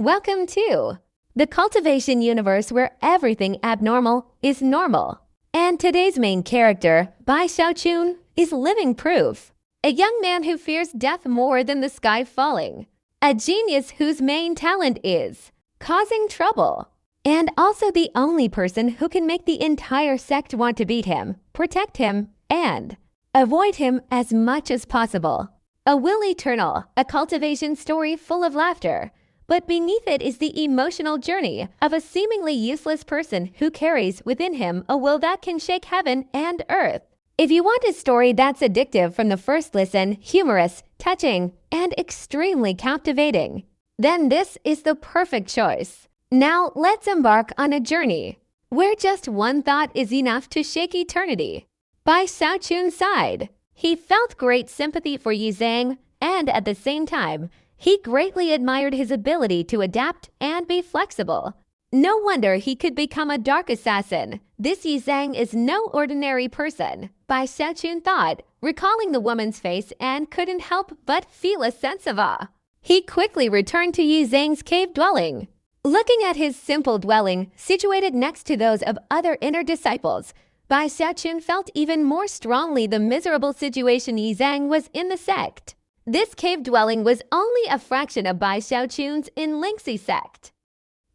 Welcome to the cultivation universe where everything abnormal is normal. And today's main character, Bai Xiaochun, is living proof. A young man who fears death more than the sky falling. A genius whose main talent is causing trouble. And also the only person who can make the entire sect want to beat him, protect him, and avoid him as much as possible. A will eternal, a cultivation story full of laughter. But beneath it is the emotional journey of a seemingly useless person who carries within him a will that can shake heaven and earth. If you want a story that's addictive from the first listen, humorous, touching, and extremely captivating, then this is the perfect choice. Now let's embark on a journey where just one thought is enough to shake eternity. By Xiaochun sighed. He felt great sympathy for Yi Zhang, and at the same time, he greatly admired his ability to adapt and be flexible. No wonder he could become a dark assassin. This Yi Zhang is no ordinary person, Bai Xiaochun thought, recalling the woman's face and couldn't help but feel a sense of awe. He quickly returned to Yi Zhang's cave dwelling. Looking at his simple dwelling, situated next to those of other inner disciples, Bai Xiaochun felt even more strongly the miserable situation Yi Zhang was in the sect. This cave dwelling was only a fraction of Bai Xiaochun's in Lingxi sect.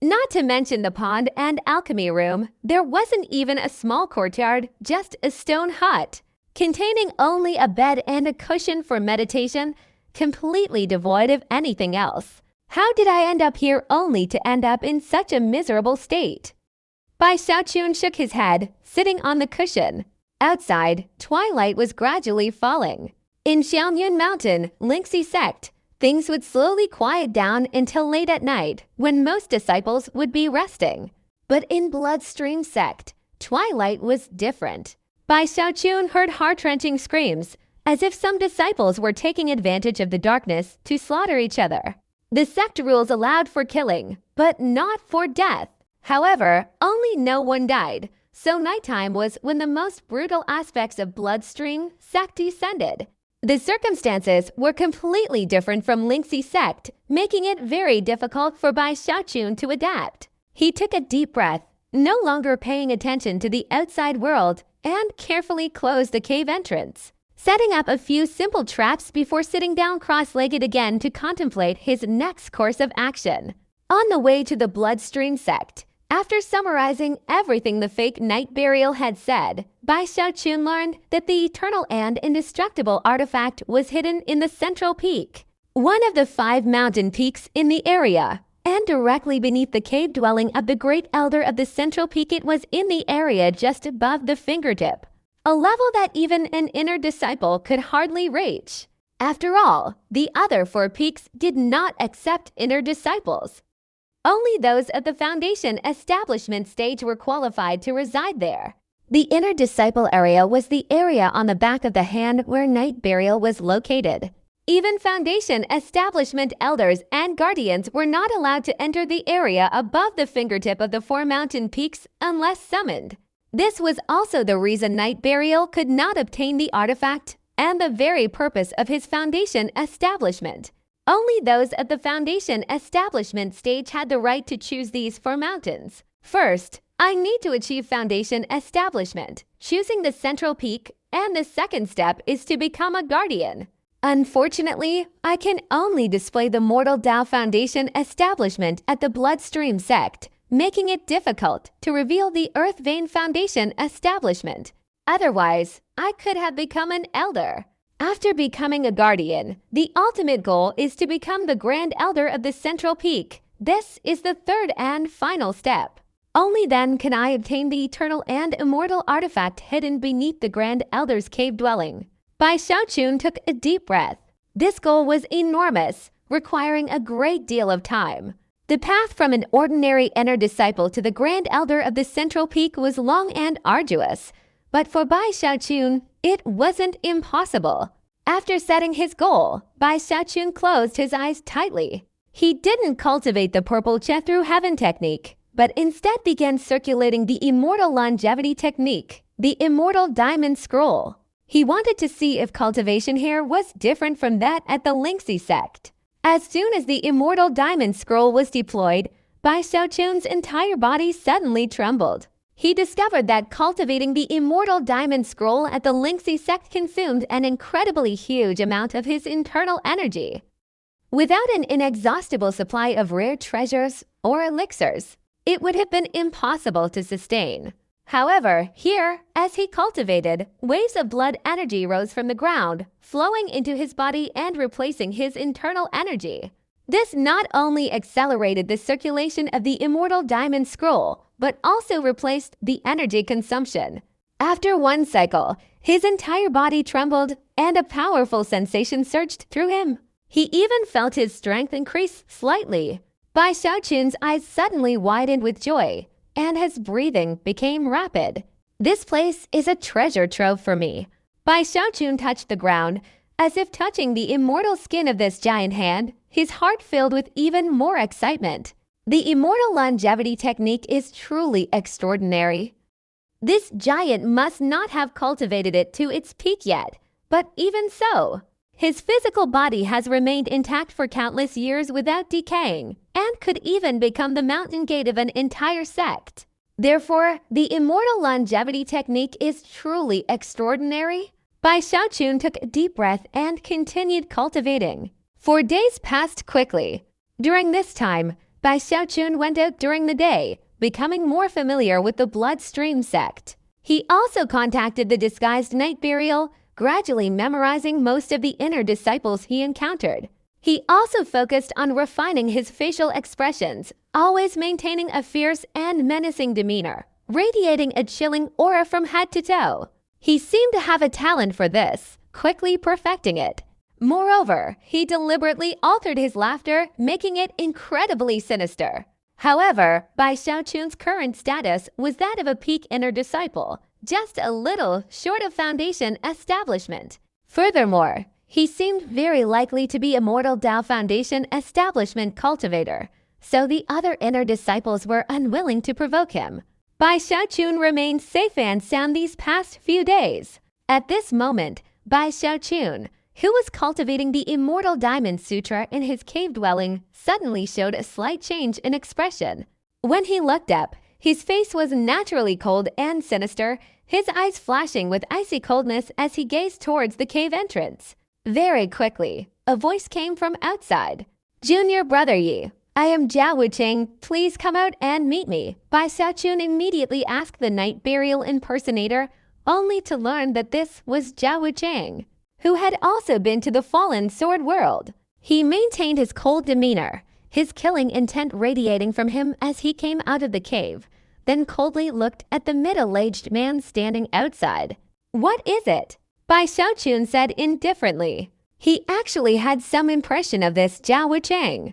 Not to mention the pond and alchemy room, there wasn't even a small courtyard, just a stone hut, containing only a bed and a cushion for meditation, completely devoid of anything else. How did I end up here only to end up in such a miserable state? Bai Xiaochun shook his head, sitting on the cushion. Outside, twilight was gradually falling. In Xiaoyun Mountain, Lingxi sect, things would slowly quiet down until late at night, when most disciples would be resting. But in Bloodstream sect, twilight was different. Bai Xiaochun heard heart-wrenching screams, as if some disciples were taking advantage of the darkness to slaughter each other. The sect rules allowed for killing, but not for death. However, only no one died, so nighttime was when the most brutal aspects of Bloodstream sect descended. The circumstances were completely different from Lingxi sect, making it very difficult for Bai Xiaochun to adapt. He took a deep breath, no longer paying attention to the outside world, and carefully closed the cave entrance, setting up a few simple traps before sitting down cross-legged again to contemplate his next course of action. On the way to the Bloodstream sect, after summarizing everything the fake night burial had said, Bai Xiaochun learned that the eternal and indestructible artifact was hidden in the central peak, one of the 5 mountain peaks in the area, and directly beneath the cave dwelling of the great elder of the central peak. It was in the area just above the fingertip, a level that even an inner disciple could hardly reach. After all, the other 4 peaks did not accept inner disciples. Only those of the foundation establishment stage were qualified to reside there. The inner disciple area was the area on the back of the hand where night burial was located. Even foundation establishment elders and guardians were not allowed to enter the area above the fingertip of the 4 mountain peaks unless summoned. This was also the reason night burial could not obtain the artifact and the very purpose of his foundation establishment. Only those of the foundation establishment stage had the right to choose these 4 mountains. First, I need to achieve foundation establishment, choosing the central peak, and the second step is to become a guardian. Unfortunately, I can only display the Mortal Tao Foundation establishment at the Bloodstream sect, making it difficult to reveal the Earth Vein Foundation establishment. Otherwise, I could have become an elder. After becoming a guardian, the ultimate goal is to become the Grand Elder of the Central Peak. This is the third and final step. Only then can I obtain the eternal and immortal artifact hidden beneath the Grand Elder's cave dwelling. Bai Xiaochun took a deep breath. This goal was enormous, requiring a great deal of time. The path from an ordinary inner disciple to the Grand Elder of the Central Peak was long and arduous. But for Bai Xiaochun, it wasn't impossible. After setting his goal, Bai Xiaochun closed his eyes tightly. He didn't cultivate the purple Che through heaven technique, but instead began circulating the immortal longevity technique, the immortal diamond scroll. He wanted to see if cultivation here was different from that at the Lingxi sect. As soon as the immortal diamond scroll was deployed, Bai Xiaochun's entire body suddenly trembled. He discovered that cultivating the immortal diamond scroll at the Lingxi sect consumed an incredibly huge amount of his internal energy. Without an inexhaustible supply of rare treasures or elixirs, it would have been impossible to sustain. However, here, as he cultivated, waves of blood energy rose from the ground, flowing into his body and replacing his internal energy. This not only accelerated the circulation of the immortal diamond scroll, but also replaced the energy consumption. After one cycle, his entire body trembled and a powerful sensation surged through him. He even felt his strength increase slightly. Bai Xiaochun's eyes suddenly widened with joy, and his breathing became rapid. This place is a treasure trove for me. Bai Xiaochun touched the ground, as if touching the immortal skin of this giant hand, his heart filled with even more excitement. The immortal longevity technique is truly extraordinary. This giant must not have cultivated it to its peak yet, but even so, his physical body has remained intact for countless years without decaying, and could even become the mountain gate of an entire sect. Therefore, the immortal longevity technique is truly extraordinary. Bai Xiaochun took a deep breath and continued cultivating. 4 days passed quickly. During this time, Bai Xiaochun went out during the day, becoming more familiar with the Bloodstream sect. He also contacted the disguised night burial, gradually memorizing most of the inner disciples he encountered. He also focused on refining his facial expressions, always maintaining a fierce and menacing demeanor, radiating a chilling aura from head to toe. He seemed to have a talent for this, quickly perfecting it. Moreover, he deliberately altered his laughter, making it incredibly sinister. However, Bai Xiaochun's current status was that of a peak inner disciple, just a little short of foundation establishment. Furthermore, he seemed very likely to be a Mortal Dao Foundation establishment cultivator, so the other inner disciples were unwilling to provoke him. Bai Xiaochun remained safe and sound these past few days. At this moment, Bai Xiaochun, who was cultivating the Immortal Diamond Sutra in his cave dwelling, suddenly showed a slight change in expression. When he looked up, his face was naturally cold and sinister, his eyes flashing with icy coldness as he gazed towards the cave entrance. Very quickly, a voice came from outside. "Junior brother Yi, I am Jiao Wucheng. Please come out and meet me." Bai Xiaochun immediately asked the night burial impersonator, only to learn that this was Jiao Wucheng, who had also been to the fallen sword world. He maintained his cold demeanor, his killing intent radiating from him as he came out of the cave, then coldly looked at the middle-aged man standing outside. "What is it?" Bai Xiaochun said indifferently. He actually had some impression of this Jiao Wucheng.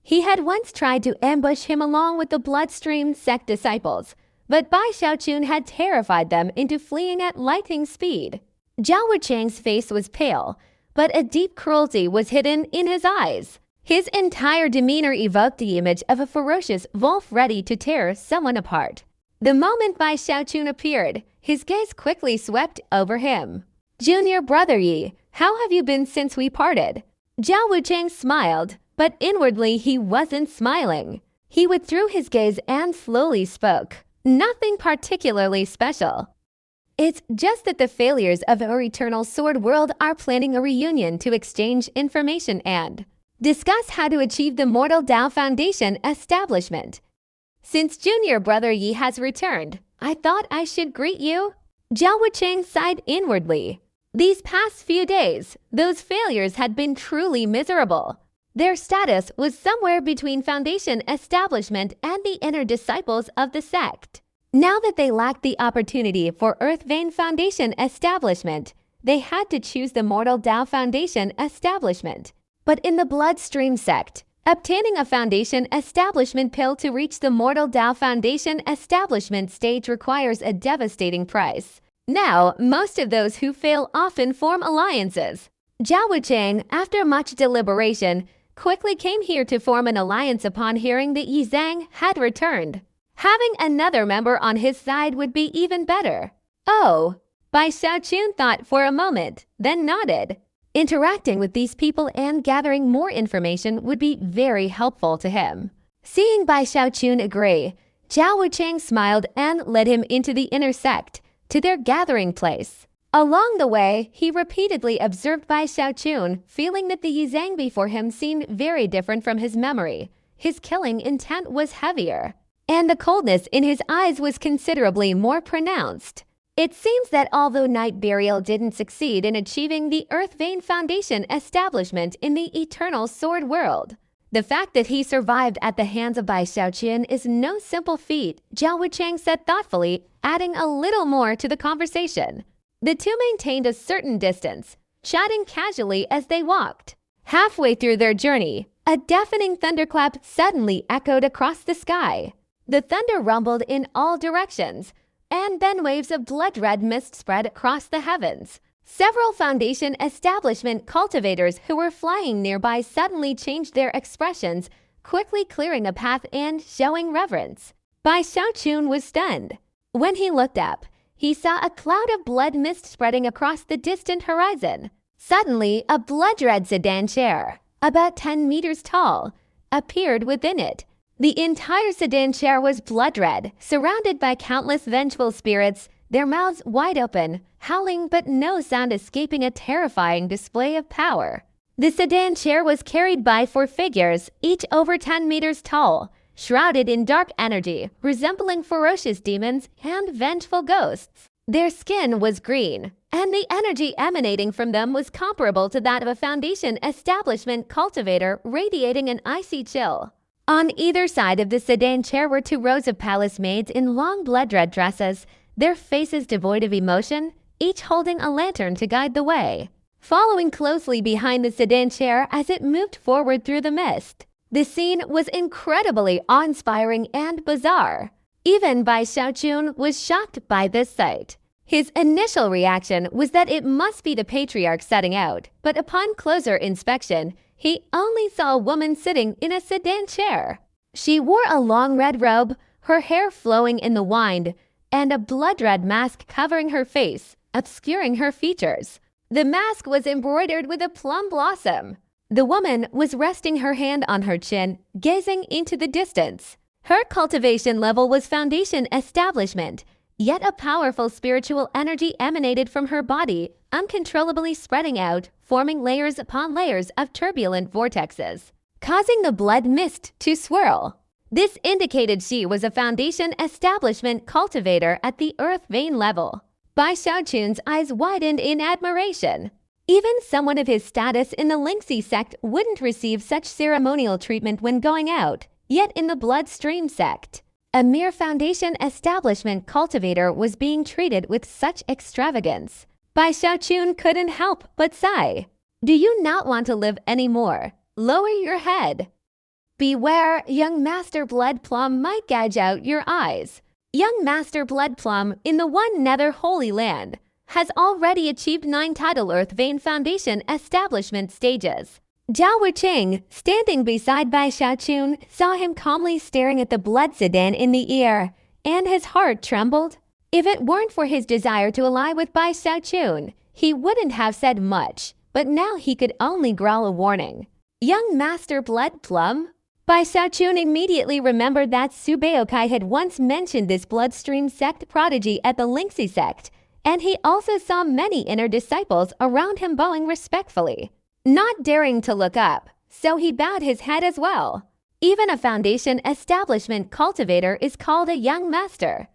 He had once tried to ambush him along with the Bloodstream sect disciples, but Bai Xiaochun had terrified them into fleeing at lightning speed. Jiao Wucheng's face was pale, but a deep cruelty was hidden in his eyes. His entire demeanor evoked the image of a ferocious wolf ready to tear someone apart. The moment Bai Xiaochun appeared, his gaze quickly swept over him. "Junior brother Yi, how have you been since we parted?" Jiao Wucheng smiled, but inwardly he wasn't smiling. He withdrew his gaze and slowly spoke. "Nothing particularly special. It's just that the failures of our eternal sword world are planning a reunion to exchange information and discuss how to achieve the Mortal Dao Foundation establishment. Since junior brother Yi has returned, I thought I should greet you." Jiao Wucheng sighed inwardly. These past few days, those failures had been truly miserable. Their status was somewhere between foundation establishment and the inner disciples of the sect. Now that they lacked the opportunity for Earth Vein Foundation establishment, they had to choose the Mortal Dao Foundation establishment. But in the Bloodstream sect, obtaining a foundation establishment pill to reach the Mortal Dao Foundation establishment stage requires a devastating price. Now, most of those who fail often form alliances. Jiao Wucheng, after much deliberation, quickly came here to form an alliance upon hearing that Yi Zhang had returned. Having another member on his side would be even better. "Oh," Bai Xiaochun thought for a moment, then nodded. Interacting with these people and gathering more information would be very helpful to him. Seeing Bai Xiaochun agree, Zhao Wucheng smiled and led him into the inner sect, to their gathering place. Along the way, he repeatedly observed Bai Xiaochun, feeling that the Yizang before him seemed very different from his memory. His killing intent was heavier, and the coldness in his eyes was considerably more pronounced. It seems that although Night Burial didn't succeed in achieving the Earth Vein Foundation establishment in the Eternal Sword world, the fact that he survived at the hands of Bai Xiaoqin is no simple feat, Zhao Wucheng said thoughtfully, adding a little more to the conversation. The two maintained a certain distance, chatting casually as they walked. Halfway through their journey, a deafening thunderclap suddenly echoed across the sky. The thunder rumbled in all directions, and then waves of blood-red mist spread across the heavens. Several Foundation establishment cultivators who were flying nearby suddenly changed their expressions, quickly clearing a path and showing reverence. Bai Xiaochun was stunned. When he looked up, he saw a cloud of blood mist spreading across the distant horizon. Suddenly, a blood-red sedan chair, about 10 meters tall, appeared within it. The entire sedan chair was blood-red, surrounded by countless vengeful spirits, their mouths wide open, howling but no sound escaping a terrifying display of power. The sedan chair was carried by 4 figures, each over 10 meters tall, shrouded in dark energy, resembling ferocious demons and vengeful ghosts. Their skin was green, and the energy emanating from them was comparable to that of a Foundation establishment cultivator radiating an icy chill. On either side of the sedan chair were 2 rows of palace maids in long blood-red dresses, their faces devoid of emotion, each holding a lantern to guide the way. Following closely behind the sedan chair as it moved forward through the mist, the scene was incredibly awe-inspiring and bizarre. Even Bai Xiaochun was shocked by this sight. His initial reaction was that it must be the patriarch setting out, but upon closer inspection, he only saw a woman sitting in a sedan chair. She wore a long red robe, her hair flowing in the wind, and a blood-red mask covering her face, obscuring her features. The mask was embroidered with a plum blossom. The woman was resting her hand on her chin, gazing into the distance. Her cultivation level was Foundation establishment, yet a powerful spiritual energy emanated from her body, uncontrollably spreading out, forming layers upon layers of turbulent vortexes, causing the blood mist to swirl. This indicated she was a Foundation establishment cultivator at the Earth Vein level. Bai Xiaochun's eyes widened in admiration. Even someone of his status in the Lingxi sect wouldn't receive such ceremonial treatment when going out, yet in the Bloodstream sect, a mere Foundation establishment cultivator was being treated with such extravagance. Bai Xiaochun couldn't help but sigh. Do you not want to live anymore? Lower your head. Beware, young Master Bloodplum might gouge out your eyes. Young Master Bloodplum, in the One Nether Holy Land, has already achieved 9 Tidal Earth Vein Foundation establishment stages. Zhao Wucheng, standing beside Bai Xiaochun, saw him calmly staring at the blood sedan in the ear, and his heart trembled. If it weren't for his desire to ally with Bai Xiaochun, he wouldn't have said much, but now he could only growl a warning. Young Master Bloodplum? Bai Xiaochun immediately remembered that Su Beokai had once mentioned this Bloodstream sect prodigy at the Lingxi sect, and he also saw many inner disciples around him bowing respectfully, not daring to look up, so he bowed his head as well. Even a Foundation establishment cultivator is called a young master.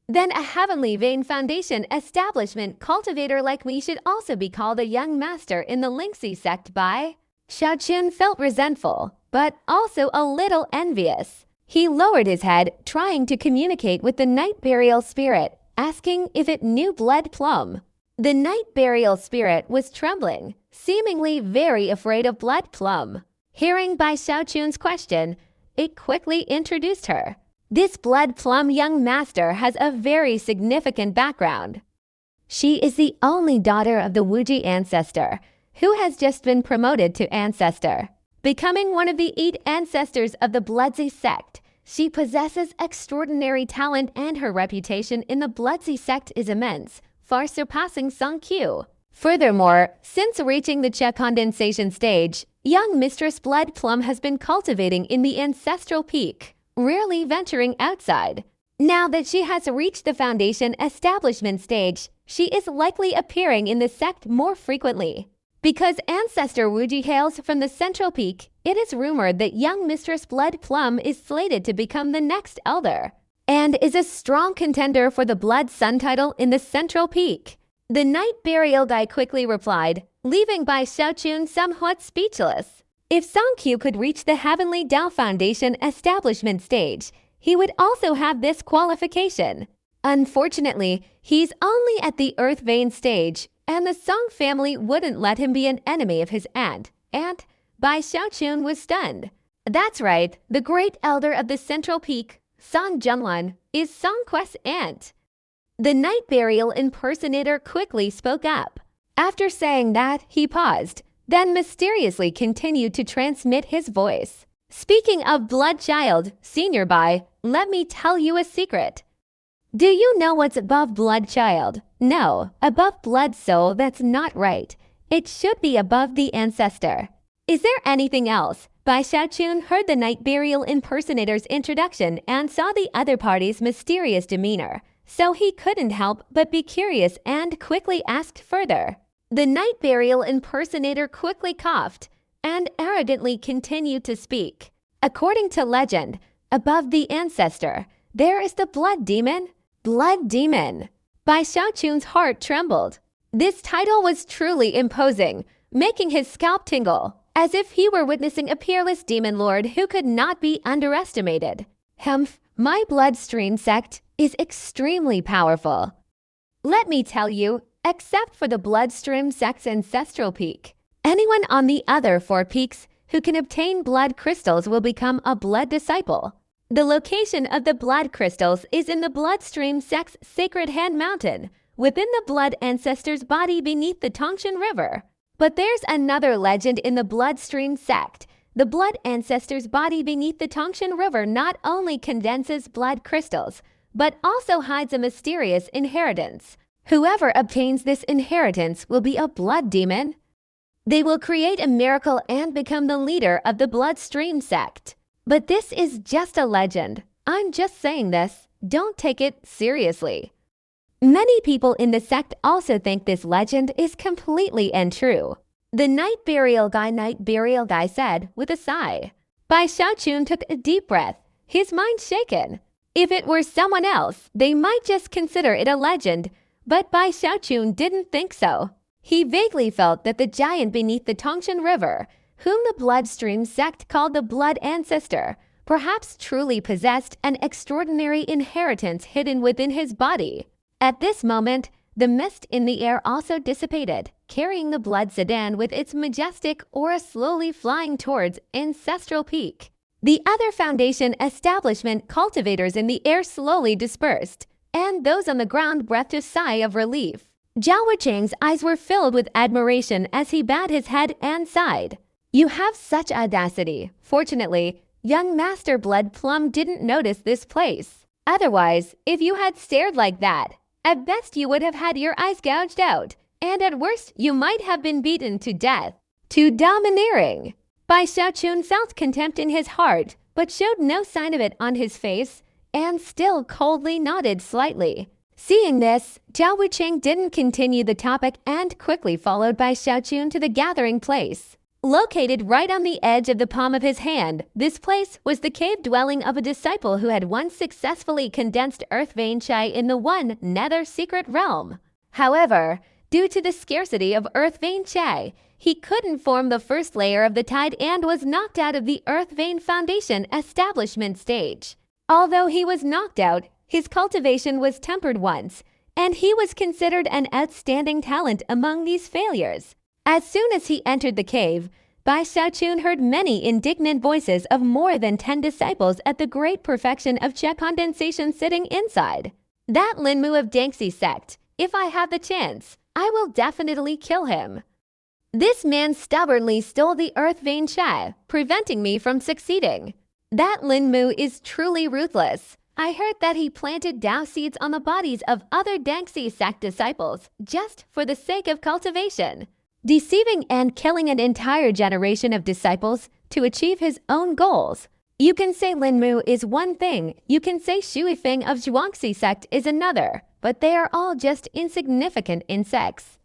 Then a Heavenly Vein Foundation establishment cultivator like me should also be called a young master in the Lingxi sect. Bai Xiaochun felt resentful, but also a little envious. He lowered his head, trying to communicate with the Night Burial spirit, asking if it knew Bloodplum. The Night Burial spirit was trembling, seemingly very afraid of Bloodplum. Hearing Bai Xiaochun's question, it quickly introduced her. This Bloodplum young master has a very significant background. She is the only daughter of the Wuji ancestor, who has just been promoted to ancestor. Becoming one of the 8 ancestors of the Bloodzi sect, she possesses extraordinary talent and her reputation in the Bloodzi sect is immense, far surpassing Song Qiu. Furthermore, since reaching the Che condensation stage, young Mistress Blood Plum has been cultivating in the ancestral peak, rarely venturing outside. Now that she has reached the foundation establishment stage, she is likely appearing in the sect more frequently. Because Ancestor Wuji hails from the central peak, it is rumored that young Mistress Blood Plum is slated to become the next elder, and is a strong contender for the Blood Sun title in the central peak. The Night Burial Guy quickly replied, leaving Bai Xiaochun somewhat speechless. If Songqiu could reach the Heavenly Dao Foundation establishment stage, he would also have this qualification. Unfortunately, he's only at the Earth Vein stage, and the Song family wouldn't let him be an enemy of his aunt, and Bai Xiaochun was stunned. That's right, the great elder of the Central Peak, Song Zhenlan, is Song Quest's aunt. The Night Burial impersonator quickly spoke up. After saying that, he paused, then mysteriously continued to transmit his voice. Speaking of Blood Child, Senior Bai, let me tell you a secret. Do you know what's above Blood Child? No, above Blood Soul, that's not right. It should be above the Ancestor. Is there anything else? Bai Xiaochun heard the Night Burial impersonator's introduction and saw the other party's mysterious demeanor, so he couldn't help but be curious and quickly asked further. The Night Burial impersonator quickly coughed and arrogantly continued to speak. According to legend, above the Ancestor, there is the Blood Demon. Blood Demon. Bai Xiaochun's heart trembled. This title was truly imposing, making his scalp tingle, as if he were witnessing a peerless demon lord who could not be underestimated. Humph, my bloodstream sect is extremely powerful. Let me tell you, except for the bloodstream sect's ancestral peak, anyone on the other 4 peaks who can obtain blood crystals will become a blood disciple. The location of the blood crystals is in the bloodstream sect's Sacred Hand Mountain, within the blood ancestor's body beneath the Tongshan River. But there's another legend in the bloodstream sect. The blood ancestor's body beneath the Tongshan River not only condenses blood crystals, but also hides a mysterious inheritance. Whoever obtains this inheritance will be a blood demon. They will create a miracle and become the leader of the bloodstream sect. But this is just a legend. I'm just saying this. Don't take it seriously. Many people in the sect also think this legend is completely untrue. The Night Burial Guy said with a sigh. Bai Xiaochun took a deep breath, his mind shaken. If it were someone else, they might just consider it a legend, but Bai Xiaochun didn't think so. He vaguely felt that the giant beneath the Tongshan River, whom the bloodstream sect called the Blood Ancestor, perhaps truly possessed an extraordinary inheritance hidden within his body. At this moment, the mist in the air also dissipated, carrying the blood sedan with its majestic aura slowly flying towards Ancestral Peak. The other Foundation establishment cultivators in the air slowly dispersed, and those on the ground breathed a sigh of relief. Zhao Wucheng's eyes were filled with admiration as he bowed his head and sighed. You have such audacity. Fortunately, young Master Blood Plum didn't notice this place. Otherwise, if you had stared like that, at best you would have had your eyes gouged out, and at worst you might have been beaten to death. Too domineering. Bai Xiaochun felt contempt in his heart, but showed no sign of it on his face, and still coldly nodded slightly. Seeing this, Zhao Wucheng didn't continue the topic and quickly followed Bai Xiaochun to the gathering place. Located right on the edge of the palm of his hand, this place was the cave dwelling of a disciple who had once successfully condensed Earth Vein Chai in the one nether secret realm. However, due to the scarcity of Earth Vein Chai, he couldn't form the first layer of the tide and was knocked out of the Earth Vein Foundation establishment stage. Although he was knocked out, his cultivation was tempered once, and he was considered an outstanding talent among these failures. As soon as he entered the cave, Bai Xiaochun heard many indignant voices of more than 10 disciples at the great perfection of Che condensation sitting inside. That Linmu of Dangxi sect, if I have the chance, I will definitely kill him. This man stubbornly stole the Earth Vein Chai, preventing me from succeeding. That Linmu is truly ruthless. I heard that he planted Tao seeds on the bodies of other Dangxi sect disciples just for the sake of cultivation, deceiving and killing an entire generation of disciples to achieve his own goals. You can say Lin Mu is one thing, you can say Shui Feng of Zhuangxi sect is another, but they are all just insignificant insects.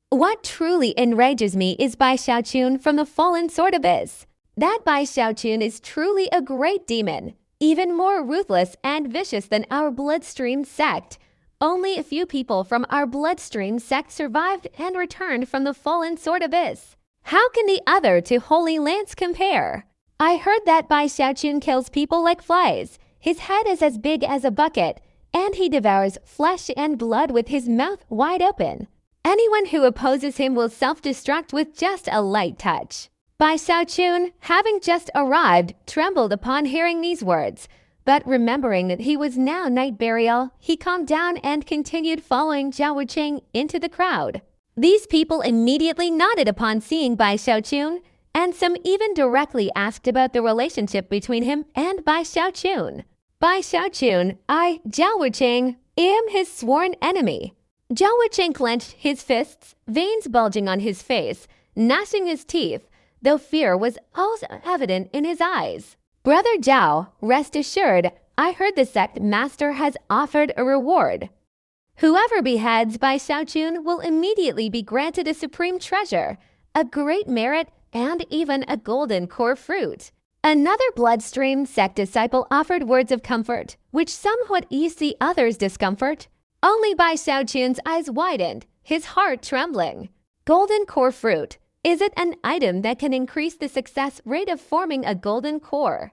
What truly enrages me is Bai Xiaoqun from the fallen sword abyss. That Bai Xiaoqun is truly a great demon, even more ruthless and vicious than our bloodstream sect. Only a few people from our bloodstream sect survived and returned from the fallen sword abyss. How can the other two holy lands compare? I heard that Bai Xiaoqun kills people like flies. His head is as big as a bucket, and he devours flesh and blood with his mouth wide open. Anyone who opposes him will self-destruct with just a light touch. Bai Xiaoqun, having just arrived, trembled upon hearing these words, but remembering that he was now night burial, he calmed down and continued following Zhao Wucheng into the crowd. These people immediately nodded upon seeing Bai Xiaoqun, and some even directly asked about the relationship between him and Bai Xiaoqun. Bai Xiaoqun, I, Zhao Wucheng, am his sworn enemy. Zhao Wucheng clenched his fists, veins bulging on his face, gnashing his teeth, though fear was also evident in his eyes. Brother Zhao, rest assured, I heard the sect master has offered a reward. Whoever beheads Bai Xiaoqun will immediately be granted a supreme treasure, a great merit, and even a golden core fruit. Another bloodstream sect disciple offered words of comfort, which somewhat eased the other's discomfort. Only Bai Xiaoqun's eyes widened, his heart trembling. Golden core fruit. Is it an item that can increase the success rate of forming a golden core?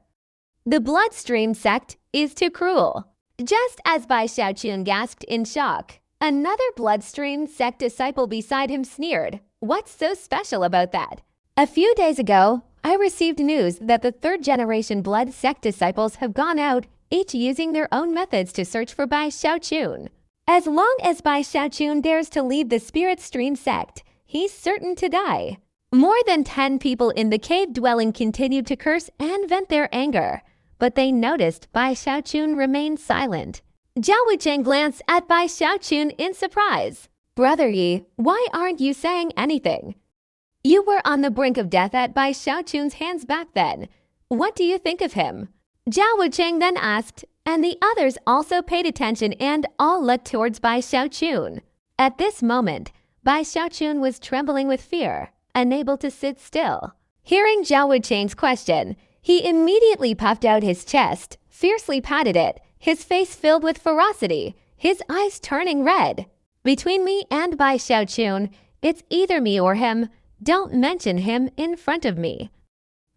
The bloodstream sect is too cruel. Just as Bai Xiaoqun gasped in shock, another bloodstream sect disciple beside him sneered. What's so special about that? A few days ago, I received news that the third-generation blood sect disciples have gone out, each using their own methods to search for Bai Xiaoqun. As long as Bai Xiaoqun dares to leave the spirit stream sect, he's certain to die. More than 10 people in the cave dwelling continued to curse and vent their anger, but they noticed Bai Xiaoqun remained silent. Zhao Wucheng glanced at Bai Xiaoqun in surprise. Brother Yi, why aren't you saying anything? You were on the brink of death at Bai Xiaoqun's hands back then. What do you think of him? Zhao Wucheng then asked, and the others also paid attention and all looked towards Bai Xiaoqun. At this moment, Bai Xiaoqun was trembling with fear, unable to sit still. Hearing Zhao Wucheng's question, he immediately puffed out his chest, fiercely patted it, his face filled with ferocity, his eyes turning red. Between me and Bai Xiaoqun, it's either me or him. Don't mention him in front of me.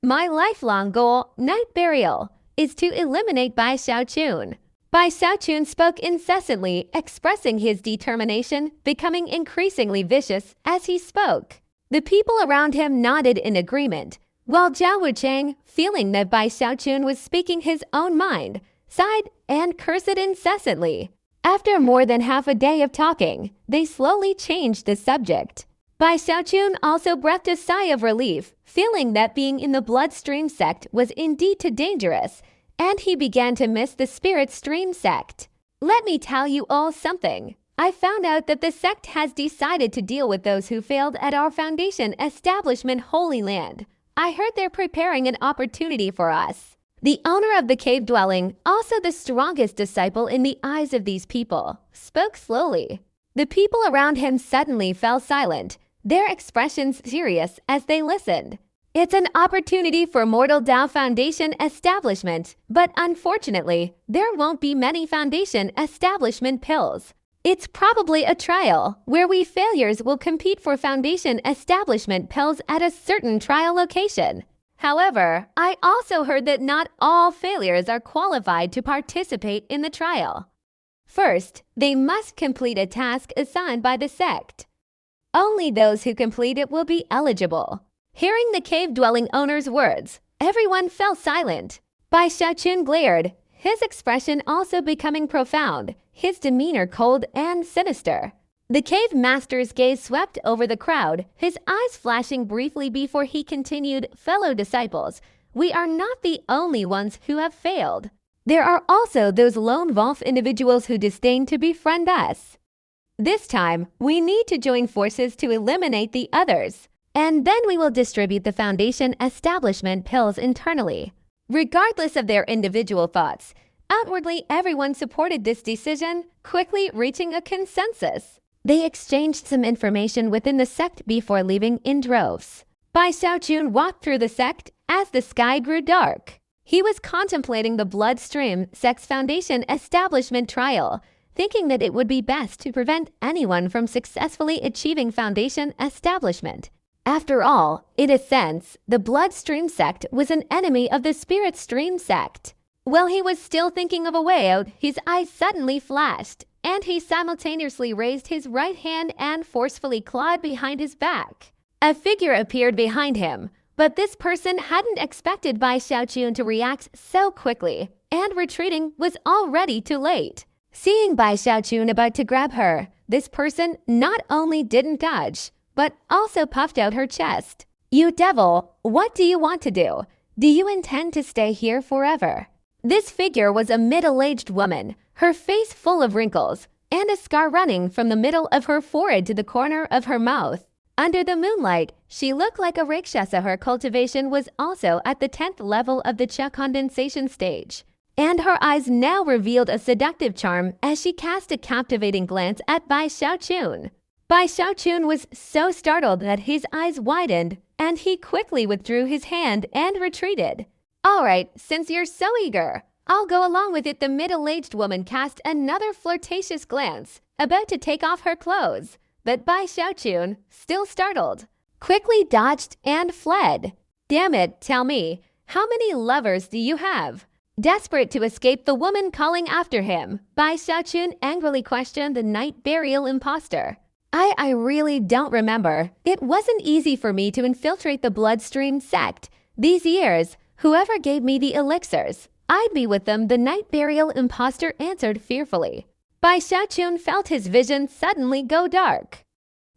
My lifelong goal, night burial, is to eliminate Bai Xiaoqun. Bai Xiaoqun spoke incessantly, expressing his determination, becoming increasingly vicious as he spoke. The people around him nodded in agreement, while Zhao Wucheng, feeling that Bai Xiaoqun was speaking his own mind, sighed and cursed incessantly. After more than half a day of talking, they slowly changed the subject. Bai Xiaoqun also breathed a sigh of relief, feeling that being in the bloodstream sect was indeed too dangerous, and he began to miss the spirit stream sect. Let me tell you all something. I found out that the sect has decided to deal with those who failed at our foundation establishment Holy Land. I heard they're preparing an opportunity for us. The owner of the cave dwelling, also the strongest disciple in the eyes of these people, spoke slowly. The people around him suddenly fell silent, their expressions serious as they listened. It's an opportunity for Mortal Tao Foundation establishment, but unfortunately, there won't be many foundation establishment pills. It's probably a trial, where we failures will compete for foundation establishment pills at a certain trial location. However, I also heard that not all failures are qualified to participate in the trial. First, they must complete a task assigned by the sect. Only those who complete it will be eligible. Hearing the cave-dwelling owner's words, everyone fell silent. Bai Xiaoqun glared, his expression also becoming profound, his demeanor cold and sinister. The cave master's gaze swept over the crowd, his eyes flashing briefly before he continued, fellow disciples, we are not the only ones who have failed. There are also those lone wolf individuals who disdain to befriend us. This time, we need to join forces to eliminate the others, and then we will distribute the Foundation establishment pills internally. Regardless of their individual thoughts, outwardly everyone supported this decision, quickly reaching a consensus. They exchanged some information within the sect before leaving in droves. Bai Xiaojun walked through the sect as the sky grew dark. He was contemplating the Bloodstream Sect's Foundation establishment trial, thinking that it would be best to prevent anyone from successfully achieving Foundation establishment. After all, in a sense, the Bloodstream Sect was an enemy of the Spirit Stream Sect. While he was still thinking of a way out, his eyes suddenly flashed, and he simultaneously raised his right hand and forcefully clawed behind his back. A figure appeared behind him, but this person hadn't expected Bai Xiaojun to react so quickly, and retreating was already too late. Seeing Bai Xiaojun about to grab her, this person not only didn't dodge, but also puffed out her chest. "You devil, what do you want to do? Do you intend to stay here forever?" This figure was a middle-aged woman, her face full of wrinkles, and a scar running from the middle of her forehead to the corner of her mouth. Under the moonlight, she looked like a rakshasa. Her cultivation was also at the 10th level of the Cha condensation stage, and her eyes now revealed a seductive charm as she cast a captivating glance at Bai Xiaojun. Bai Xiaojun was so startled that his eyes widened, and he quickly withdrew his hand and retreated. "All right, since you're so eager, I'll go along with it." The middle-aged woman cast another flirtatious glance, about to take off her clothes, but Bai Xiaojun, still startled, quickly dodged and fled. "Damn it, tell me, how many lovers do you have?" Desperate to escape the woman calling after him, Bai Xiaojun angrily questioned the night burial imposter. I really don't remember. It wasn't easy for me to infiltrate the Bloodstream Sect. These years, whoever gave me the elixirs, I'd be with them," the night burial imposter answered fearfully. Bai Xiaojun felt his vision suddenly go dark.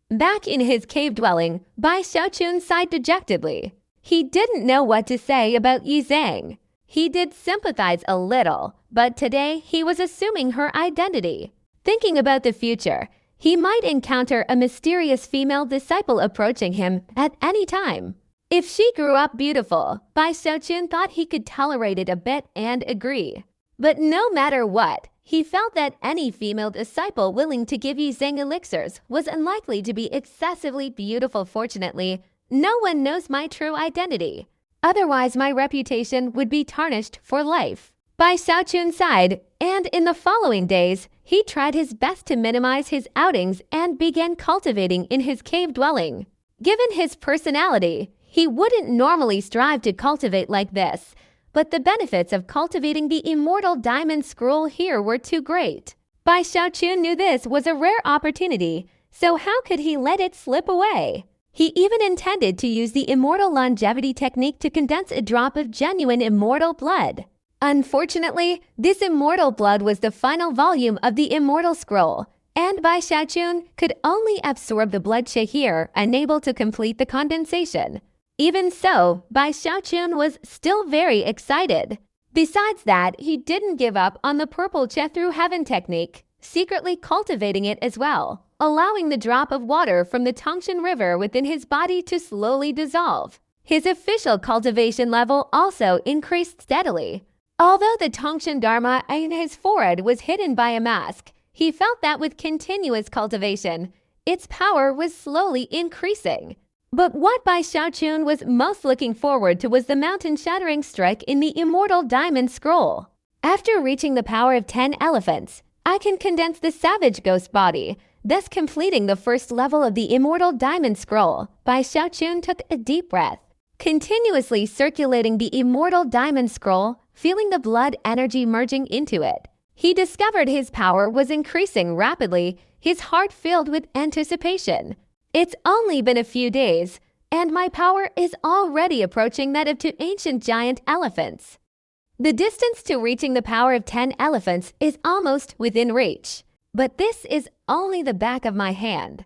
Back in his cave dwelling, Bai Xiaojun sighed dejectedly. He didn't know what to say about Yi Zhang. He did sympathize a little, but today he was assuming her identity. Thinking about the future, he might encounter a mysterious female disciple approaching him at any time. If she grew up beautiful, Bai Xiaojun thought he could tolerate it a bit and agree. But no matter what, he felt that any female disciple willing to give Yi Zhang elixirs was unlikely to be excessively beautiful. Fortunately, no one knows my true identity. Otherwise, my reputation would be tarnished for life. Bai Xiaojun sighed, and in the following days, he tried his best to minimize his outings and began cultivating in his cave dwelling. Given his personality, he wouldn't normally strive to cultivate like this, but the benefits of cultivating the immortal diamond scroll here were too great. Bai Xiaojun knew this was a rare opportunity, so how could he let it slip away? He even intended to use the immortal longevity technique to condense a drop of genuine immortal blood. Unfortunately, this immortal blood was the final volume of the immortal scroll, and Bai Xiaojun could only absorb the blood shahir, unable to complete the condensation. Even so, Bai Xiaojun was still very excited. Besides that, he didn't give up on the purple cha through heaven technique, secretly cultivating it as well, allowing the drop of water from the Tongshan River within his body to slowly dissolve. His official cultivation level also increased steadily. Although the Tongshan Dharma in his forehead was hidden by a mask, he felt that with continuous cultivation, its power was slowly increasing. But what Bai Xiaojun was most looking forward to was the mountain-shattering strike in the immortal diamond scroll. After reaching the power of 10 elephants, I can condense the savage ghost body, thus completing the first level of the immortal diamond scroll. Bai Xiaojun took a deep breath, continuously circulating the immortal diamond scroll, feeling the blood energy merging into it. He discovered his power was increasing rapidly, his heart filled with anticipation. It's only been a few days, and my power is already approaching that of 2 ancient giant elephants. The distance to reaching the power of 10 elephants is almost within reach, but this is only the back of my hand.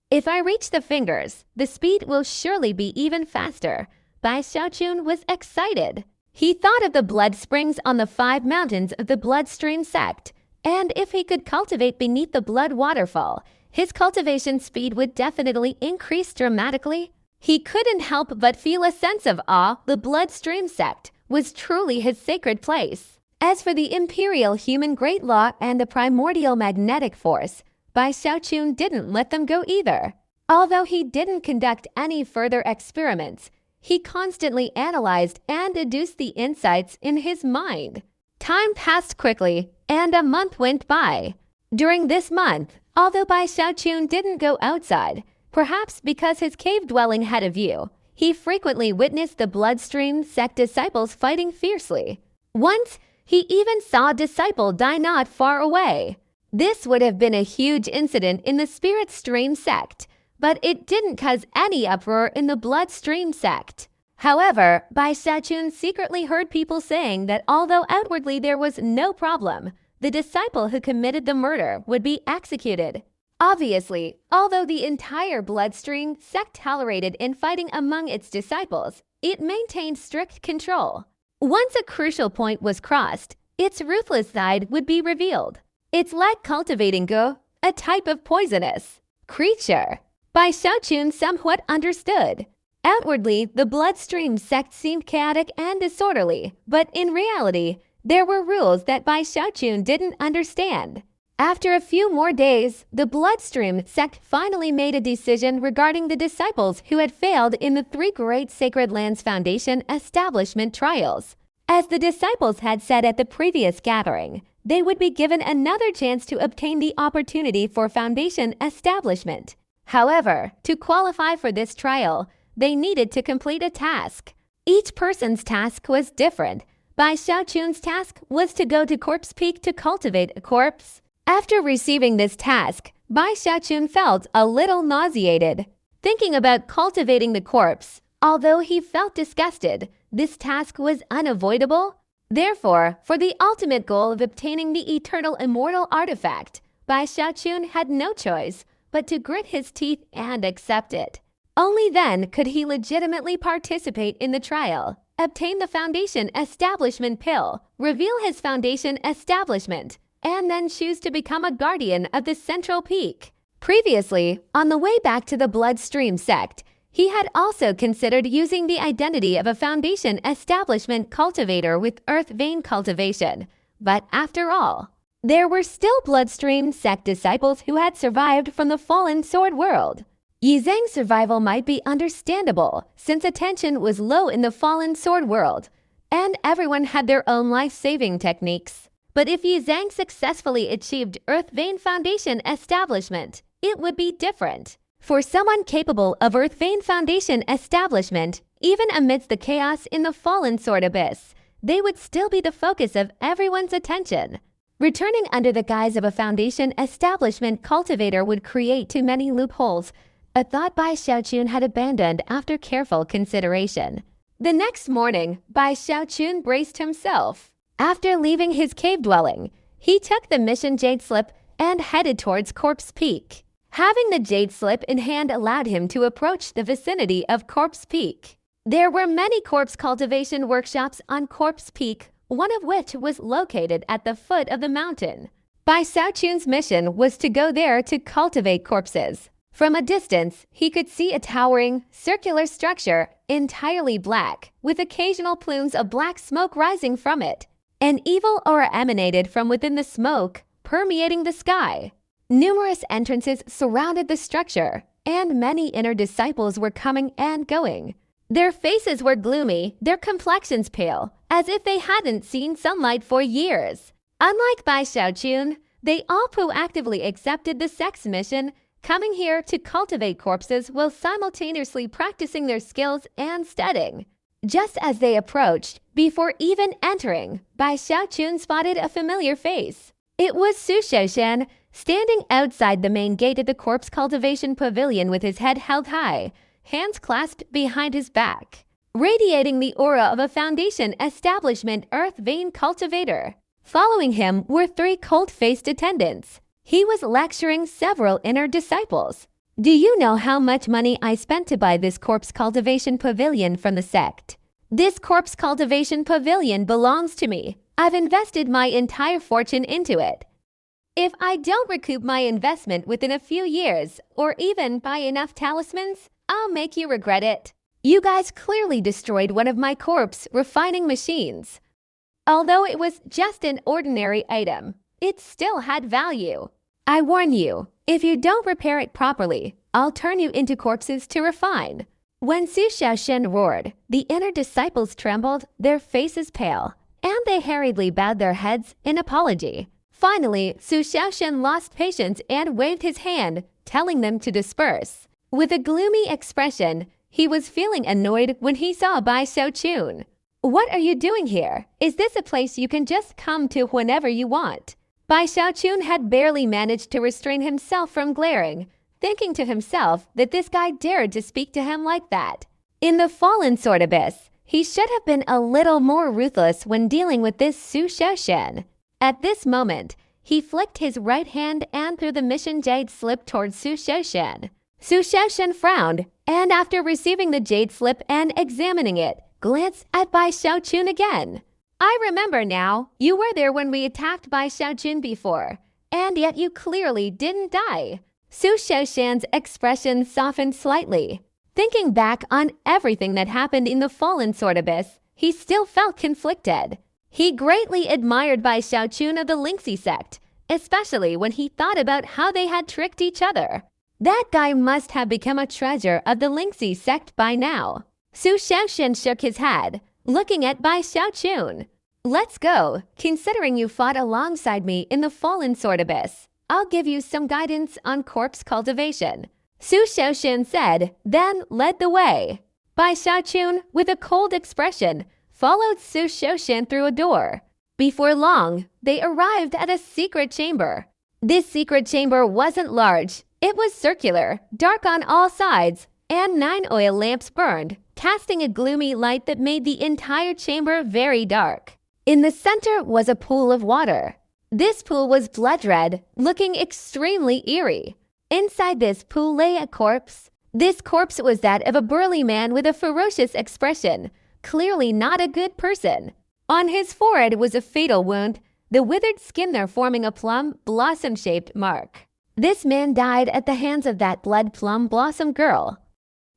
If I reach the fingers, the speed will surely be even faster. Bai Xiaojun was excited. He thought of the blood springs on the 5 mountains of the bloodstream sect, and if he could cultivate beneath the blood waterfall, his cultivation speed would definitely increase dramatically. He couldn't help but feel a sense of awe. The bloodstream sect was truly his sacred place. As for the imperial human great law and the primordial magnetic force, Bai Xiaochun didn't let them go either. Although he didn't conduct any further experiments, he constantly analyzed and deduced the insights in his mind. Time passed quickly, and a month went by. During this month, although Bai Xiaochun didn't go outside, perhaps because his cave dwelling had a view, he frequently witnessed the bloodstream sect disciples fighting fiercely. Once, he even saw a disciple die not far away. This would have been a huge incident in the spirit stream sect, but it didn't cause any uproar in the bloodstream sect. However, Bai Xiaochun secretly heard people saying that although outwardly there was no problem, the disciple who committed the murder would be executed. Obviously, although the entire bloodstream sect tolerated infighting among its disciples, it maintained strict control. Once a crucial point was crossed, its ruthless side would be revealed. It's like cultivating Go, a type of poisonous creature. Bai Xiaochun somewhat understood. Outwardly, the bloodstream sect seemed chaotic and disorderly, but in reality, there were rules that Bai Xiaochun didn't understand. After a few more days, the bloodstream sect finally made a decision regarding the disciples who had failed in the 3 Great Sacred Lands Foundation establishment trials. As the disciples had said at the previous gathering, they would be given another chance to obtain the opportunity for foundation establishment. However, to qualify for this trial, they needed to complete a task. Each person's task was different. Bai Xiaochun's task was to go to Corpse Peak to cultivate a corpse. After receiving this task, Bai Xiaochun felt a little nauseated. Thinking about cultivating the corpse, although he felt disgusted, this task was unavoidable. Therefore, for the ultimate goal of obtaining the eternal immortal artifact, Bai Xiaochun had no choice but to grit his teeth and accept it. Only then could he legitimately participate in the trial, obtain the foundation establishment pill, reveal his foundation establishment, and then choose to become a guardian of the central peak. Previously, on the way back to the bloodstream sect, he had also considered using the identity of a foundation establishment cultivator with earth vein cultivation. But after all, there were still bloodstream sect disciples who had survived from the fallen sword world. Yi Zhang's survival might be understandable since attention was low in the fallen sword world, and everyone had their own life-saving techniques. But if Yi Zhang successfully achieved Earth Vein Foundation establishment, it would be different. For someone capable of Earth Vein Foundation establishment, even amidst the chaos in the fallen sword abyss, they would still be the focus of everyone's attention. Returning under the guise of a foundation establishment cultivator would create too many loopholes, a thought Bai Xiaochun had abandoned after careful consideration. The next morning, Bai Xiaochun braced himself. After leaving his cave dwelling, he took the mission jade slip and headed towards Corpse Peak. Having the jade slip in hand allowed him to approach the vicinity of Corpse Peak. There were many corpse cultivation workshops on Corpse Peak, one of which was located at the foot of the mountain. Bai Xiaochun's mission was to go there to cultivate corpses. From a distance, he could see a towering, circular structure, entirely black, with occasional plumes of black smoke rising from it. An evil aura emanated from within the smoke, permeating the sky. Numerous entrances surrounded the structure, and many inner disciples were coming and going. Their faces were gloomy, their complexions pale, as if they hadn't seen sunlight for years. Unlike Bai Xiaochun, they all proactively accepted the sect's mission, coming here to cultivate corpses while simultaneously practicing their skills and studying. Just as they approached, before even entering, Bai Xiaochun spotted a familiar face. It was Su Xiaoshan, standing outside the main gate of the corpse cultivation pavilion with his head held high, hands clasped behind his back, radiating the aura of a foundation establishment earth vein cultivator. Following him were 3 cold-faced attendants. He was lecturing several inner disciples. Do you know how much money I spent to buy this corpse cultivation pavilion from the sect? This corpse cultivation pavilion belongs to me. I've invested my entire fortune into it. If I don't recoup my investment within a few years, or even buy enough talismans, I'll make you regret it. You guys clearly destroyed one of my corpse refining machines. Although it was just an ordinary item, it still had value. I warn you, if you don't repair it properly, I'll turn you into corpses to refine. When Su Xiaoshen roared, the inner disciples trembled, their faces pale, and they hurriedly bowed their heads in apology. Finally, Su Xiaoshen lost patience and waved his hand, telling them to disperse. With a gloomy expression, he was feeling annoyed when he saw Bai Xiaochun. What are you doing here? Is this a place you can just come to whenever you want? Bai Xiaochun had barely managed to restrain himself from glaring, thinking to himself that this guy dared to speak to him like that. In the fallen sword abyss, he should have been a little more ruthless when dealing with this Su Xiaoshen. At this moment, he flicked his right hand and threw the mission jade slip towards Su Xiaoshen. Su Xiaoshen frowned, and after receiving the jade slip and examining it, glanced at Bai Xiaochun again. I remember now, you were there when we attacked Bai Xiaochun before, and yet you clearly didn't die. Su Xiaoshen's expression softened slightly. Thinking back on everything that happened in the fallen sword abyss, he still felt conflicted. He greatly admired Bai Xiaochun of the Lingxi sect, especially when he thought about how they had tricked each other. That guy must have become a treasure of the Lingxi sect by now. Su Xiaoshen shook his head, looking at Bai Xiaochun. Let's go. Considering you fought alongside me in the fallen sword abyss, I'll give you some guidance on corpse cultivation. Su Xiaoshen said, then led the way. Bai Xiaochun, with a cold expression, followed Su Xiaoshen through a door. Before long, they arrived at a secret chamber. This secret chamber wasn't large. It was circular, dark on all sides, and 9 oil lamps burned, casting a gloomy light that made the entire chamber very dark. In the center was a pool of water. This pool was blood red, looking extremely eerie. Inside this pool lay a corpse. This corpse was that of a burly man with a ferocious expression, clearly not a good person. On his forehead was a fatal wound, the withered skin there forming a plum blossom-shaped mark. This man died at the hands of that blood plum blossom girl.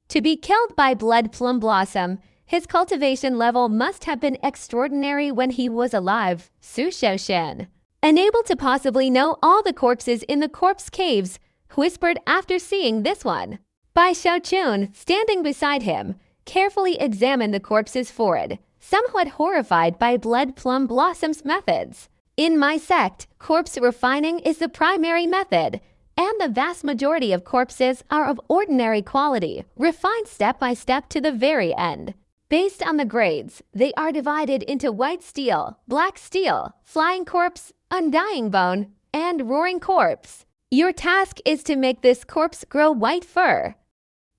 To be killed by blood plum blossom, his cultivation level must have been extraordinary when he was alive. Su Xiaoshen, unable to possibly know all the corpses in the corpse caves, whispered after seeing this one. Bai Xiaochun, standing beside him, carefully examined the corpse's forehead, somewhat horrified by blood plum blossom's methods. In my sect, corpse refining is the primary method, and the vast majority of corpses are of ordinary quality, refined step by step to the very end. Based on the grades, they are divided into white steel, black steel, flying corpse, undying bone, and roaring corpse. Your task is to make this corpse grow white fur.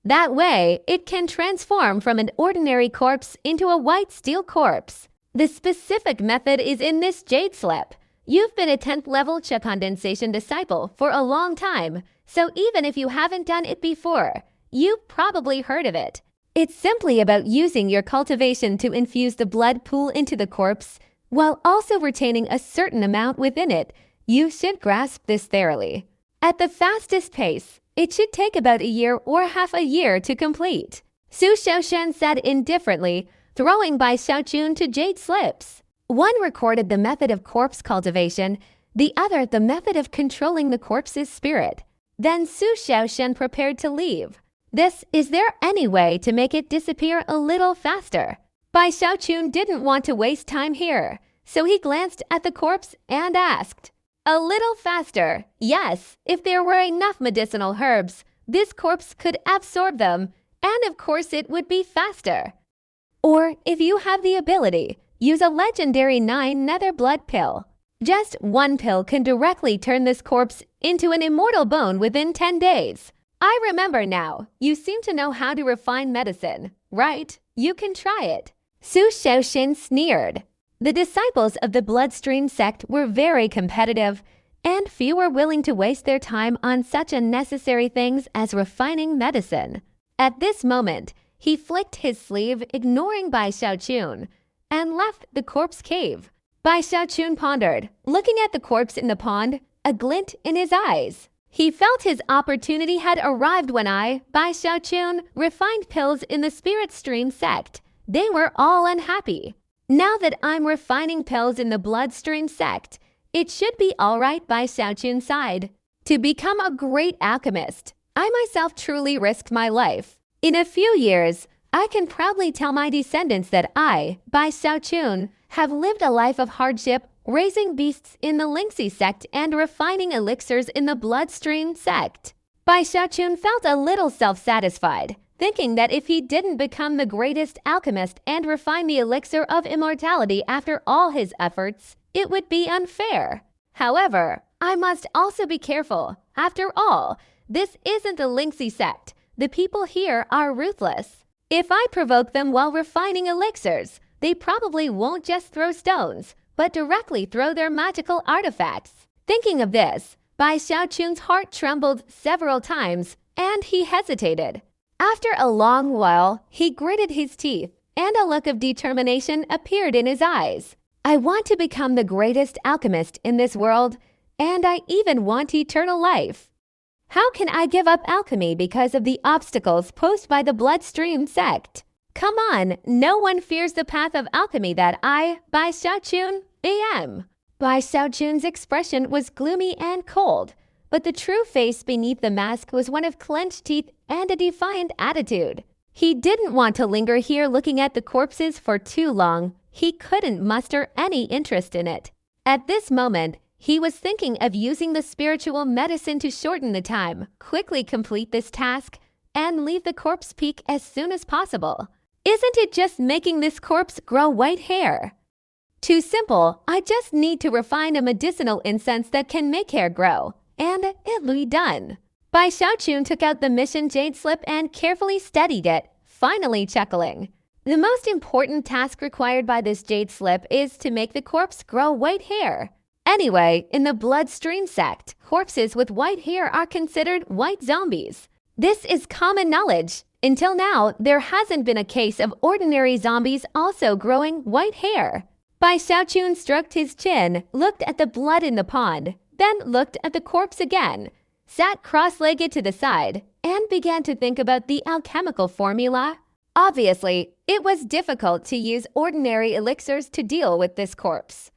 That way, it can transform from an ordinary corpse into a white steel corpse. The specific method is in this jade slip. You've been a 10th level Cha condensation disciple for a long time, so even if you haven't done it before, you've probably heard of it. It's simply about using your cultivation to infuse the blood pool into the corpse, while also retaining a certain amount within it. You should grasp this thoroughly. At the fastest pace, it should take about a year or half a year to complete. Su Xiaoshen said indifferently, throwing Bai Xiaochun to jade slips. One recorded the method of corpse cultivation, the other the method of controlling the corpse's spirit. Then Su Xiaoshen prepared to leave. Is there any way to make it disappear a little faster? Bai Xiaochun didn't want to waste time here, so he glanced at the corpse and asked, a little faster. Yes, if there were enough medicinal herbs, this corpse could absorb them, and of course it would be faster. Or if you have the ability, use a legendary 9 nether blood pill. Just one pill can directly turn this corpse into an immortal bone within 10 days. I remember now, you seem to know how to refine medicine, right? You can try it. Su Xiaoshen sneered. The disciples of the Bloodstream sect were very competitive, and few were willing to waste their time on such unnecessary things as refining medicine. At this moment, He flicked his sleeve, ignoring Bai Xiaochun, and left the corpse cave. Bai Xiaochun pondered, looking at the corpse in the pond, a glint in his eyes. He felt his opportunity had arrived when Bai Xiaochun, refined pills in the spirit stream sect. They were all unhappy. Now that I'm refining pills in the bloodstream sect, it should be all right, Bai Xiaochun sighed. To become a great alchemist, I myself truly risked my life. In a few years, I can proudly tell my descendants that I, Bai Xiaochun, have lived a life of hardship, raising beasts in the Lingxi sect and refining elixirs in the bloodstream sect. Bai Xiaochun felt a little self-satisfied, thinking that if he didn't become the greatest alchemist and refine the elixir of immortality after all his efforts, it would be unfair. However, I must also be careful. After all, this isn't the Lingxi sect. The people here are ruthless. If I provoke them while refining elixirs, they probably won't just throw stones, but directly throw their magical artifacts. Thinking of this, Bai Xiaochun's heart trembled several times, and he hesitated. After a long while, he gritted his teeth, and a look of determination appeared in his eyes. I want to become the greatest alchemist in this world, and I even want eternal life. How can I give up alchemy because of the obstacles posed by the bloodstream sect? Come on, no one fears the path of alchemy that I, Bai Xiaochun, am. Bai Xiaochun's expression was gloomy and cold, but the true face beneath the mask was one of clenched teeth and a defiant attitude. He didn't want to linger here looking at the corpses for too long. He couldn't muster any interest in it. At this moment, he was thinking of using the spiritual medicine to shorten the time, quickly complete this task, and leave the corpse peak as soon as possible. Isn't it just making this corpse grow white hair? Too simple. I just need to refine a medicinal incense that can make hair grow, and it'll be done. Bai Xiaochun took out the mission jade slip and carefully steadied it, finally chuckling. The most important task required by this jade slip is to make the corpse grow white hair. Anyway, in the bloodstream sect, corpses with white hair are considered white zombies. This is common knowledge. Until now, there hasn't been a case of ordinary zombies also growing white hair. Bai Xiaochun stroked his chin, looked at the blood in the pond, then looked at the corpse again, sat cross-legged to the side, and began to think about the alchemical formula. Obviously, it was difficult to use ordinary elixirs to deal with this corpse.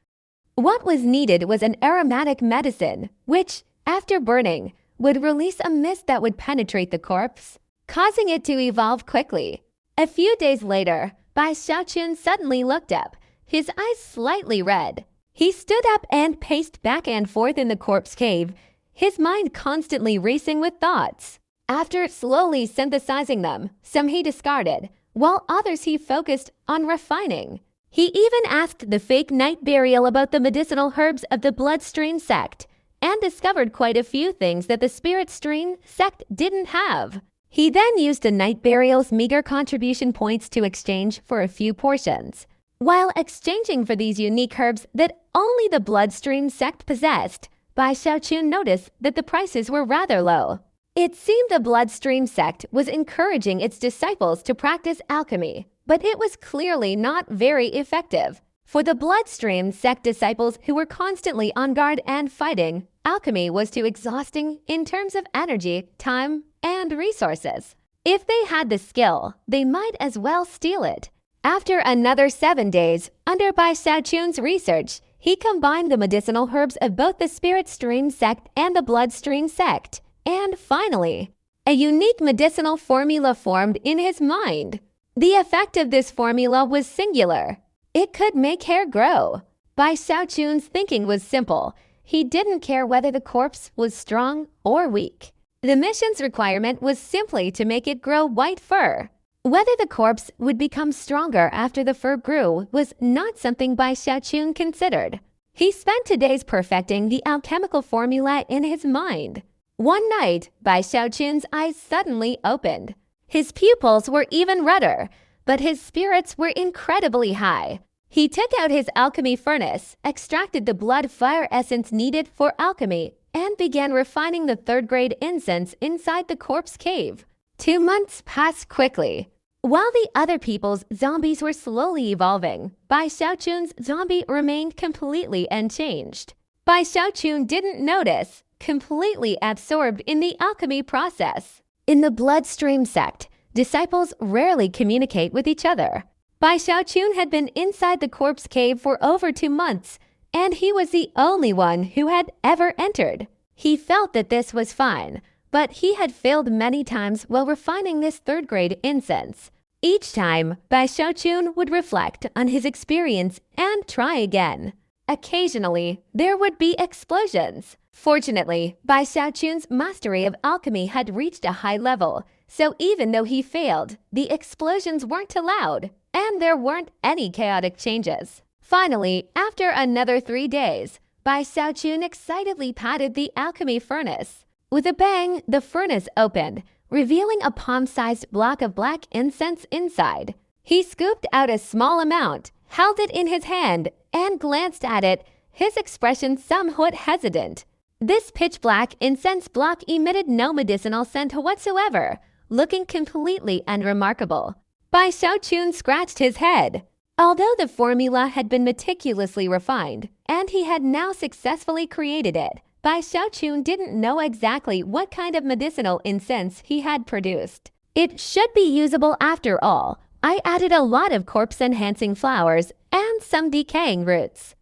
What was needed was an aromatic medicine, which, after burning, would release a mist that would penetrate the corpse, causing it to evolve quickly. A few days later, Bai Xiaochun suddenly looked up, his eyes slightly red. He stood up and paced back and forth in the corpse cave, his mind constantly racing with thoughts. After slowly synthesizing them, some he discarded, while others he focused on refining. He even asked the fake night burial about the medicinal herbs of the bloodstream sect, and discovered quite a few things that the spirit stream sect didn't have. He then used the night burial's meager contribution points to exchange for a few portions. While exchanging for these unique herbs that only the bloodstream sect possessed, Bai Xiaochun noticed that the prices were rather low. It seemed the bloodstream sect was encouraging its disciples to practice alchemy, but it was clearly not very effective. For the bloodstream sect disciples who were constantly on guard and fighting, alchemy was too exhausting in terms of energy, time, and resources. If they had the skill, they might as well steal it. After another 7 days, under Bai Xiaochun's research, he combined the medicinal herbs of both the spirit stream sect and the bloodstream sect. And finally, a unique medicinal formula formed in his mind. The effect of this formula was singular. It could make hair grow. Bai Xiaochun's thinking was simple. He didn't care whether the corpse was strong or weak. The mission's requirement was simply to make it grow white fur. Whether the corpse would become stronger after the fur grew was not something Bai Xiaochun considered. He spent 2 days perfecting the alchemical formula in his mind. One night, Bai Xiaochun's eyes suddenly opened. His pupils were even redder, but his spirits were incredibly high. He took out his alchemy furnace, extracted the blood fire essence needed for alchemy, and began refining the third-grade incense inside the corpse cave. 2 months passed quickly. While the other people's zombies were slowly evolving, Bai Xiaochun's zombie remained completely unchanged. Bai Xiaochun didn't notice, completely absorbed in the alchemy process. In the bloodstream sect, disciples rarely communicate with each other. Bai Xiaochun had been inside the corpse cave for over 2 months, and he was the only one who had ever entered. He felt that this was fine, but he had failed many times while refining this third-grade incense. Each time, Bai Xiaochun would reflect on his experience and try again. Occasionally, there would be explosions. Fortunately, Bai Xiaochun's mastery of alchemy had reached a high level, so even though he failed, the explosions weren't too loud, and there weren't any chaotic changes. Finally, after another 3 days, Bai Xiaochun excitedly patted the alchemy furnace. With a bang, the furnace opened, revealing a palm-sized block of black incense inside. He scooped out a small amount, held it in his hand, and glanced at it, his expression somewhat hesitant. This pitch-black incense block emitted no medicinal scent whatsoever, looking completely unremarkable. Bai Xiaochun scratched his head. Although the formula had been meticulously refined, and he had now successfully created it, Bai Xiaochun didn't know exactly what kind of medicinal incense he had produced. It should be usable after all. I added a lot of corpse-enhancing flowers and some decaying roots.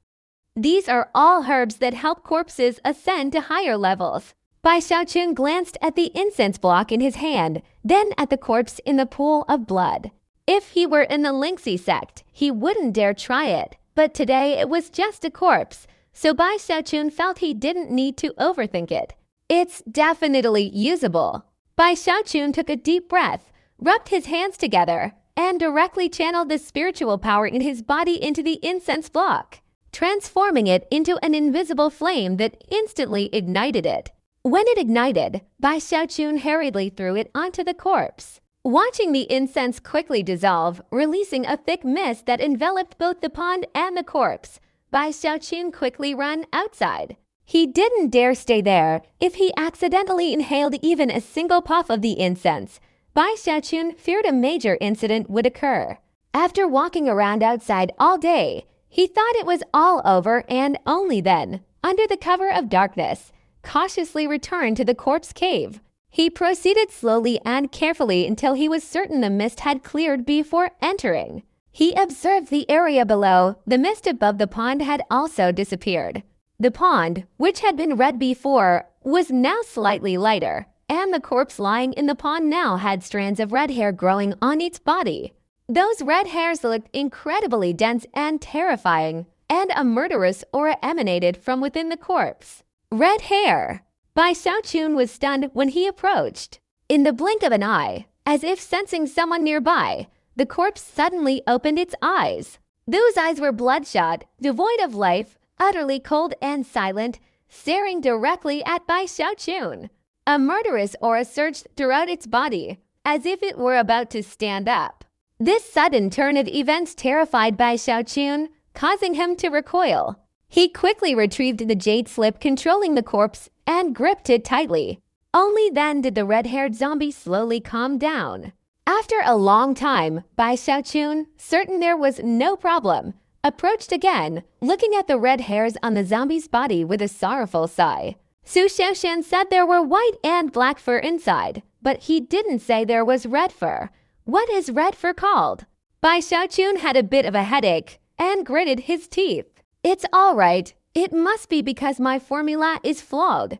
These are all herbs that help corpses ascend to higher levels. Bai Xiaochun glanced at the incense block in his hand, then at the corpse in the pool of blood. If he were in the Lingxi sect, he wouldn't dare try it, but today it was just a corpse, so Bai Xiaochun felt he didn't need to overthink it. It's definitely usable. Bai Xiaochun took a deep breath, rubbed his hands together, and directly channeled the spiritual power in his body into the incense block, transforming it into an invisible flame that instantly ignited it. When it ignited, Bai Xiaochun hurriedly threw it onto the corpse. Watching the incense quickly dissolve, releasing a thick mist that enveloped both the pond and the corpse, Bai Xiaochun quickly ran outside. He didn't dare stay there. If he accidentally inhaled even a single puff of the incense, Bai Xiaochun feared a major incident would occur. After walking around outside all day, he thought it was all over and only then, under the cover of darkness, cautiously returned to the corpse cave. He proceeded slowly and carefully until he was certain the mist had cleared before entering. He observed the area below. The mist above the pond had also disappeared. The pond, which had been red before, was now slightly lighter, and the corpse lying in the pond now had strands of red hair growing on its body. Those red hairs looked incredibly dense and terrifying, and a murderous aura emanated from within the corpse. Red hair! Bai Xiaochun was stunned when he approached. In the blink of an eye, as if sensing someone nearby, the corpse suddenly opened its eyes. Those eyes were bloodshot, devoid of life, utterly cold and silent, staring directly at Bai Xiaochun. A murderous aura surged throughout its body, as if it were about to stand up. This sudden turn of events terrified Bai Xiaochun, causing him to recoil. He quickly retrieved the jade slip controlling the corpse and gripped it tightly. Only then did the red-haired zombie slowly calm down. After a long time, Bai Xiaochun, certain there was no problem, approached again, looking at the red hairs on the zombie's body with a sorrowful sigh. Su Xiaoshan said there were white and black fur inside, but he didn't say there was red fur. What is red fur called? Bai Xiaochun had a bit of a headache and gritted his teeth. It's all right. It must be because my formula is flawed.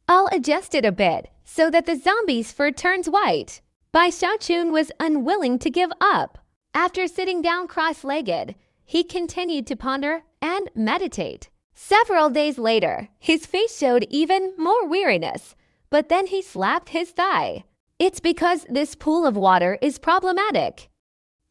I'll adjust it a bit so that the zombie's fur turns white. Bai Xiaochun was unwilling to give up. After sitting down cross-legged, he continued to ponder and meditate. Several days later, his face showed even more weariness, but then he slapped his thigh. It's because this pool of water is problematic.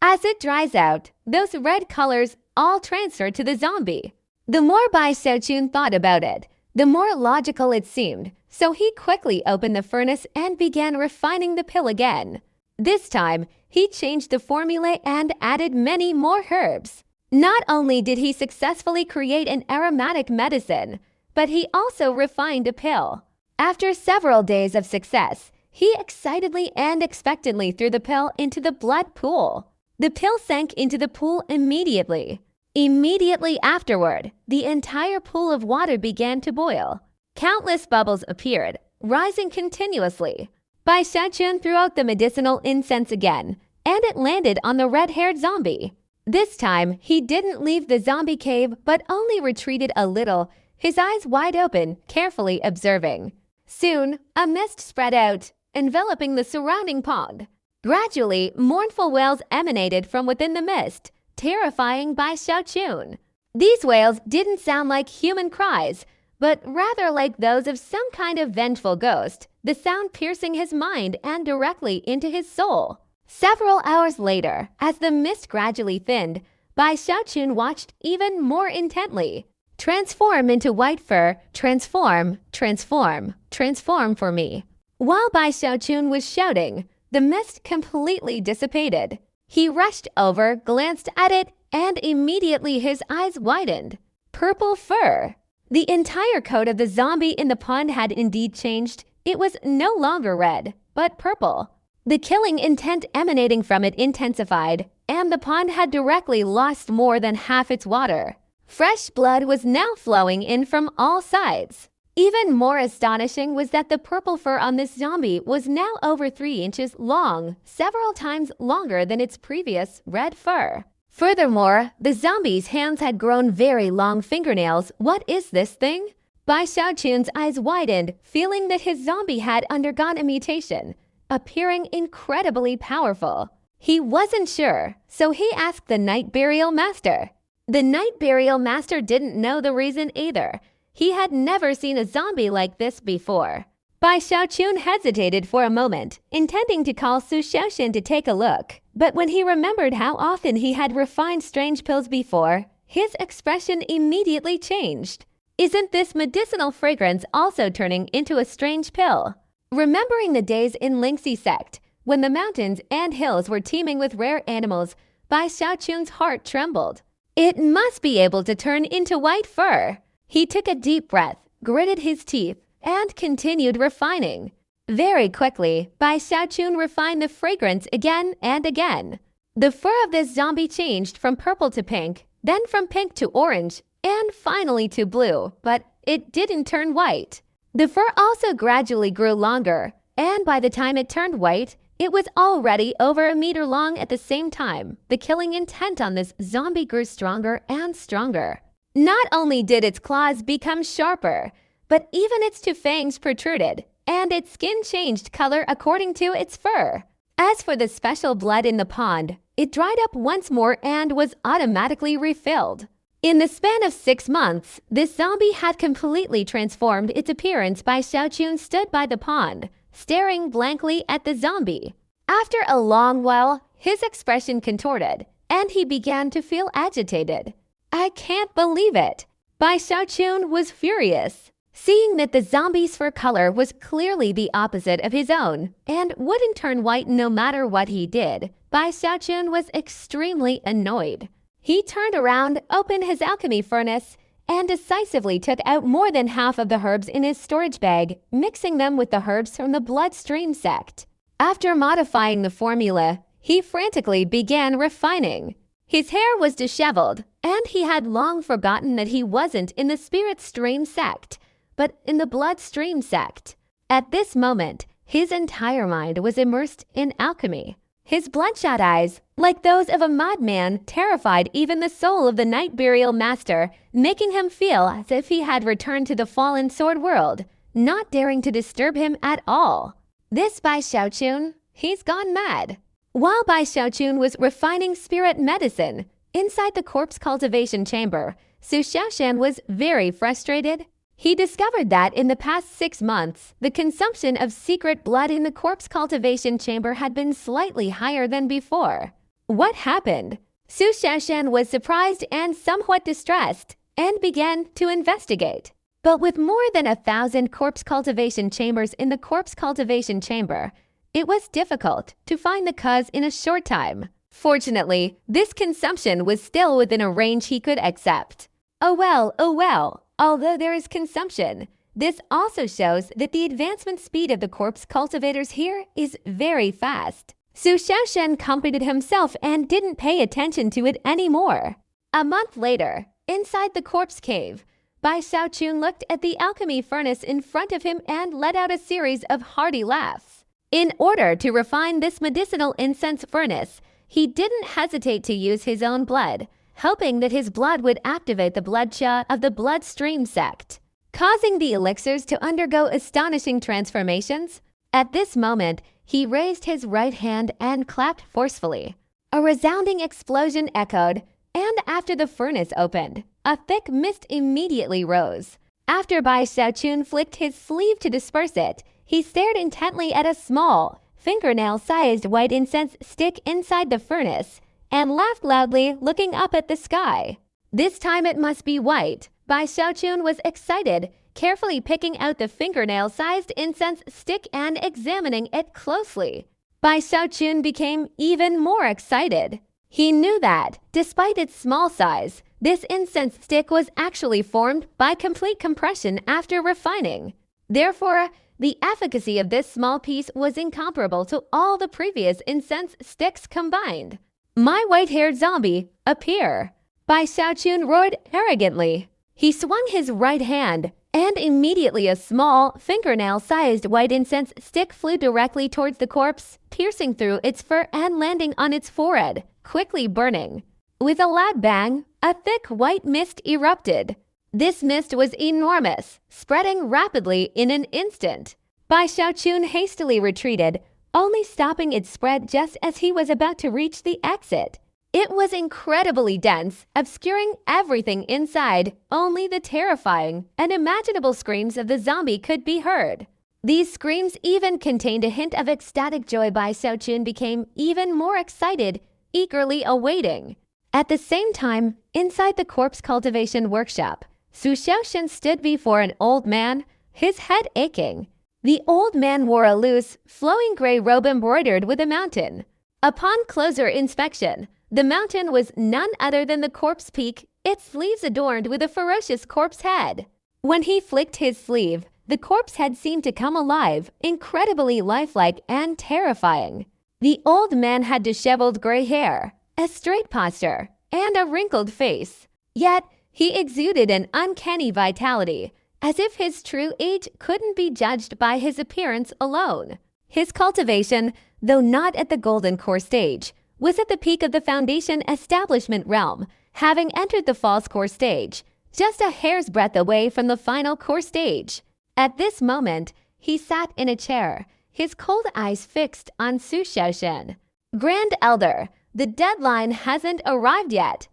As it dries out, those red colors all transfer to the zombie. The more Bai Xiaochun thought about it, the more logical it seemed, so he quickly opened the furnace and began refining the pill again. This time, he changed the formula and added many more herbs. Not only did he successfully create an aromatic medicine, but he also refined a pill. After several days of success, he excitedly and expectantly threw the pill into the blood pool. The pill sank into the pool immediately. Immediately afterward, the entire pool of water began to boil. Countless bubbles appeared, rising continuously. Bai Xiaochun threw out the medicinal incense again, and it landed on the red-haired zombie. This time, he didn't leave the zombie cave but only retreated a little, his eyes wide open, carefully observing. Soon, a mist spread out, enveloping the surrounding pond. Gradually, mournful wails emanated from within the mist, terrifying Bai Xiaochun. These wails didn't sound like human cries, but rather like those of some kind of vengeful ghost, the sound piercing his mind and directly into his soul. Several hours later, as the mist gradually thinned, Bai Xiaochun watched even more intently. Transform into white fur, transform, transform, transform for me. While Bai Xiaochun was shouting, the mist completely dissipated. He rushed over, glanced at it, and immediately his eyes widened. Purple fur. The entire coat of the zombie in the pond had indeed changed. It was no longer red, but purple. The killing intent emanating from it intensified, and the pond had directly lost more than half its water. Fresh blood was now flowing in from all sides. Even more astonishing was that the purple fur on this zombie was now over 3 inches long, several times longer than its previous red fur. Furthermore, the zombie's hands had grown very long fingernails. What is this thing? Bai Xiaochun's eyes widened, feeling that his zombie had undergone a mutation, appearing incredibly powerful. He wasn't sure, so he asked the Night Burial Master. The Night Burial Master didn't know the reason either. He had never seen a zombie like this before. Bai Xiaochun hesitated for a moment, intending to call Su Xiaoxian to take a look. But when he remembered how often he had refined strange pills before, his expression immediately changed. Isn't this medicinal fragrance also turning into a strange pill? Remembering the days in Lingxi sect, when the mountains and hills were teeming with rare animals, Bai Xiaochun's heart trembled. It must be able to turn into white fur. He took a deep breath, gritted his teeth, and continued refining. Very quickly, Bai Xiaochun refined the fragrance again and again. The fur of this zombie changed from purple to pink, then from pink to orange, and finally to blue, but it didn't turn white. The fur also gradually grew longer, and by the time it turned white, it was already over 1 meter long at the same time. The killing intent on this zombie grew stronger and stronger. Not only did its claws become sharper, but even its 2 fangs protruded, and its skin changed color according to its fur. As for the special blood in the pond, it dried up once more and was automatically refilled. In the span of 6 months, this zombie had completely transformed its appearance. Bai Xiaochun stood by the pond, staring blankly at the zombie. After a long while, his expression contorted, and he began to feel agitated. I can't believe it. Bai Xiaochun was furious. Seeing that the zombie's fur color was clearly the opposite of his own and wouldn't turn white no matter what he did, Bai Xiaochun was extremely annoyed. He turned around, opened his alchemy furnace, and decisively took out more than half of the herbs in his storage bag, mixing them with the herbs from the bloodstream sect. After modifying the formula, he frantically began refining. His hair was disheveled, and he had long forgotten that he wasn't in the spirit stream sect, but in the bloodstream sect. At this moment, his entire mind was immersed in alchemy. His bloodshot eyes, like those of a madman, terrified even the soul of the Night Burial Master, making him feel as if he had returned to the fallen sword world, not daring to disturb him at all. This Bai Xiaochun, he's gone mad. While Bai Xiaochun was refining spirit medicine, inside the corpse cultivation chamber, Su Xiaoxian was very frustrated. He discovered that in the past 6 months, the consumption of secret blood in the corpse cultivation chamber had been slightly higher than before. What happened? Su Xiaoxian was surprised and somewhat distressed, and began to investigate. But with more than 1,000 corpse cultivation chambers in the corpse cultivation chamber, it was difficult to find the cause in a short time. Fortunately, this consumption was still within a range he could accept. Oh well, although there is consumption, This also shows that the advancement speed of the corpse cultivators here is very fast. Su Xiaoshen comforted himself and didn't pay attention to it anymore. A month later, inside the corpse cave, Bai Xiaochun looked at the alchemy furnace in front of him and let out a series of hearty laughs. In order to refine this medicinal incense furnace, he didn't hesitate to use his own blood, hoping that his blood would activate the blood cha of the bloodstream sect, causing the elixirs to undergo astonishing transformations. At this moment, he raised his right hand and clapped forcefully. A resounding explosion echoed, and after the furnace opened, a thick mist immediately rose. After Bai Xiaochun flicked his sleeve to disperse it, he stared intently at a small, fingernail-sized white incense stick inside the furnace and laughed loudly, looking up at the sky. This time it must be white. Bai Xiaochun was excited, carefully picking out the fingernail-sized incense stick and examining it closely. Bai Xiaochun became even more excited. He knew that, despite its small size, this incense stick was actually formed by complete compression after refining. Therefore, the efficacy of this small piece was incomparable to all the previous incense sticks combined. "My white-haired zombie, appear!" Bai Xiaochun roared arrogantly. He swung his right hand, and immediately a small, fingernail-sized white incense stick flew directly towards the corpse, piercing through its fur and landing on its forehead, quickly burning. With a loud bang, a thick white mist erupted. This mist was enormous, spreading rapidly in an instant. Bai Xiaochun hastily retreated, only stopping its spread just as he was about to reach the exit. It was incredibly dense, obscuring everything inside. Only the terrifying, unimaginable screams of the zombie could be heard. These screams even contained a hint of ecstatic joy. Bai Xiaochun became even more excited, eagerly awaiting. At the same time, inside the corpse cultivation workshop, Su Xiaoshen stood before an old man, his head aching. The old man wore a loose, flowing gray robe embroidered with a mountain. Upon closer inspection, the mountain was none other than the corpse peak, its sleeves adorned with a ferocious corpse head. When he flicked his sleeve, the corpse head seemed to come alive, incredibly lifelike and terrifying. The old man had disheveled gray hair, a straight posture, and a wrinkled face. Yet, he exuded an uncanny vitality, as if his true age couldn't be judged by his appearance alone. His cultivation, though not at the golden core stage, was at the peak of the foundation establishment realm, having entered the false core stage, just a hair's breadth away from the final core stage. At this moment, he sat in a chair, his cold eyes fixed on Su Xiaoshen. "Grand Elder, the deadline hasn't arrived yet."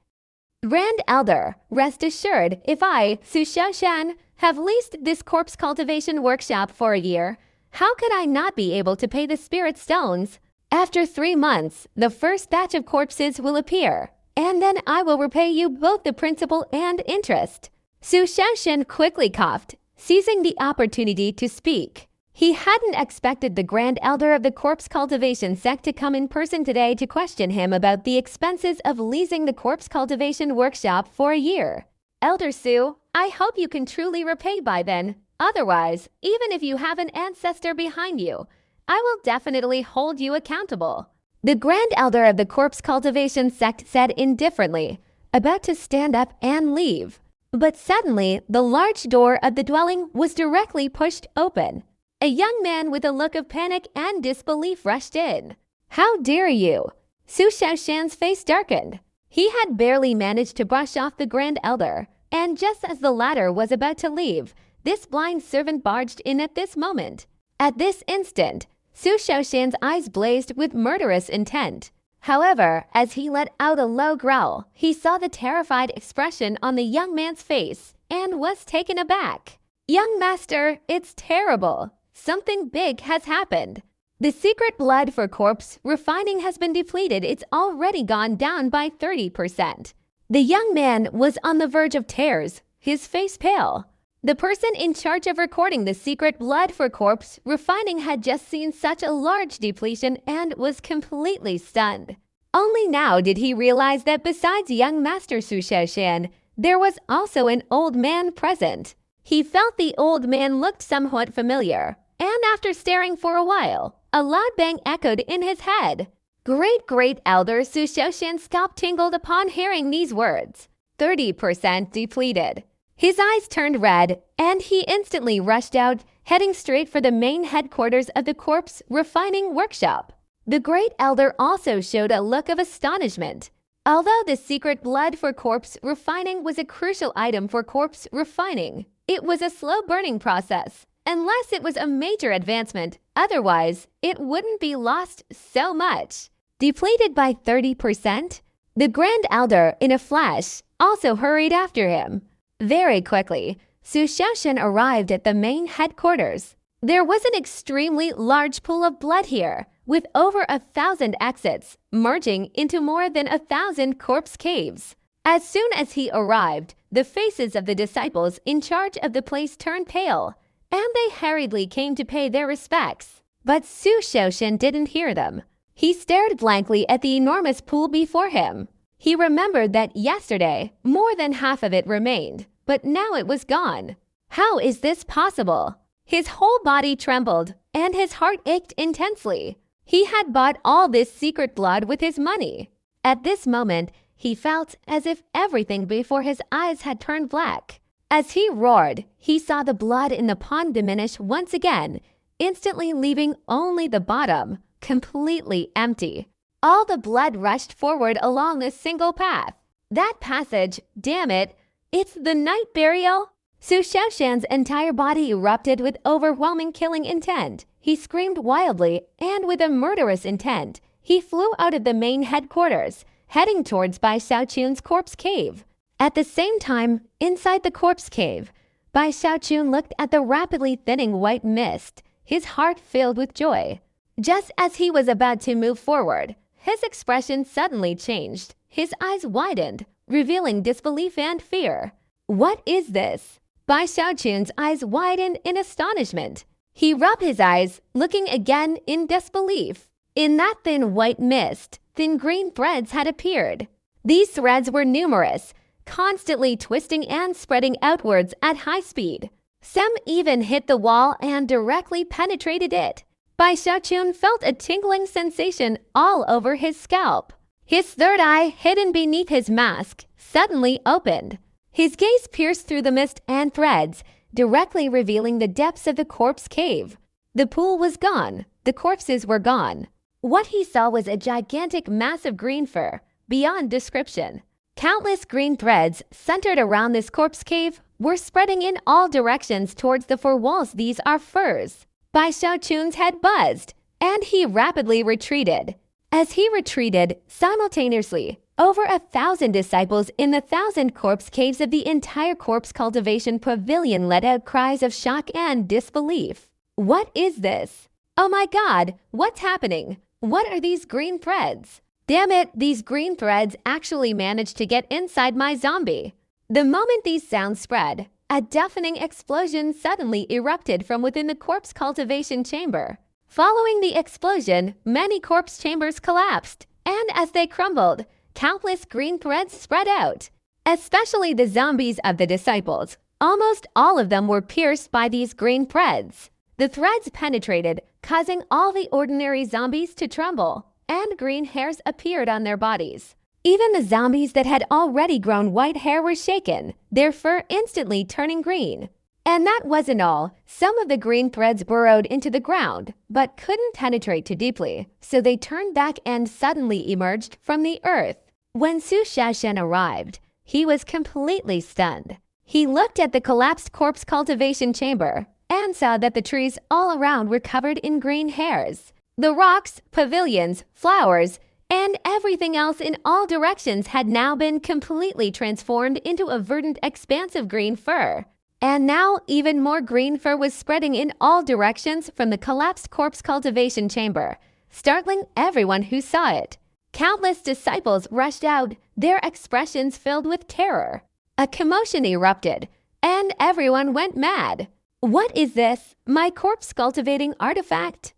"Grand Elder, rest assured, if I, Su Xiaoshen, have leased this corpse cultivation workshop for a year, how could I not be able to pay the spirit stones? After 3 months, the first batch of corpses will appear, and then I will repay you both the principal and interest." Su Xiaoshen quickly coughed, seizing the opportunity to speak. He hadn't expected the Grand Elder of the Corpse Cultivation sect to come in person today to question him about the expenses of leasing the Corpse Cultivation workshop for a year. "Elder Su, I hope you can truly repay by then. Otherwise, even if you have an ancestor behind you, I will definitely hold you accountable," the Grand Elder of the Corpse Cultivation sect said indifferently, about to stand up and leave. But suddenly, the large door of the dwelling was directly pushed open. A young man with a look of panic and disbelief rushed in. "How dare you?" Su Xiaoshen's face darkened. He had barely managed to brush off the Grand Elder, and just as the latter was about to leave, this blind servant barged in at this moment. At this instant, Su Xiaoshen's eyes blazed with murderous intent. However, as he let out a low growl, he saw the terrified expression on the young man's face and was taken aback. "Young master, it's terrible. Something big has happened. The secret blood for corpse refining has been depleted. It's already gone down by 30%. The young man was on the verge of tears, his face pale. The person in charge of recording the secret blood for corpse refining had just seen such a large depletion and was completely stunned. Only now did he realize that besides young Master Su Xiaoshen, there was also an old man present. He felt the old man looked somewhat familiar, and after staring for a while, a loud bang echoed in his head. Great Elder Su Xiaoshan's scalp tingled upon hearing these words. 30% depleted. His eyes turned red, and he instantly rushed out, heading straight for the main headquarters of the corpse refining workshop. The Great Elder also showed a look of astonishment. Although the secret blood for corpse refining was a crucial item for corpse refining, it was a slow-burning process. Unless it was a major advancement, otherwise, it wouldn't be lost so much. Depleted by 30%? The Grand Elder, in a flash, also hurried after him. Very quickly, Su Xiaoshan arrived at the main headquarters. There was an extremely large pool of blood here, with over 1,000 exits, merging into more than 1,000 corpse caves. As soon as he arrived, the faces of the disciples in charge of the place turned pale, and they hurriedly came to pay their respects. But Su Xiaoshan didn't hear them. He stared blankly at the enormous pool before him. He remembered that yesterday, more than half of it remained, but now it was gone. How is this possible? His whole body trembled, and his heart ached intensely. He had bought all this secret blood with his money. At this moment, he felt as if everything before his eyes had turned black. As he roared, he saw the blood in the pond diminish once again, instantly leaving only the bottom, completely empty. All the blood rushed forward along a single path. That passage, damn it, it's the night burial. Su Xiaoshan's entire body erupted with overwhelming killing intent. He screamed wildly, and with a murderous intent, he flew out of the main headquarters, heading towards Bai Xiaochun's corpse cave. At the same time, inside the corpse cave, Bai Xiaochun looked at the rapidly thinning white mist, his heart filled with joy. Just as he was about to move forward, his expression suddenly changed. His eyes widened, revealing disbelief and fear. What is this? Bai Xiaochun's eyes widened in astonishment. He rubbed his eyes, looking again in disbelief. In that thin white mist, thin green threads had appeared. These threads were numerous, constantly twisting and spreading outwards at high speed. Some even hit the wall and directly penetrated it. Bai Xiaochun felt a tingling sensation all over his scalp. His third eye, hidden beneath his mask, suddenly opened. His gaze pierced through the mist and threads, directly revealing the depths of the corpse cave. The pool was gone. The corpses were gone. What he saw was a gigantic mass of green fur, beyond description. Countless green threads centered around this corpse cave were spreading in all directions towards the four walls. These are furs. Bai Xiaochun's head buzzed, and he rapidly retreated. As he retreated, simultaneously, over 1,000 disciples in the 1,000 corpse caves of the entire corpse cultivation pavilion let out cries of shock and disbelief. What is this? Oh my God, what's happening? What are these green threads? Damn it, these green threads actually managed to get inside my zombie. The moment these sounds spread, a deafening explosion suddenly erupted from within the corpse cultivation chamber. Following the explosion, many corpse chambers collapsed, and as they crumbled, countless green threads spread out. Especially the zombies of the disciples. Almost all of them were pierced by these green threads. The threads penetrated, causing all the ordinary zombies to tremble, and green hairs appeared on their bodies. Even the zombies that had already grown white hair were shaken, their fur instantly turning green. And that wasn't all. Some of the green threads burrowed into the ground, but couldn't penetrate too deeply, so they turned back and suddenly emerged from the earth. When Su Xiaoshan arrived, he was completely stunned. He looked at the collapsed corpse cultivation chamber and saw that the trees all around were covered in green hairs. The rocks, pavilions, flowers, and everything else in all directions had now been completely transformed into a verdant expanse of green fur. And now even more green fur was spreading in all directions from the collapsed corpse cultivation chamber, startling everyone who saw it. Countless disciples rushed out, their expressions filled with terror. A commotion erupted, and everyone went mad. What is this? My corpse cultivating artifact?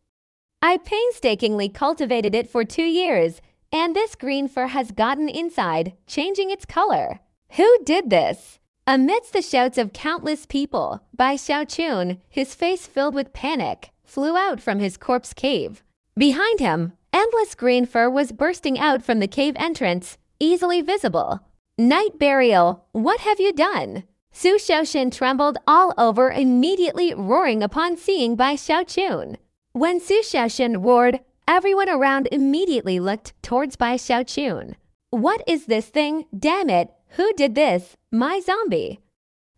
I painstakingly cultivated it for 2 years, and this green fur has gotten inside, changing its color. Who did this? Amidst the shouts of countless people, Bai Xiaochun, his face filled with panic, flew out from his corpse cave. Behind him, endless green fur was bursting out from the cave entrance, easily visible. Night Burial, what have you done? Su Xiaoxin trembled all over, immediately roaring upon seeing Bai Xiaochun. When Su Xiaoxin roared, everyone around immediately looked towards Bai Xiaochun. What is this thing? Damn it! Who did this? My zombie.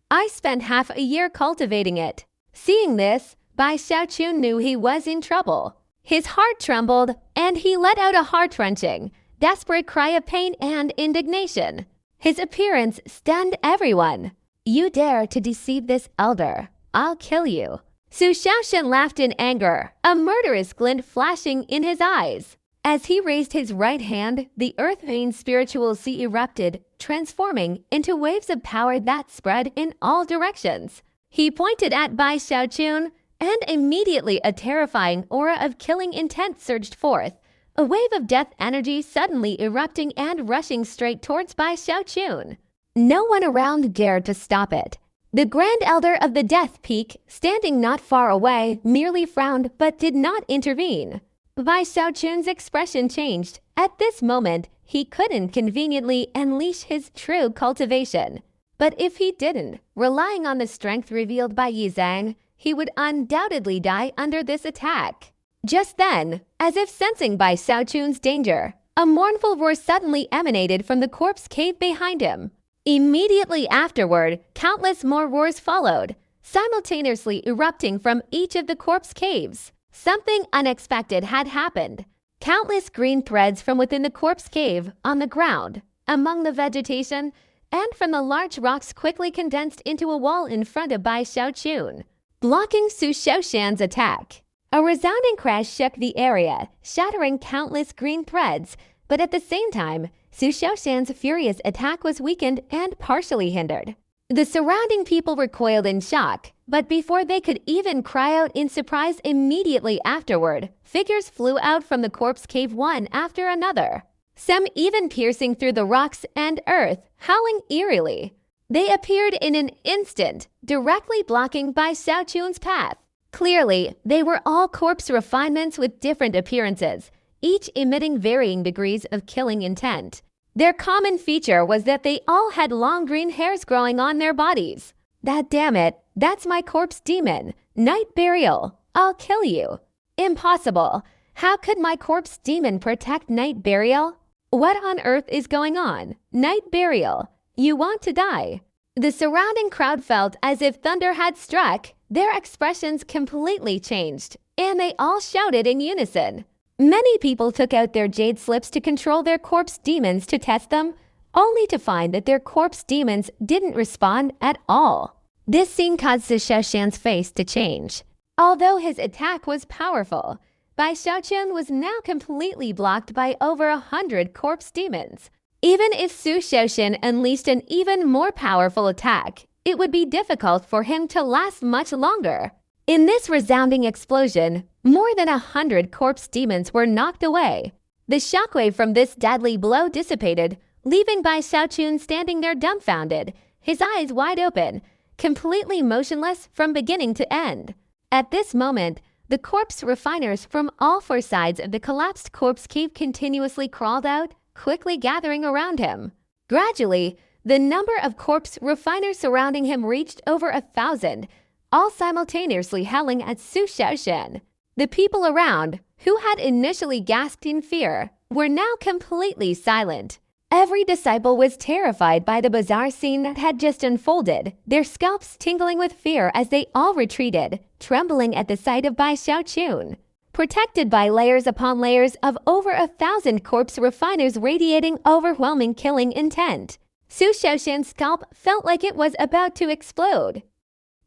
I spent half a year cultivating it. Seeing this, Bai Xiaochun knew he was in trouble. His heart trembled, and he let out a heart-wrenching, desperate cry of pain and indignation. His appearance stunned everyone. You dare to deceive this elder. I'll kill you. Su Xiaoxin laughed in anger, a murderous glint flashing in his eyes. As he raised his right hand, the earth-veined spiritual sea erupted, transforming into waves of power that spread in all directions. He pointed at Bai Xiaochun, and immediately a terrifying aura of killing intent surged forth, a wave of death energy suddenly erupting and rushing straight towards Bai Xiaochun. No one around dared to stop it. The Grand Elder of the Death Peak, standing not far away, merely frowned but did not intervene. Bai Xiaochun's expression changed. At this moment, he couldn't conveniently unleash his true cultivation. But if he didn't, relying on the strength revealed by Yi Zhang, he would undoubtedly die under this attack. Just then, as if sensing Bai Xiaochun's danger, a mournful roar suddenly emanated from the corpse cave behind him. Immediately afterward, countless more roars followed, simultaneously erupting from each of the corpse caves. Something unexpected had happened. Countless green threads from within the corpse cave, on the ground, among the vegetation, and from the large rocks quickly condensed into a wall in front of Bai Xiaochun, blocking Su Xiaoxian's attack. A resounding crash shook the area, shattering countless green threads, but at the same time, Su Xiaoxian's furious attack was weakened and partially hindered. The surrounding people recoiled in shock, but before they could even cry out in surprise immediately afterward, figures flew out from the corpse cave one after another, some even piercing through the rocks and earth, howling eerily. They appeared in an instant, directly blocking Bai Xiaochun's path. Clearly, they were all corpse refinements with different appearances, each emitting varying degrees of killing intent. Their common feature was that they all had long green hairs growing on their bodies. That damn it, that's my corpse demon. Night Burial. I'll kill you. Impossible. How could my corpse demon protect Night Burial? What on earth is going on? Night Burial. You want to die. The surrounding crowd felt as if thunder had struck. Their expressions completely changed, and they all shouted in unison. Many people took out their jade slips to control their corpse demons to test them, only to find that their corpse demons didn't respond at all. This scene caused Su Xiaoxian's face to change. Although his attack was powerful, Bai Xiaochun was now completely blocked by over 100 corpse demons. Even if Su Xiaoxian unleashed an even more powerful attack, it would be difficult for him to last much longer. In this resounding explosion, more than 100 corpse demons were knocked away. The shockwave from this deadly blow dissipated, leaving Bai Xiaochun standing there dumbfounded, his eyes wide open, completely motionless from beginning to end. At this moment, the corpse refiners from all four sides of the collapsed corpse cave continuously crawled out, quickly gathering around him. Gradually, the number of corpse refiners surrounding him reached over 1,000, all simultaneously howling at Su Xiaoxian. The people around, who had initially gasped in fear, were now completely silent. Every disciple was terrified by the bizarre scene that had just unfolded, their scalps tingling with fear as they all retreated, trembling at the sight of Bai Xiaochun. Protected by layers upon layers of over 1,000 corpse refiners radiating overwhelming killing intent, Su Xiaoxian's scalp felt like it was about to explode.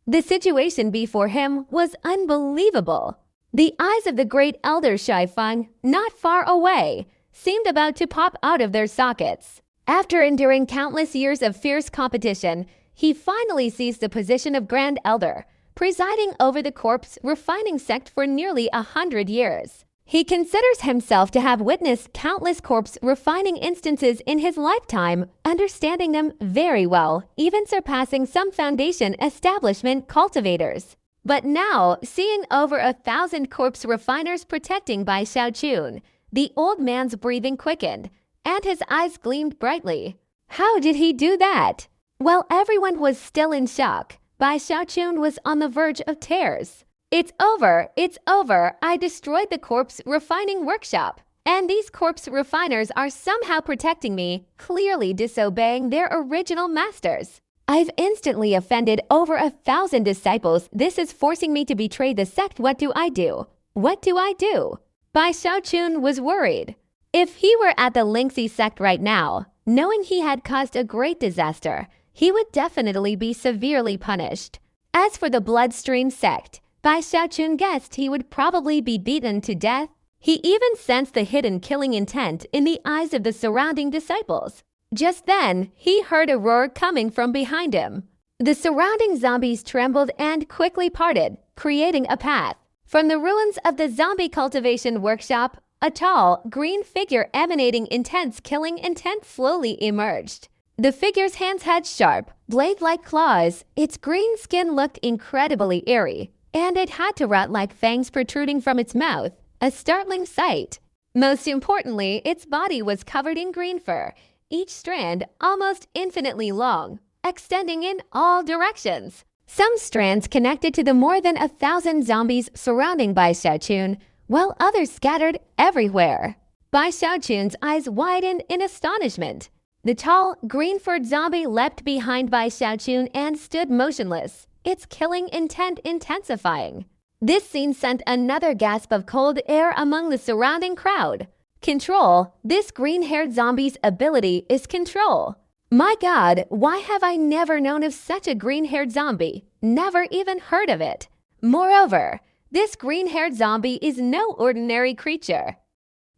The situation before him was unbelievable. The eyes of the great elder Shaifeng, not far away, seemed about to pop out of their sockets. After enduring countless years of fierce competition, he finally seized the position of Grand Elder, presiding over the corpse refining sect for nearly 100 years. He considers himself to have witnessed countless corpse refining instances in his lifetime, understanding them very well, even surpassing some foundation establishment cultivators. But now, seeing over 1,000 corpse refiners protecting Bai Xiaochun, the old man's breathing quickened, and his eyes gleamed brightly. How did he do that? While everyone was still in shock, Bai Xiaochun was on the verge of tears. It's over, I destroyed the corpse refining workshop. And these corpse refiners are somehow protecting me, clearly disobeying their original masters. I've instantly offended over 1,000 disciples. This is forcing me to betray the sect. What do I do? What do I do? Bai Xiaochun was worried. If he were at the Lingxi sect right now, knowing he had caused a great disaster, he would definitely be severely punished. As for the Bloodstream sect, Bai Xiaochun guessed he would probably be beaten to death. He even sensed the hidden killing intent in the eyes of the surrounding disciples. Just then, he heard a roar coming from behind him. The surrounding zombies trembled and quickly parted, creating a path. From the ruins of the zombie cultivation workshop, a tall, green figure emanating intense killing intent slowly emerged. The figure's hands had sharp, blade-like claws. Its green skin looked incredibly eerie, and it had to rat-like fangs protruding from its mouth, a startling sight. Most importantly, its body was covered in green fur, each strand almost infinitely long, extending in all directions. Some strands connected to the more than 1,000 zombies surrounding Bai Xiaochun, while others scattered everywhere. Bai Xiaochun's eyes widened in astonishment. The tall, green-furred zombie leapt behind Bai Xiaochun and stood motionless, its killing intent intensifying. This scene sent another gasp of cold air among the surrounding crowd. Control. This green-haired zombie's ability is control. My God, why have I never known of such a green-haired zombie? Never even heard of it. Moreover, this green-haired zombie is no ordinary creature.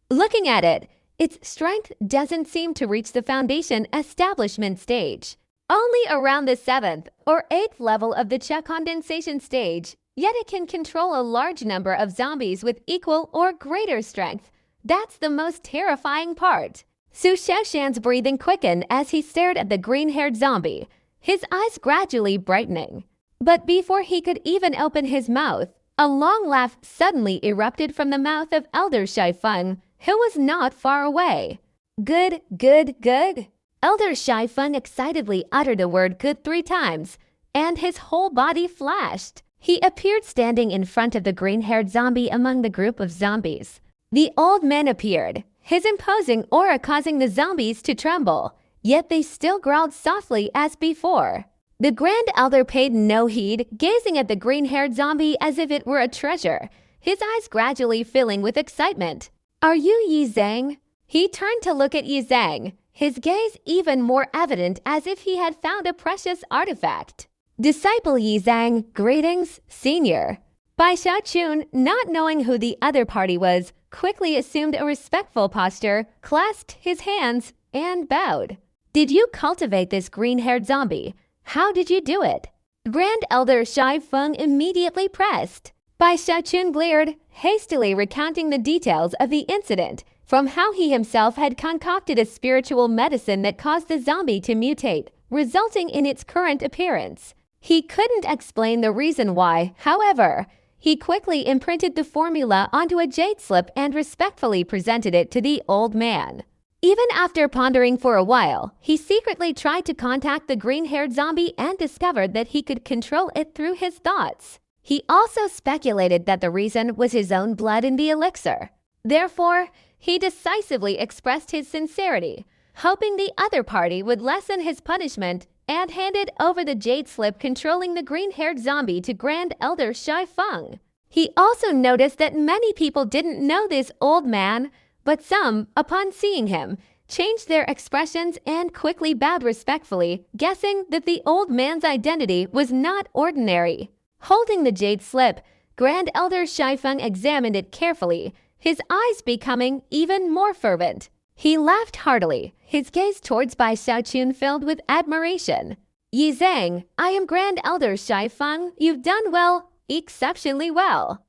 Looking at it, its strength doesn't seem to reach the foundation establishment stage. Only around the 7th or 8th level of the Cha condensation stage, yet it can control a large number of zombies with equal or greater strength. That's the most terrifying part. Su Xiaoshan's breathing quickened as he stared at the green-haired zombie, his eyes gradually brightening. But before he could even open his mouth, a long laugh suddenly erupted from the mouth of Elder Shaifeng, who was not far away. Good, good, good. Elder Shaifeng excitedly uttered the word good 3 times, and his whole body flashed. He appeared standing in front of the green-haired zombie among the group of zombies. The old man appeared, his imposing aura causing the zombies to tremble, yet they still growled softly as before. The Grand Elder paid no heed, gazing at the green-haired zombie as if it were a treasure, his eyes gradually filling with excitement. Are you Yi Zhang? He turned to look at Yi Zhang, his gaze even more evident as if he had found a precious artifact. Disciple Yi Zhang, greetings, senior. Bai Xiaochun, not knowing who the other party was, quickly assumed a respectful posture, clasped his hands, and bowed. Did you cultivate this green-haired zombie? How did you do it? Grand Elder Shaifeng immediately pressed. Bai Xiaochun glared, hastily recounting the details of the incident, from how he himself had concocted a spiritual medicine that caused the zombie to mutate, resulting in its current appearance. He couldn't explain the reason why, however. He quickly imprinted the formula onto a jade slip and respectfully presented it to the old man. Even after pondering for a while, he secretly tried to contact the green-haired zombie and discovered that he could control it through his thoughts. He also speculated that the reason was his own blood in the elixir. Therefore, he decisively expressed his sincerity, hoping the other party would lessen his punishment, and handed over the jade slip controlling the green-haired zombie to Grand Elder Shaifeng. He also noticed that many people didn't know this old man, but some, upon seeing him, changed their expressions and quickly bowed respectfully, guessing that the old man's identity was not ordinary. Holding the jade slip, Grand Elder Shaifeng examined it carefully, his eyes becoming even more fervent. He laughed heartily, his gaze towards Bai Xiaochun filled with admiration. Yi Zhang, I am Grand Elder Shaifeng. You've done well, exceptionally well.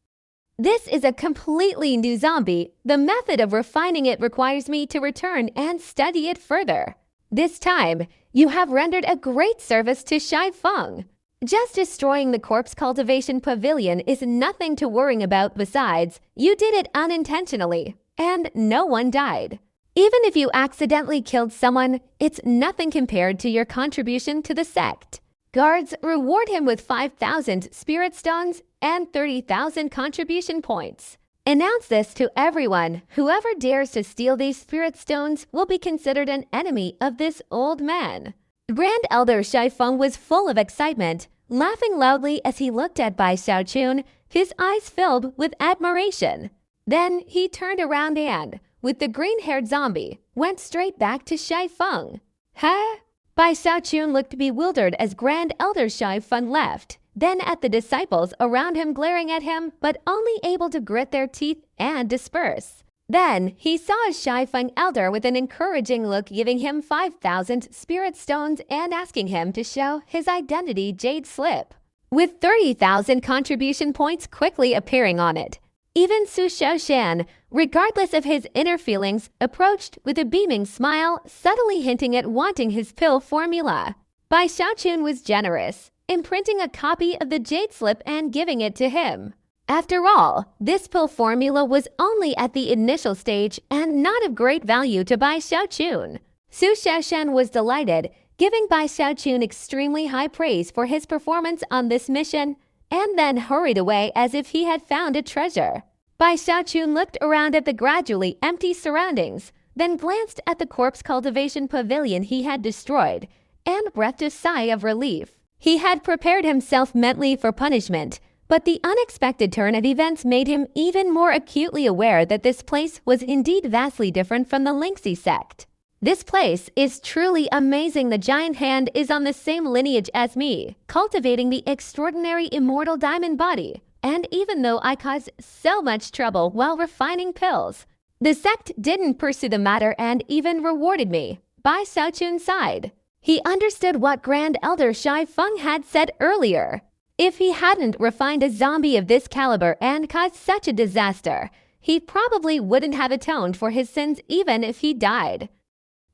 This is a completely new zombie. The method of refining it requires me to return and study it further. This time, you have rendered a great service to Shai Feng. Just destroying the corpse cultivation pavilion is nothing to worry about. Besides, you did it unintentionally, and no one died. Even if you accidentally killed someone, it's nothing compared to your contribution to the sect. Guards, reward him with 5,000 spirit stones and 30,000 contribution points. Announce this to everyone. Whoever dares to steal these spirit stones will be considered an enemy of this old man. Grand Elder Shai Feng was full of excitement, laughing loudly as he looked at Bai Xiaochun, his eyes filled with admiration. Then he turned around and, with the green-haired zombie, went straight back to Shai Feng. Huh? Bai Xiaochun looked bewildered as Grand Elder Shai Feng left, then at the disciples around him glaring at him, but only able to grit their teeth and disperse. Then he saw a Shai Feng elder with an encouraging look giving him 5,000 spirit stones and asking him to show his identity jade slip, with 30,000 contribution points quickly appearing on it. Even Su Xiaoshan, regardless of his inner feelings, approached with a beaming smile, subtly hinting at wanting his pill formula. Bai Xiaochun was generous, imprinting a copy of the jade slip and giving it to him. After all, this pill formula was only at the initial stage and not of great value to Bai Xiaochun. Su Xiaoshan was delighted, giving Bai Xiaochun extremely high praise for his performance on this mission, and then hurried away as if he had found a treasure. Bai Xiaochun looked around at the gradually empty surroundings, then glanced at the corpse cultivation pavilion he had destroyed, and breathed a sigh of relief. He had prepared himself mentally for punishment, but the unexpected turn of events made him even more acutely aware that this place was indeed vastly different from the Lingxi sect. This place is truly amazing. The giant hand is on the same lineage as me, cultivating the extraordinary immortal diamond body. And even though I caused so much trouble while refining pills, the sect didn't pursue the matter and even rewarded me. Bai Xiaochun sighed. He understood what Grand Elder Shai Feng had said earlier. If he hadn't refined a zombie of this caliber and caused such a disaster, he probably wouldn't have atoned for his sins even if he died.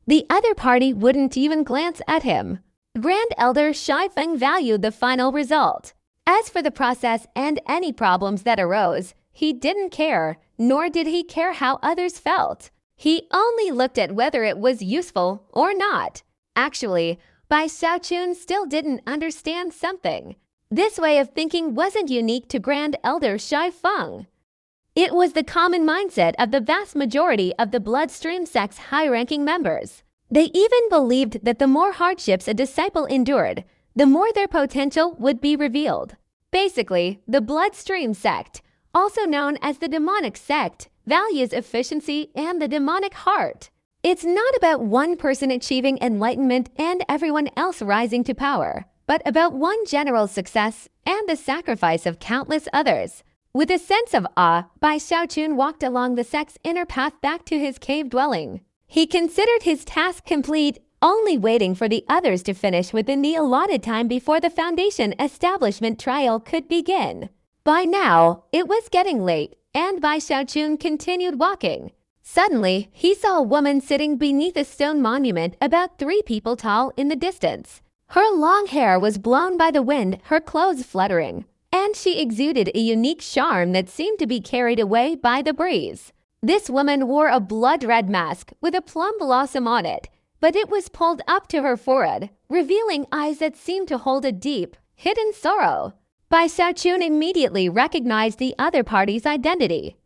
The other party wouldn't even glance at him. Grand Elder Shai Feng valued the final result. As for the process and any problems that arose, he didn't care, nor did he care how others felt. He only looked at whether it was useful or not. Actually, Bai Xiaochun still didn't understand something. This way of thinking wasn't unique to Grand Elder Shai Feng. It was the common mindset of the vast majority of the Bloodstream sect's high-ranking members. They even believed that the more hardships a disciple endured, the more their potential would be revealed. Basically, the Bloodstream sect, also known as the demonic sect, values efficiency and the demonic heart. It's not about one person achieving enlightenment and everyone else rising to power, but about one general success and the sacrifice of countless others. With a sense of awe, Bai Xiaochun walked along the sect's inner path back to his cave dwelling. He considered his task complete, only waiting for the others to finish within the allotted time before the Foundation establishment trial could begin. By now, it was getting late, and Bai Xiaochun continued walking. Suddenly, he saw a woman sitting beneath a stone monument about 3 people tall in the distance. Her long hair was blown by the wind, her clothes fluttering, and she exuded a unique charm that seemed to be carried away by the breeze. This woman wore a blood-red mask with a plum blossom on it, but it was pulled up to her forehead, revealing eyes that seemed to hold a deep, hidden sorrow. Bai Xiaochun immediately recognized the other party's identity.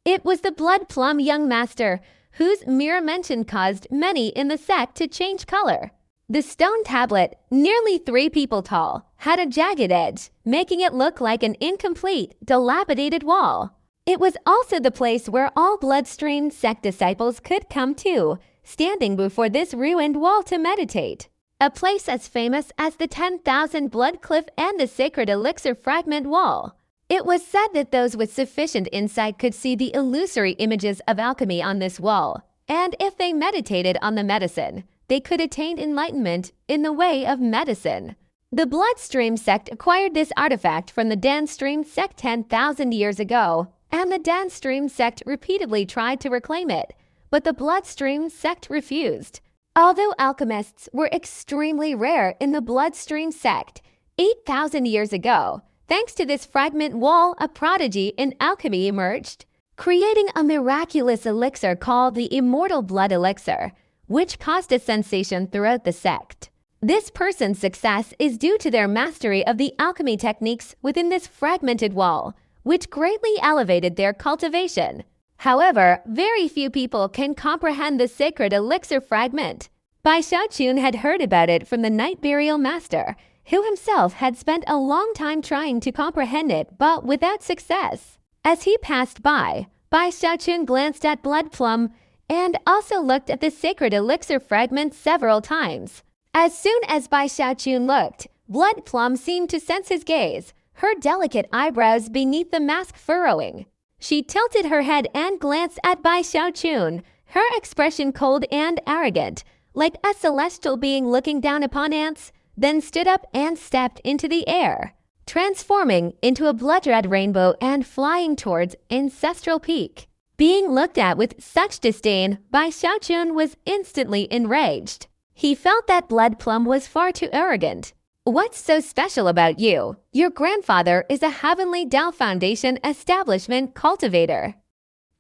It was the Blood Plum young master, whose mere mention caused many in the sect to change color. The stone tablet, nearly 3 people tall, had a jagged edge, making it look like an incomplete, dilapidated wall. It was also the place where all Bloodstream sect disciples could come to, standing before this ruined wall to meditate. A place as famous as the 10,000 Blood Cliff and the Sacred Elixir Fragment Wall. It was said that those with sufficient insight could see the illusory images of alchemy on this wall, and if they meditated on the medicine, they could attain enlightenment in the way of medicine. The Bloodstream sect acquired this artifact from the Danstream sect 10,000 years ago, and the Downstream sect repeatedly tried to reclaim it, but the Bloodstream sect refused. Although alchemists were extremely rare in the Bloodstream sect 8,000 years ago, thanks to this fragment wall, a prodigy in alchemy emerged, creating a miraculous elixir called the Immortal Blood Elixir, which caused a sensation throughout the sect. This person's success is due to their mastery of the alchemy techniques within this fragmented wall, which greatly elevated their cultivation. However, very few people can comprehend the sacred elixir fragment. Bai Xiaochun had heard about it from the Night Burial Master, who himself had spent a long time trying to comprehend it, but without success. As he passed by, Bai Xiaochun glanced at Blood Plum and also looked at the sacred elixir fragment several times. As soon as Bai Xiaochun looked, Blood Plum seemed to sense his gaze, her delicate eyebrows beneath the mask furrowing. She tilted her head and glanced at Bai Xiaochun, her expression cold and arrogant, like a celestial being looking down upon ants, then stood up and stepped into the air, transforming into a blood-red rainbow and flying towards Ancestral Peak. Being looked at with such disdain, Bai Xiaochun was instantly enraged. He felt that Blood Plum was far too arrogant. What's so special about you? Your grandfather is a Heavenly Tao Foundation establishment cultivator.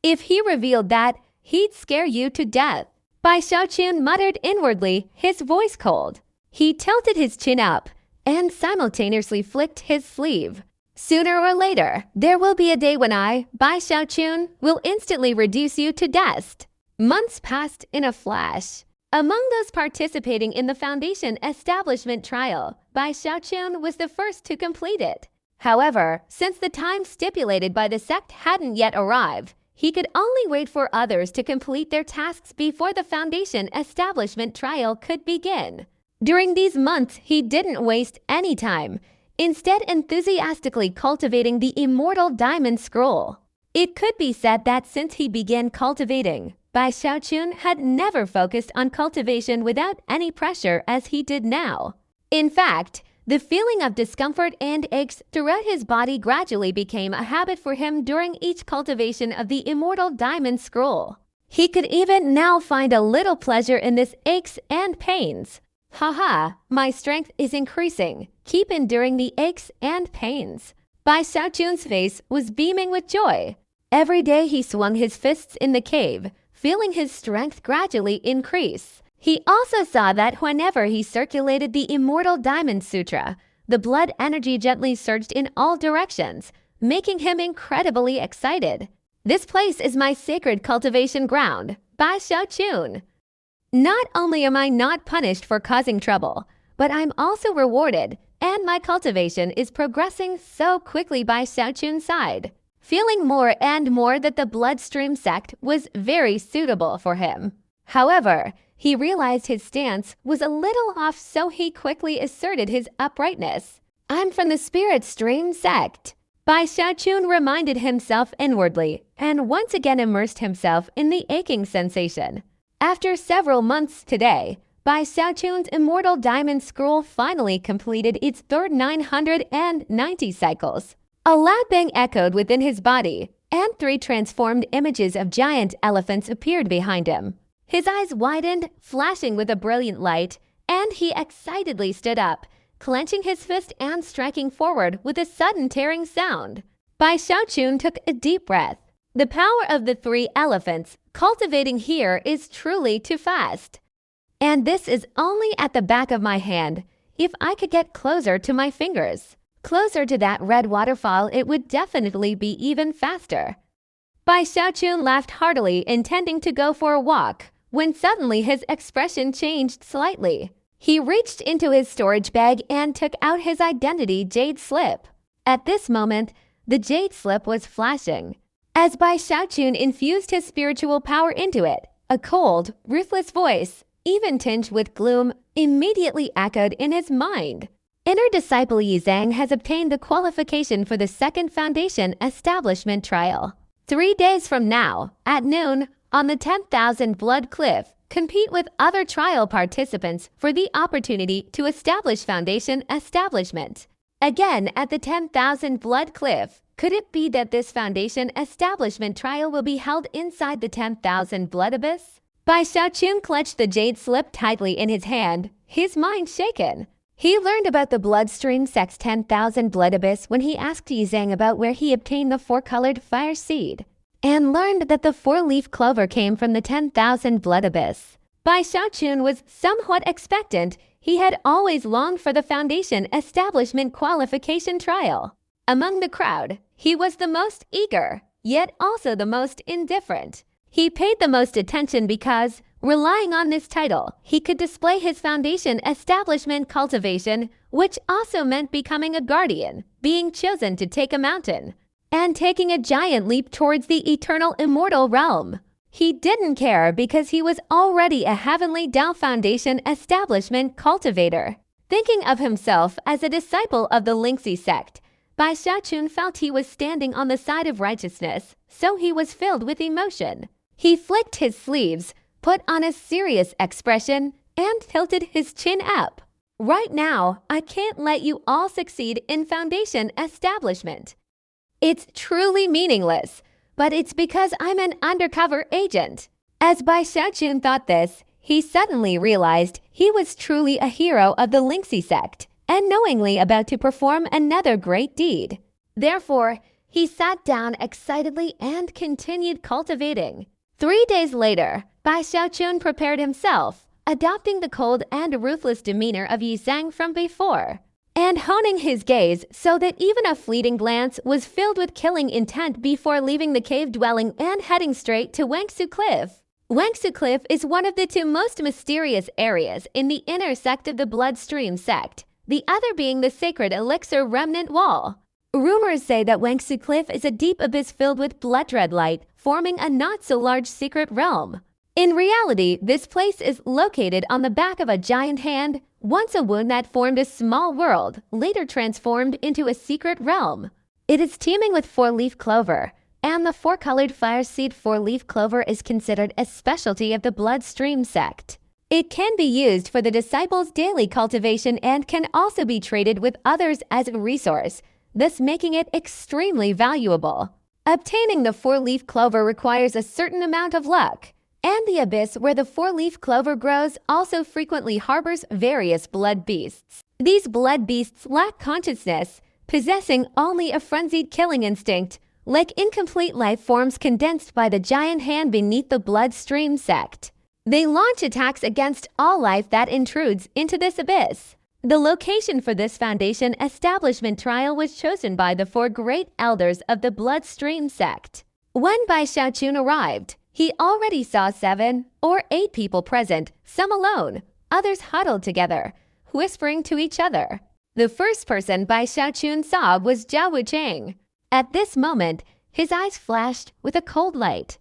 If he revealed that, he'd scare you to death. Bai Xiaochun muttered inwardly, his voice cold. He tilted his chin up and simultaneously flicked his sleeve. Sooner or later, there will be a day when I, Bai Xiaochun, will instantly reduce you to dust. Months passed in a flash. Among those participating in the Foundation establishment trial, Bai Xiaochun was the first to complete it. However, since the time stipulated by the sect hadn't yet arrived, he could only wait for others to complete their tasks before the Foundation establishment trial could begin. During these months, he didn't waste any time, instead enthusiastically cultivating the Immortal Diamond Scroll. It could be said that since he began cultivating, Bai Xiaochun had never focused on cultivation without any pressure as he did now. In fact, the feeling of discomfort and aches throughout his body gradually became a habit for him during each cultivation of the Immortal Diamond Scroll. He could even now find a little pleasure in this aches and pains. Haha, my strength is increasing. Keep enduring the aches and pains. Bai Xiaochun's face was beaming with joy. Every day he swung his fists in the cave, feeling his strength gradually increase. He also saw that whenever he circulated the Immortal Diamond Sutra, the blood energy gently surged in all directions, making him incredibly excited. This place is my sacred cultivation ground, Bai Xiaochun. Not only am I not punished for causing trouble, but I'm also rewarded, and my cultivation is progressing so quickly. Bai Xiaochun sighed, feeling more and more that the Bloodstream sect was very suitable for him. However, he realized his stance was a little off, so he quickly asserted his uprightness. I'm from the Spirit Stream sect. Bai Xiaochun reminded himself inwardly and once again immersed himself in the aching sensation. After several months today, Bai Xiaochun's Immortal Diamond Scroll finally completed its third 990 cycles. A loud bang echoed within his body, and 3 transformed images of giant elephants appeared behind him. His eyes widened, flashing with a brilliant light, and he excitedly stood up, clenching his fist and striking forward with a sudden tearing sound. Bai Xiaochun took a deep breath. The power of the 3 elephants cultivating here is truly too fast. And this is only at the back of my hand. If I could get closer to my fingers, closer to that red waterfall, it would definitely be even faster. Bai Xiaochun laughed heartily, intending to go for a walk, when suddenly his expression changed slightly. He reached into his storage bag and took out his identity jade slip. At this moment, the jade slip was flashing. As Bai Xiaochun infused his spiritual power into it, a cold, ruthless voice, even tinged with gloom, immediately echoed in his mind. Inner disciple Yi Zhang has obtained the qualification for the second Foundation establishment trial. 3 days from now, at noon, on the 10,000 Blood Cliff, compete with other trial participants for the opportunity to establish Foundation establishment. Again, at the 10,000 Blood Cliff, Could it be that this foundation establishment trial will be held inside the 10,000 blood abyss? Bai Xiaochun clutched the jade slip tightly in his hand, his mind shaken. He learned about the bloodstream sect's 10,000 blood abyss when he asked Yizhang about where he obtained the four-colored fire seed, and learned that the four-leaf clover came from the 10,000 blood abyss. Bai Xiaochun was somewhat expectant. He had always longed for the foundation establishment qualification trial. Among the crowd, he was the most eager, yet also the most indifferent. He paid the most attention because, relying on this title, he could display his foundation establishment cultivation, which also meant becoming a guardian, being chosen to take a mountain, and taking a giant leap towards the eternal immortal realm. He didn't care because he was already a heavenly Dao Foundation establishment cultivator. Thinking of himself as a disciple of the Lingxi sect, Bai Xiaochun felt he was standing on the side of righteousness, so he was filled with emotion. He flicked his sleeves, put on a serious expression, and tilted his chin up. Right now, I can't let you all succeed in foundation establishment. It's truly meaningless, but it's because I'm an undercover agent. As Bai Xiaochun thought this, he suddenly realized he was truly a hero of the Lingxi sect and knowingly about to perform another great deed. Therefore, he sat down excitedly and continued cultivating. 3 days later, Bai Xiaochun prepared himself, adopting the cold and ruthless demeanor of Yizhang from before, and honing his gaze so that even a fleeting glance was filled with killing intent before leaving the cave dwelling and heading straight to Wangsu Cliff. Wangsu Cliff is one of the two most mysterious areas in the inner sect of the Bloodstream sect, the other being the sacred elixir remnant wall. Rumors say that Wangsu Cliff is a deep abyss filled with blood-red light, forming a not-so-large secret realm. In reality, this place is located on the back of a giant hand, once a wound that formed a small world, later transformed into a secret realm. It is teeming with four-leaf clover, and the four-colored fire seed four-leaf clover is considered a specialty of the Bloodstream sect. It can be used for the disciples' daily cultivation and can also be traded with others as a resource, thus making it extremely valuable. Obtaining the four-leaf clover requires a certain amount of luck, and the abyss where the four-leaf clover grows also frequently harbors various blood beasts. These blood beasts lack consciousness, possessing only a frenzied killing instinct, like incomplete life forms condensed by the giant hand beneath the Bloodstream sect. They launch attacks against all life that intrudes into this abyss. The location for this foundation establishment trial was chosen by the 4 great elders of the Bloodstream sect. When Bai Xiaochun arrived, he already saw 7 or 8 people present, some alone, others huddled together, whispering to each other. The first person Bai Xiaochun saw was Zhao Wucheng. At this moment, his eyes flashed with a cold light.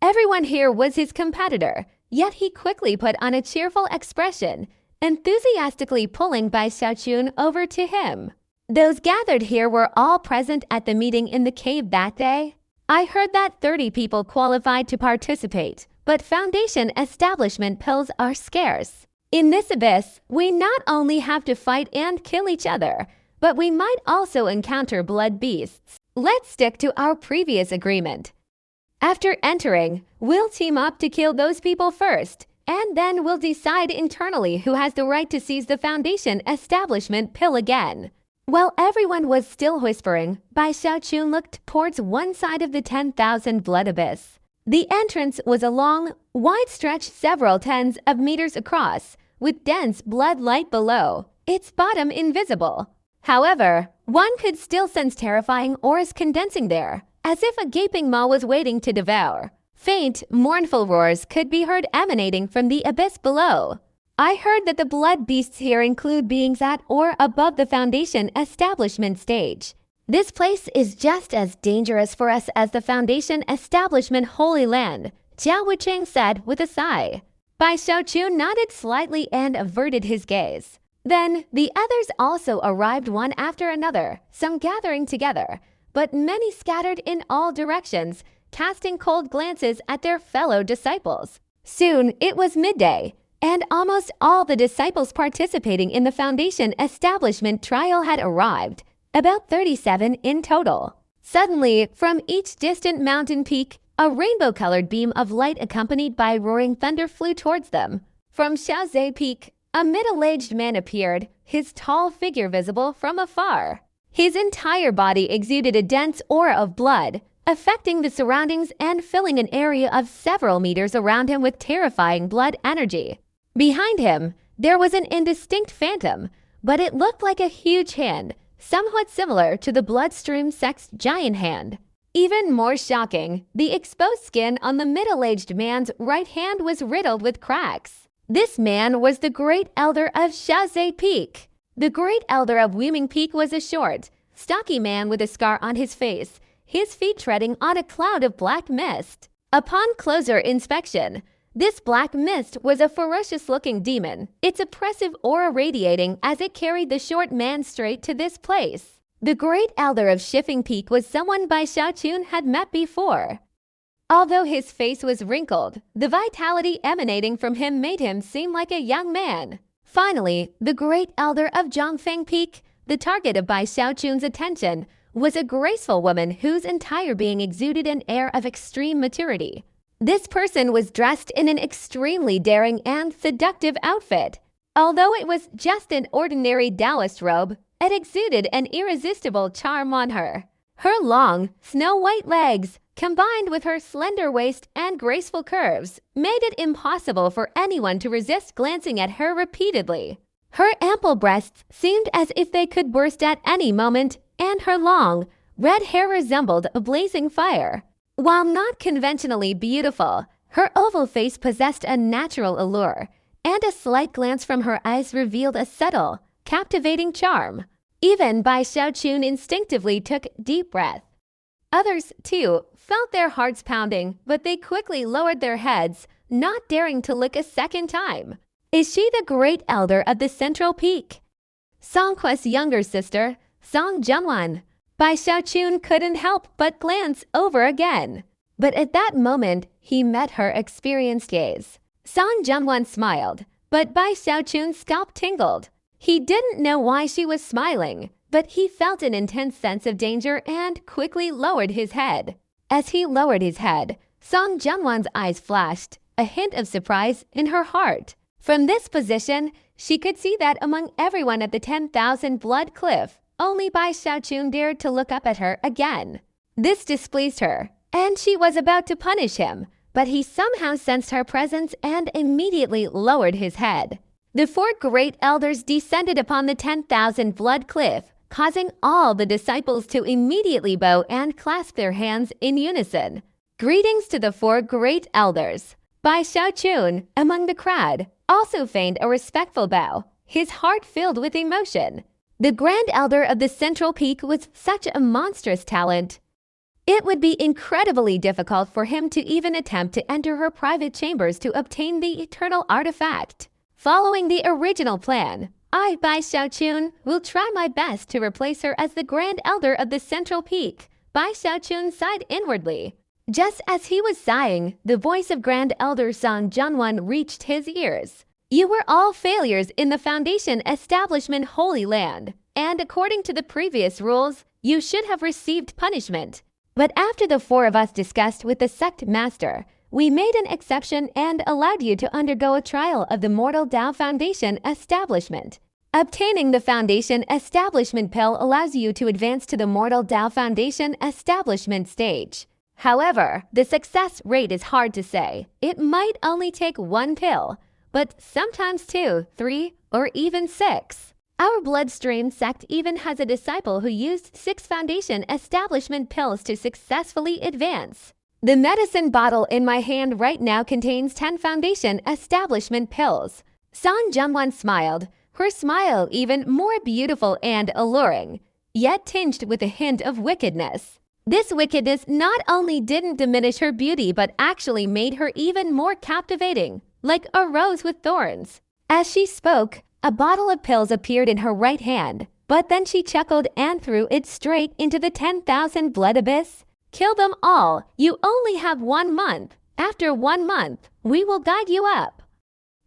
Everyone here was his competitor, yet he quickly put on a cheerful expression, enthusiastically pulling Bai Xiaochun over to him. Those gathered here were all present at the meeting in the cave that day. I heard that 30 people qualified to participate, but foundation establishment pills are scarce. In this abyss, we not only have to fight and kill each other, but we might also encounter blood beasts. Let's stick to our previous agreement. After entering, we'll team up to kill those people first, and then we'll decide internally who has the right to seize the foundation establishment pill again. While everyone was still whispering, Bai Xiaochun looked towards one side of the 10,000 blood abyss. The entrance was a long, wide stretch several tens of meters across, with dense blood light below, its bottom invisible. However, one could still sense terrifying auras condensing there, as if a gaping maw was waiting to devour. Faint, mournful roars could be heard emanating from the abyss below. I heard that the blood beasts here include beings at or above the foundation establishment stage. This place is just as dangerous for us as the foundation establishment Holy Land, Zhao Wucheng said with a sigh. Bai Xiaochun nodded slightly and averted his gaze. Then the others also arrived one after another, some gathering together, but many scattered in all directions, casting cold glances at their fellow disciples. Soon it was midday, and almost all the disciples participating in the foundation establishment trial had arrived, about 37 in total. Suddenly, from each distant mountain peak, a rainbow-colored beam of light accompanied by roaring thunder flew towards them. From Shaozhe Peak, a middle-aged man appeared, his tall figure visible from afar. His entire body exuded a dense aura of blood, affecting the surroundings and filling an area of several meters around him with terrifying blood energy. Behind him, there was an indistinct phantom, but it looked like a huge hand, somewhat similar to the bloodstream sexed giant hand. Even more shocking, the exposed skin on the middle-aged man's right hand was riddled with cracks. This man was the Great Elder of Shaozhe Peak. The Great Elder of Weiming Peak was a short, stocky man with a scar on his face, his feet treading on a cloud of black mist. Upon closer inspection, this black mist was a ferocious-looking demon, its oppressive aura radiating as it carried the short man straight to this place. The Great Elder of Shifeng Peak was someone Bai Xiaochun had met before. Although his face was wrinkled, the vitality emanating from him made him seem like a young man. Finally, the Great Elder of Zhongfeng Peak, the target of Bai Xiaochun's attention, was a graceful woman whose entire being exuded an air of extreme maturity. This person was dressed in an extremely daring and seductive outfit. Although it was just an ordinary Taoist robe, it exuded an irresistible charm on her. Her long, snow-white legs, combined with her slender waist and graceful curves, made it impossible for anyone to resist glancing at her repeatedly. Her ample breasts seemed as if they could burst at any moment, and her long, red hair resembled a blazing fire. While not conventionally beautiful, her oval face possessed a natural allure, and a slight glance from her eyes revealed a subtle, captivating charm. Even Bai Xiaochun instinctively took deep breath. Others, too, felt their hearts pounding, but they quickly lowered their heads, not daring to look a second time. Is she the Great Elder of the Central Peak? Song Quest's younger sister, Song Zhenwan. Bai Xiaochun couldn't help but glance over again. But at that moment, he met her experienced gaze. Song Zhenwan smiled, but Bai Xiaochun's scalp tingled. He didn't know why she was smiling, but he felt an intense sense of danger and quickly lowered his head. As he lowered his head, Song Zhenwan's eyes flashed, a hint of surprise in her heart. From this position, she could see that among everyone at the 10,000 Blood Cliff, only Bai Xiaochun dared to look up at her again. This displeased her, and she was about to punish him, but he somehow sensed her presence and immediately lowered his head. The four great elders descended upon the 10,000 Blood Cliff, causing all the disciples to immediately bow and clasp their hands in unison. Greetings to the four great elders. Bai Xiaochun, among the crowd, also feigned a respectful bow, his heart filled with emotion. The Grand Elder of the Central Peak was such a monstrous talent. It would be incredibly difficult for him to even attempt to enter her private chambers to obtain the eternal artifact. Following the original plan, I, Bai Xiaochun, will try my best to replace her as the Grand Elder of the Central Peak. Bai Xiaochun sighed inwardly. Just as he was sighing, the voice of Grand Elder Song Zhenwan reached his ears. You were all failures in the Foundation Establishment Holy Land, and according to the previous rules, you should have received punishment. But after the four of us discussed with the sect master, we made an exception and allowed you to undergo a trial of the Mortal Tao Foundation Establishment. Obtaining the Foundation Establishment Pill allows you to advance to the Mortal Tao Foundation Establishment stage. However, the success rate is hard to say. It might only take one pill, but sometimes 2, 3, or even 6. Our bloodstream sect even has a disciple who used 6 Foundation Establishment pills to successfully advance. The medicine bottle in my hand right now contains 10 Foundation Establishment pills. Song Zhenwan smiled, her smile even more beautiful and alluring, yet tinged with a hint of wickedness. This wickedness not only didn't diminish her beauty but actually made her even more captivating, like a rose with thorns. As she spoke, a bottle of pills appeared in her right hand, but then she chuckled and threw it straight into the 10,000 blood abyss. Kill them all. You only have 1 month. After 1 month, we will guide you up.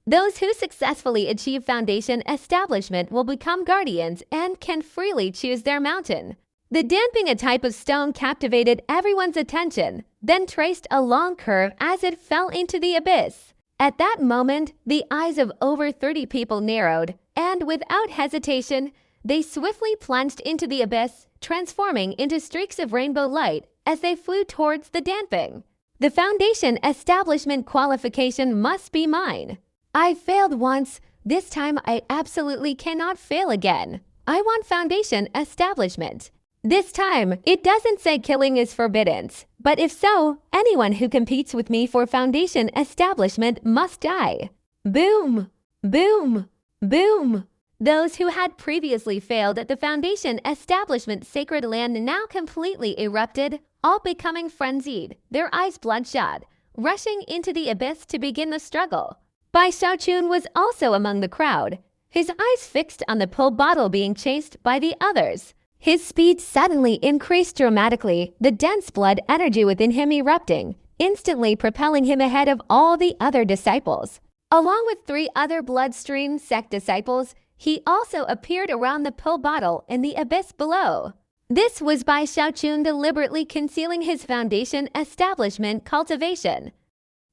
Those who successfully achieve Foundation Establishment will become guardians and can freely choose their mountain. The damping, a type of stone, captivated everyone's attention, then traced a long curve as it fell into the abyss. At that moment, the eyes of over 30 people narrowed, and without hesitation, they swiftly plunged into the abyss, transforming into streaks of rainbow light as they flew towards the damping. The foundation establishment qualification must be mine. I failed once. This time I absolutely cannot fail again. I want foundation establishment. This time, it doesn't say killing is forbidden, but if so, anyone who competes with me for foundation establishment must die. Boom! Boom! Boom! Those who had previously failed at the foundation establishment sacred land now completely erupted, all becoming frenzied, their eyes bloodshot, rushing into the abyss to begin the struggle. Bai Xiaochun was also among the crowd, his eyes fixed on the pill bottle being chased by the others. His speed suddenly increased dramatically, the dense blood energy within him erupting, instantly propelling him ahead of all the other disciples. Along with 3 other bloodstream sect disciples, he also appeared around the pill bottle in the abyss below. This was Bai Xiaochun deliberately concealing his foundation establishment cultivation.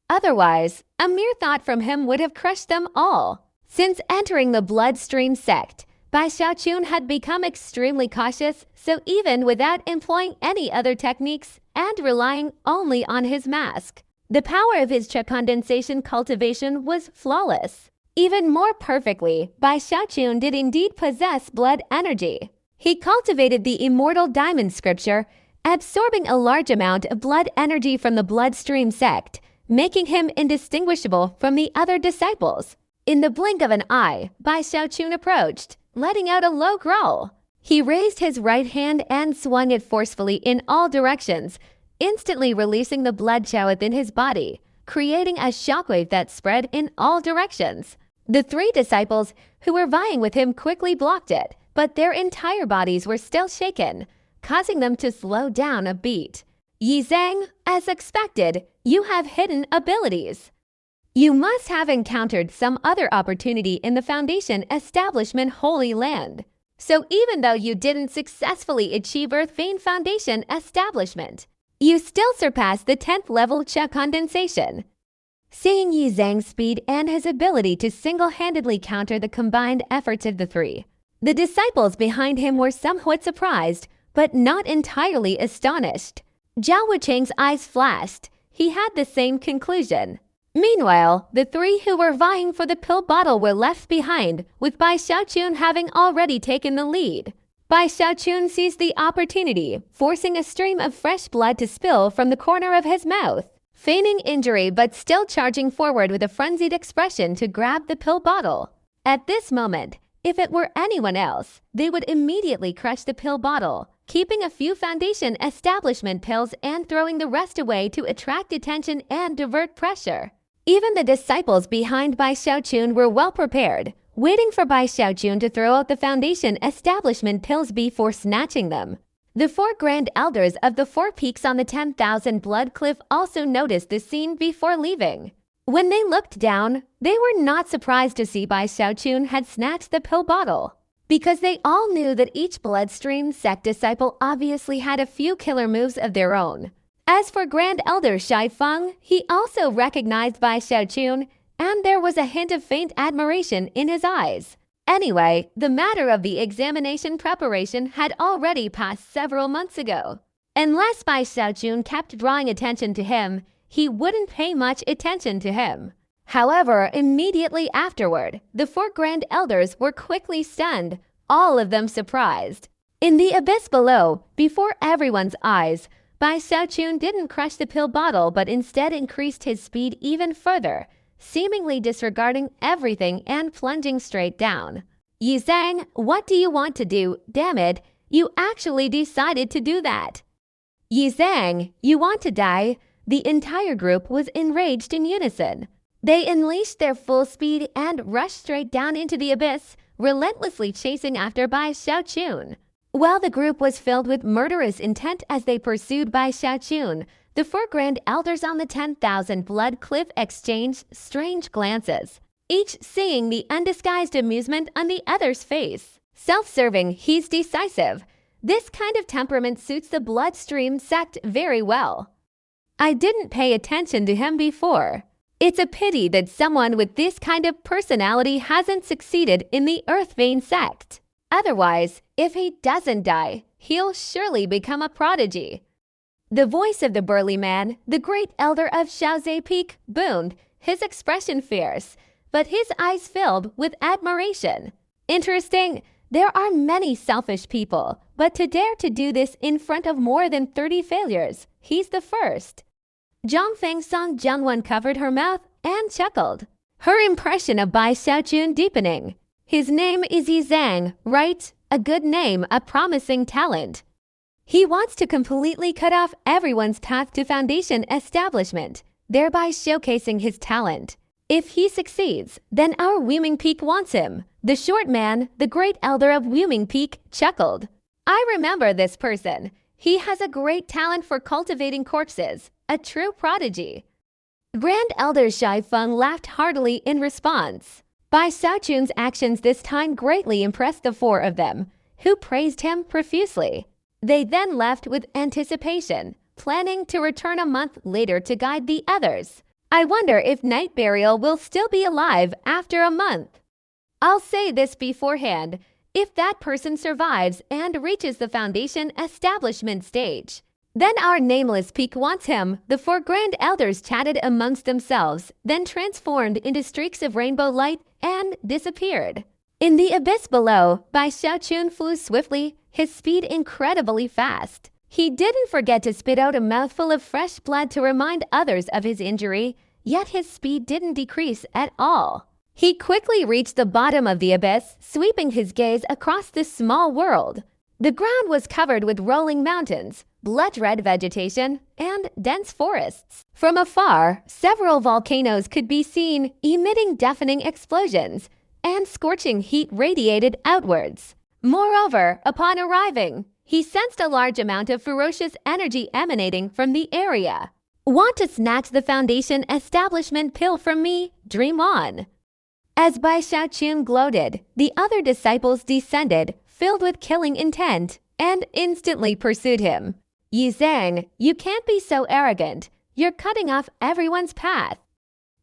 Otherwise, a mere thought from him would have crushed them all. Since entering the bloodstream sect, Bai Xiaochun had become extremely cautious, so even without employing any other techniques and relying only on his mask, the power of his Qi condensation cultivation was flawless. Even more perfectly, Bai Xiaochun did indeed possess blood energy. He cultivated the immortal diamond scripture, absorbing a large amount of blood energy from the bloodstream sect, making him indistinguishable from the other disciples. In the blink of an eye, Bai Xiaochun approached, letting out a low growl. He raised his right hand and swung it forcefully in all directions, instantly releasing the blood Qiao within his body, creating a shockwave that spread in all directions. The 3 disciples who were vying with him quickly blocked it, but their entire bodies were still shaken, causing them to slow down a beat. Yi Zhang, as expected, you have hidden abilities. You must have encountered some other opportunity in the Foundation Establishment Holy Land. So even though you didn't successfully achieve Earth Vein Foundation Establishment, you still surpassed the 10th level Qi condensation. Seeing Yi Zhang's speed and his ability to single-handedly counter the combined efforts of the 3, the disciples behind him were somewhat surprised, but not entirely astonished. Zhao Wucheng's eyes flashed. He had the same conclusion. Meanwhile, the 3 who were vying for the pill bottle were left behind, with Bai Xiaochun having already taken the lead. Bai Xiaochun seized the opportunity, forcing a stream of fresh blood to spill from the corner of his mouth, feigning injury but still charging forward with a frenzied expression to grab the pill bottle. At this moment, if it were anyone else, they would immediately crush the pill bottle, keeping a few Foundation Establishment pills and throwing the rest away to attract attention and divert pressure. Even the disciples behind Bai Xiaochun were well prepared, waiting for Bai Xiaochun to throw out the Foundation Establishment pills before snatching them. The 4 Grand Elders of the 4 peaks on the 10,000 Blood Cliff also noticed this scene before leaving. When they looked down, they were not surprised to see Bai Xiaochun had snatched the pill bottle, because they all knew that each bloodstream sect disciple obviously had a few killer moves of their own. As for Grand Elder Shai Feng, he also recognized Bai Xiaochun, and there was a hint of faint admiration in his eyes. Anyway, the matter of the examination preparation had already passed several months ago. Unless Bai Xiaochun kept drawing attention to him, he wouldn't pay much attention to him. However, immediately afterward, the 4 Grand Elders were quickly stunned, all of them surprised. In the abyss below, before everyone's eyes, Bai Xiaochun didn't crush the pill bottle but instead increased his speed even further, seemingly disregarding everything and plunging straight down. Yi Zhang, what do you want to do? Damn it, you actually decided to do that. Yi Zhang, you want to die? The entire group was enraged in unison. They unleashed their full speed and rushed straight down into the abyss, relentlessly chasing after Bai Xiaochun. While the group was filled with murderous intent as they pursued Bai Xiaochun, the 4 Grand Elders on the 10,000 Blood Cliff exchanged strange glances, each seeing the undisguised amusement on the other's face. Self-serving, he's decisive. This kind of temperament suits the bloodstream sect very well. I didn't pay attention to him before. It's a pity that someone with this kind of personality hasn't succeeded in the Earth Vein sect. Otherwise, if he doesn't die, he'll surely become a prodigy. The voice of the burly man, the great elder of Shaoze Peak, boomed, his expression fierce, but his eyes filled with admiration. Interesting. There are many selfish people, but to dare to do this in front of more than 30 failures, he's the first. Zhongfeng Song Jianwen covered her mouth and chuckled, her impression of Bai Xiaojun deepening. His name is Yi Zhang, right? A good name, a promising talent. He wants to completely cut off everyone's path to foundation establishment, thereby showcasing his talent. If he succeeds, then our Wuming Peak wants him. The short man, the great elder of Wuming Peak, chuckled. I remember this person. He has a great talent for cultivating corpses, a true prodigy. Grand Elder Shai Feng laughed heartily in response. Bai Xiaojun's actions this time greatly impressed the four of them, who praised him profusely. They then left with anticipation, planning to return a month later to guide the others. I wonder if Night Burial will still be alive after a month. I'll say this beforehand, if that person survives and reaches the foundation establishment stage, then our nameless peak wants him. The four grand elders chatted amongst themselves, then transformed into streaks of rainbow light and disappeared. In the abyss below, Bai Xiaojun flew swiftly, his speed incredibly fast. He didn't forget to spit out a mouthful of fresh blood to remind others of his injury, yet his speed didn't decrease at all. He quickly reached the bottom of the abyss, sweeping his gaze across this small world. The ground was covered with rolling mountains, blood-red vegetation, and dense forests. From afar, several volcanoes could be seen, emitting deafening explosions, and scorching heat radiated outwards. Moreover, upon arriving, he sensed a large amount of ferocious energy emanating from the area. Want to snatch the foundation establishment pill from me? Dream on. As Bai Xiaojun gloated, the other disciples descended, filled with killing intent, and instantly pursued him. Yi Zhang, you can't be so arrogant. You're cutting off everyone's path.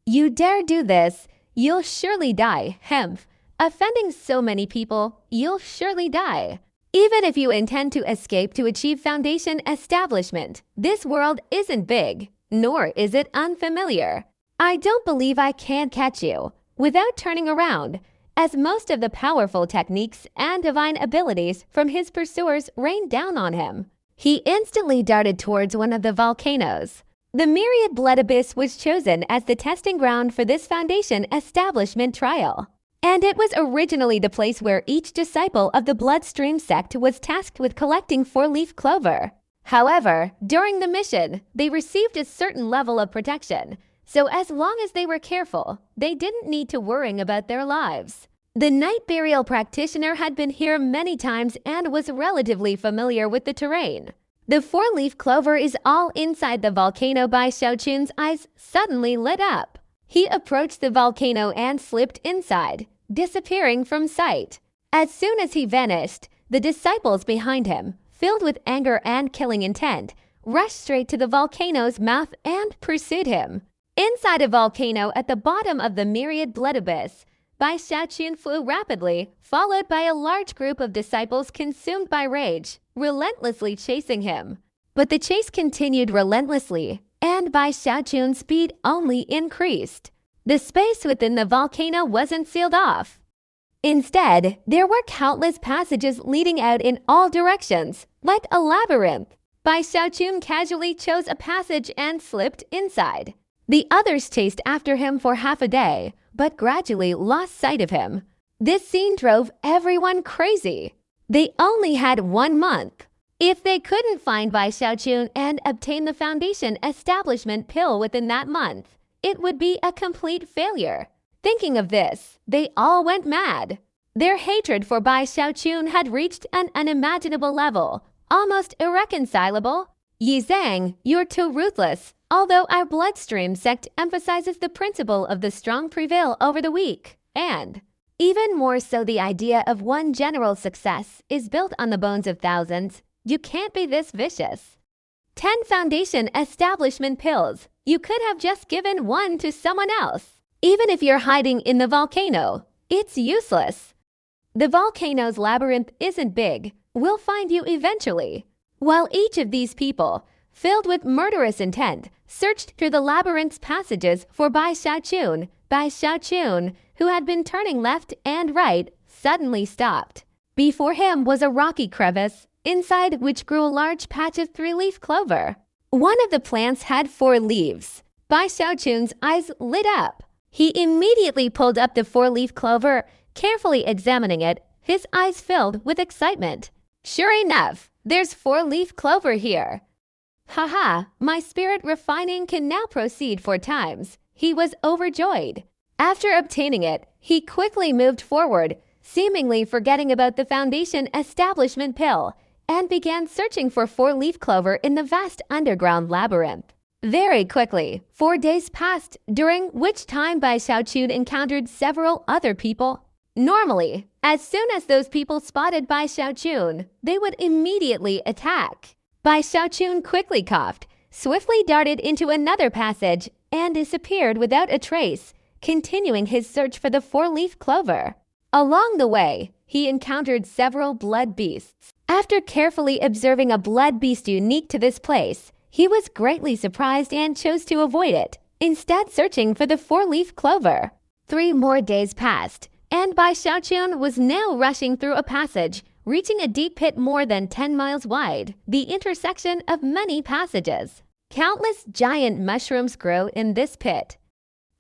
You dare do this, you'll surely die, hemph. Offending so many people, you'll surely die. Even if you intend to escape to achieve foundation establishment, this world isn't big, nor is it unfamiliar. I don't believe I can catch you without turning around, as most of the powerful techniques and divine abilities from his pursuers rained down on him. He instantly darted towards one of the volcanoes. The Myriad Blood Abyss was chosen as the testing ground for this foundation establishment trial. And it was originally the place where each disciple of the Bloodstream sect was tasked with collecting four-leaf clover. However, during the mission, they received a certain level of protection, so as long as they were careful, they didn't need to worry about their lives. The Night Burial practitioner had been here many times and was relatively familiar with the terrain. The four-leaf clover is all inside the volcano. Bai Xiaojun's eyes suddenly lit up. He approached the volcano and slipped inside, disappearing from sight. As soon as he vanished, the disciples behind him, filled with anger and killing intent, rushed straight to the volcano's mouth and pursued him. Inside a volcano at the bottom of the Myriad Blood Abyss, Bai Xiaojun flew rapidly, followed by a large group of disciples consumed by rage, relentlessly chasing him. But the chase continued relentlessly, and Bai Xiaojun's speed only increased. The space within the volcano wasn't sealed off. Instead, there were countless passages leading out in all directions, like a labyrinth. Bai Xiaojun casually chose a passage and slipped inside. The others chased after him for half a day, but gradually lost sight of him. This scene drove everyone crazy. They only had 1 month. If they couldn't find Bai Xiaojun and obtain the foundation establishment pill within that month, it would be a complete failure. Thinking of this, they all went mad. Their hatred for Bai Xiaojun had reached an unimaginable level, almost irreconcilable. Yi Zhang, you're too ruthless. Although our bloodstream sect emphasizes the principle of the strong prevail over the weak, and Even more so, the idea of one general success is built on the bones of thousands. You can't be this vicious. 10 foundation establishment pills. You could have just given one to someone else. Even if you're hiding in the volcano, it's useless. The volcano's labyrinth isn't big. We'll find you eventually. While each of these people, filled with murderous intent, searched through the labyrinth's passages for Bai Xiaochun, who had been turning left and right, suddenly stopped. Before him was a rocky crevice, inside which grew a large patch of 3-leaf clover. One of the plants had 4 leaves. Bai Xiaochun's eyes lit up. He immediately pulled up the 4-leaf clover, carefully examining it, his eyes filled with excitement. Sure enough, there's 4-leaf clover here. Haha, my spirit refining can now proceed 4 times. He was overjoyed. After obtaining it, he quickly moved forward, seemingly forgetting about the foundation establishment pill, and began searching for 4-leaf clover in the vast underground labyrinth. Very quickly, 4 days passed, during which time Bai Xiaochun encountered several other people. Normally, as soon as those people spotted Bai Xiaochun, they would immediately attack. Bai Xiaochun quickly coughed, swiftly darted into another passage, and disappeared without a trace, continuing his search for the 4-leaf clover. Along the way, he encountered several blood beasts. After carefully observing a blood beast unique to this place, he was greatly surprised and chose to avoid it, instead searching for the 4-leaf clover. 3 more days passed, and Bai Xiaochun was now rushing through a passage, reaching a deep pit more than 10 miles wide, the intersection of many passages. Countless giant mushrooms grew in this pit.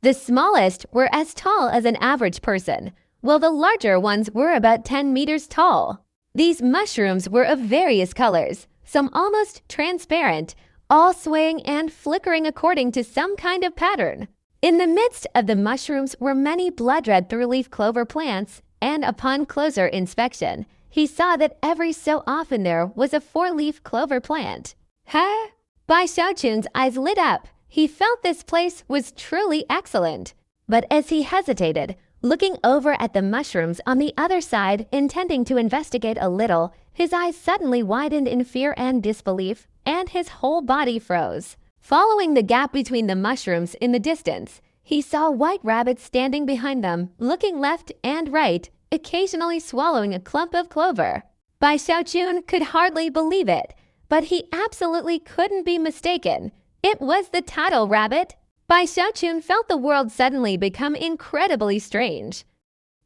The smallest were as tall as an average person, while the larger ones were about 10 meters tall. These mushrooms were of various colors, some almost transparent, all swaying and flickering according to some kind of pattern. In the midst of the mushrooms were many blood-red 3-leaf clover plants, and upon closer inspection, he saw that every so often there was a 4-leaf clover plant. Huh? Bai Xiaochun's eyes lit up. He felt this place was truly excellent. But as he hesitated, looking over at the mushrooms on the other side, intending to investigate a little, his eyes suddenly widened in fear and disbelief, and his whole body froze. Following the gap between the mushrooms in the distance, he saw white rabbits standing behind them, looking left and right, occasionally swallowing a clump of clover. Bai Xiaochun could hardly believe it, but he absolutely couldn't be mistaken. It was the tattle rabbit. Bai Xiaochun felt the world suddenly become incredibly strange.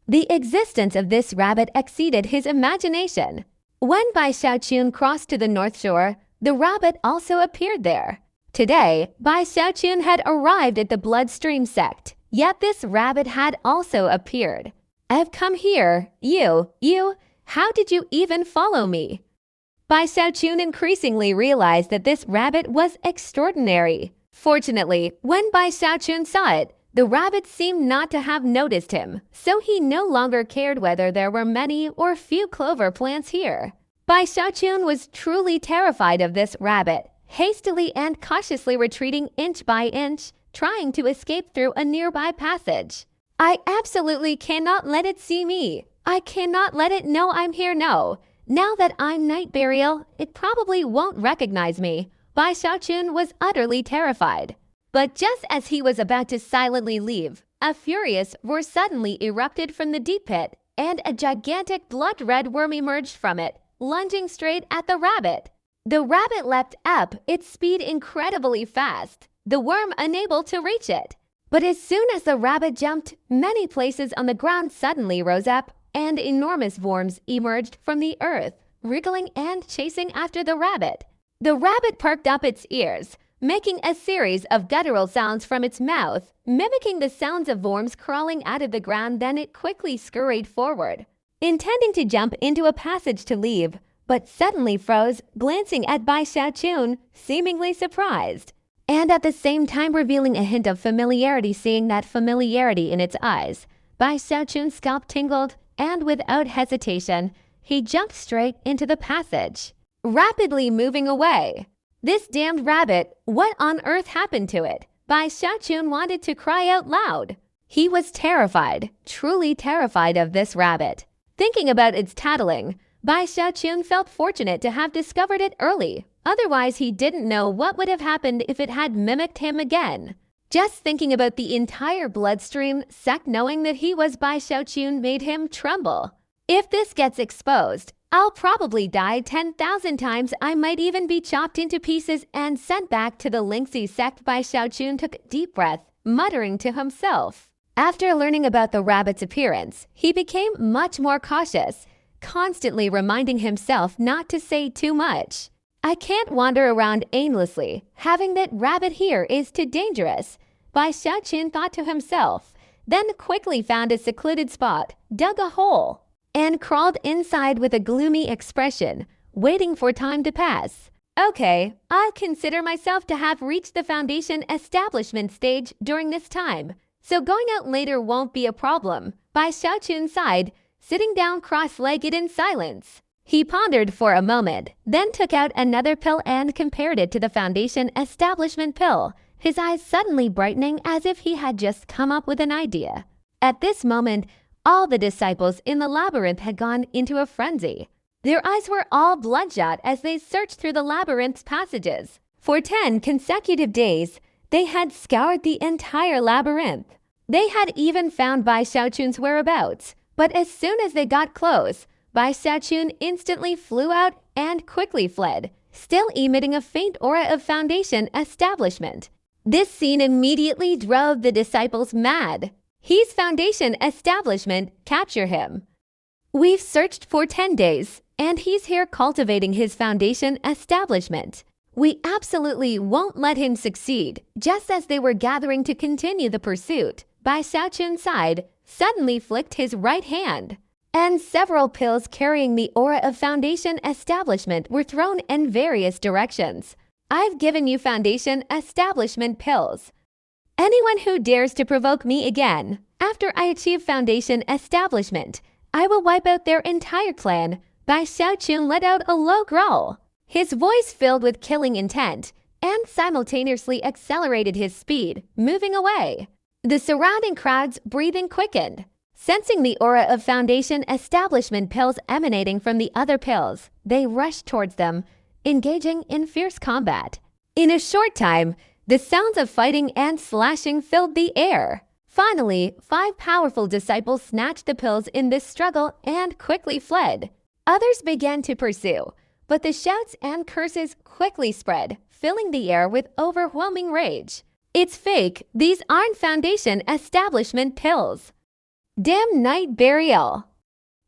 The existence of this rabbit exceeded his imagination. When Bai Xiaochun crossed to the north shore, the rabbit also appeared there. Today, Bai Xiaochun had arrived at the bloodstream sect, yet this rabbit had also appeared. I've come here. You, how did you even follow me? Bai Xiaochun increasingly realized that this rabbit was extraordinary. Fortunately, when Bai Xiaochun saw it, the rabbit seemed not to have noticed him, so he no longer cared whether there were many or few clover plants here. Bai Xiaochun was truly terrified of this rabbit, hastily and cautiously retreating inch by inch, trying to escape through a nearby passage. I absolutely cannot let it see me. I cannot let it know I'm here, no. Now that I'm Night Burial, it probably won't recognize me. Bai Xiaochun was utterly terrified. But just as he was about to silently leave, a furious roar suddenly erupted from the deep pit, and a gigantic blood-red worm emerged from it, lunging straight at the rabbit. The rabbit leapt up, its speed incredibly fast, the worm unable to reach it. But as soon as the rabbit jumped, many places on the ground suddenly rose up, and enormous worms emerged from the earth, wriggling and chasing after the rabbit. The rabbit perked up its ears, making a series of guttural sounds from its mouth, mimicking the sounds of worms crawling out of the ground. Then it quickly scurried forward, intending to jump into a passage to leave, but suddenly froze, glancing at Bai Xiaochun, seemingly surprised, and at the same time revealing a hint of familiarity. Seeing that familiarity in its eyes, Bai Xiaochun's scalp tingled, and without hesitation, he jumped straight into the passage, rapidly moving away. This damned rabbit, what on earth happened to it? Bai Xiaochun wanted to cry out loud. He was terrified, truly terrified of this rabbit. Thinking about its tattling, Bai Xiaoqun felt fortunate to have discovered it early. Otherwise, he didn't know what would have happened if it had mimicked him again. Just thinking about the entire bloodstream sect knowing that he was Bai Xiaoqun made him tremble. If this gets exposed, I'll probably die 10,000 times. I might even be chopped into pieces and sent back to the Lingxi sect. Bai Xiaoqun took a deep breath, muttering to himself. After learning about the rabbit's appearance, he became much more cautious, constantly reminding himself not to say too much. I can't wander around aimlessly. Having that rabbit here is too dangerous, Bai Xiaoqun thought to himself, then quickly found a secluded spot, dug a hole, and crawled inside with a gloomy expression, waiting for time to pass. Okay, I'll consider myself to have reached the foundation establishment stage during this time, so going out later won't be a problem. Bai Xiaoqun sighed, sitting down cross-legged in silence. He pondered for a moment, then took out another pill and compared it to the foundation establishment pill, his eyes suddenly brightening as if he had just come up with an idea. At this moment, all the disciples in the labyrinth had gone into a frenzy. Their eyes were all bloodshot as they searched through the labyrinth's passages. For 10 consecutive days, they had scoured the entire labyrinth. They had even found Bai Xiaoqun's whereabouts, but as soon as they got close, Bai Xiaoqun instantly flew out and quickly fled, still emitting a faint aura of foundation establishment. This scene immediately drove the disciples mad. He's foundation establishment, capture him. We've searched for 10 days, and he's here cultivating his foundation establishment. We absolutely won't let him succeed. Just as they were gathering to continue the pursuit, Bai Xiaoqun sighed, suddenly flicked his right hand, and several pills carrying the aura of foundation establishment were thrown in various directions. I've given you foundation establishment pills. Anyone who dares to provoke me again, after I achieve foundation establishment, I will wipe out their entire clan. Bai Xiaoqun let out a low growl, his voice filled with killing intent, and simultaneously accelerated his speed, moving away. The surrounding crowd's breathing quickened. Sensing the aura of foundation establishment pills emanating from the other pills, they rushed towards them, engaging in fierce combat. In a short time, the sounds of fighting and slashing filled the air. Finally, 5 powerful disciples snatched the pills in this struggle and quickly fled. Others began to pursue, but the shouts and curses quickly spread, filling the air with overwhelming rage. It's fake. These aren't foundation establishment pills. Damn night burial.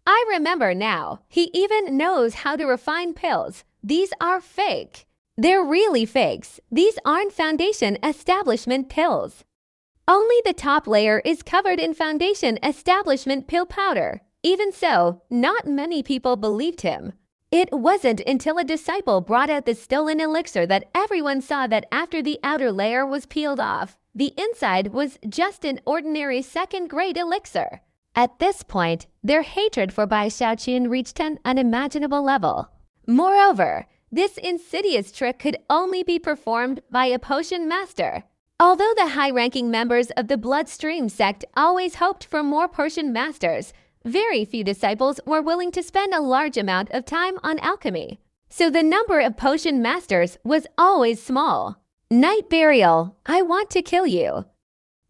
I remember now. He even knows how to refine pills. These are fake. They're really fakes. These aren't foundation establishment pills. Only the top layer is covered in foundation establishment pill powder. Even so, not many people believed him. It wasn't until a disciple brought out the stolen elixir that everyone saw that after the outer layer was peeled off, the inside was just an ordinary second-grade elixir. At this point, their hatred for Bai Xiaoqun reached an unimaginable level. Moreover, this insidious trick could only be performed by a potion master. Although the high-ranking members of the Bloodstream sect always hoped for more potion masters, very few disciples were willing to spend a large amount of time on alchemy. So the number of potion masters was always small. Night burial, I want to kill you.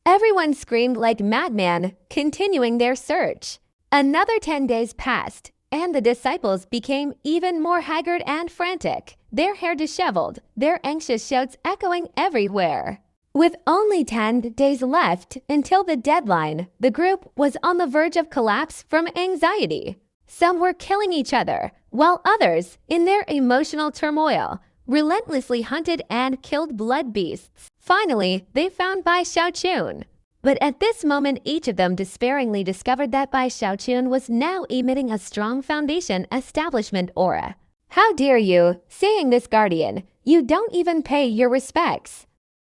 Everyone screamed like madmen, continuing their search. Another 10 days passed, and the disciples became even more haggard and frantic, their hair disheveled, their anxious shouts echoing everywhere. With only 10 days left until the deadline, the group was on the verge of collapse from anxiety. Some were killing each other, while others, in their emotional turmoil, relentlessly hunted and killed blood beasts. Finally, they found Bai Xiaoqun. But at this moment, each of them despairingly discovered that Bai Xiaoqun was now emitting a strong foundation establishment aura. How dare you, saying this, guardian, you don't even pay your respects.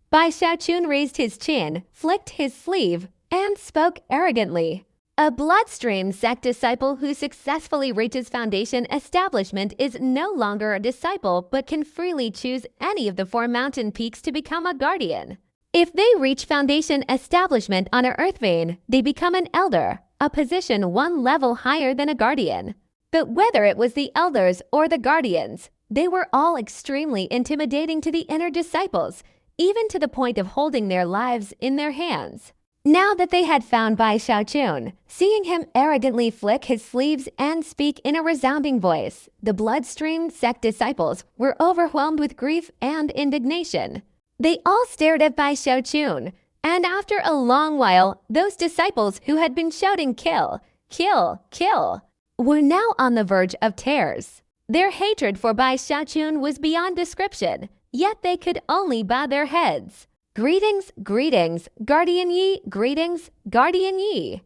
Bai Xiaoqun raised his chin, flicked his sleeve, and spoke arrogantly. A Bloodstream sect disciple who successfully reaches foundation establishment is no longer a disciple but can freely choose any of the 4 mountain peaks to become a guardian. If they reach foundation establishment on a earth vein, they become an elder, a position one level higher than a guardian. But whether it was the elders or the guardians, they were all extremely intimidating to the inner disciples, even to the point of holding their lives in their hands. Now that they had found Bai Xiaochun, seeing him arrogantly flick his sleeves and speak in a resounding voice, the bloodstreamed sect disciples were overwhelmed with grief and indignation. They all stared at Bai Xiaochun, and after a long while, those disciples who had been shouting "Kill, kill, kill," were now on the verge of tears. Their hatred for Bai Xiaochun was beyond description, yet they could only bow their heads. Greetings, greetings, Guardian Yi, greetings, Guardian Yi.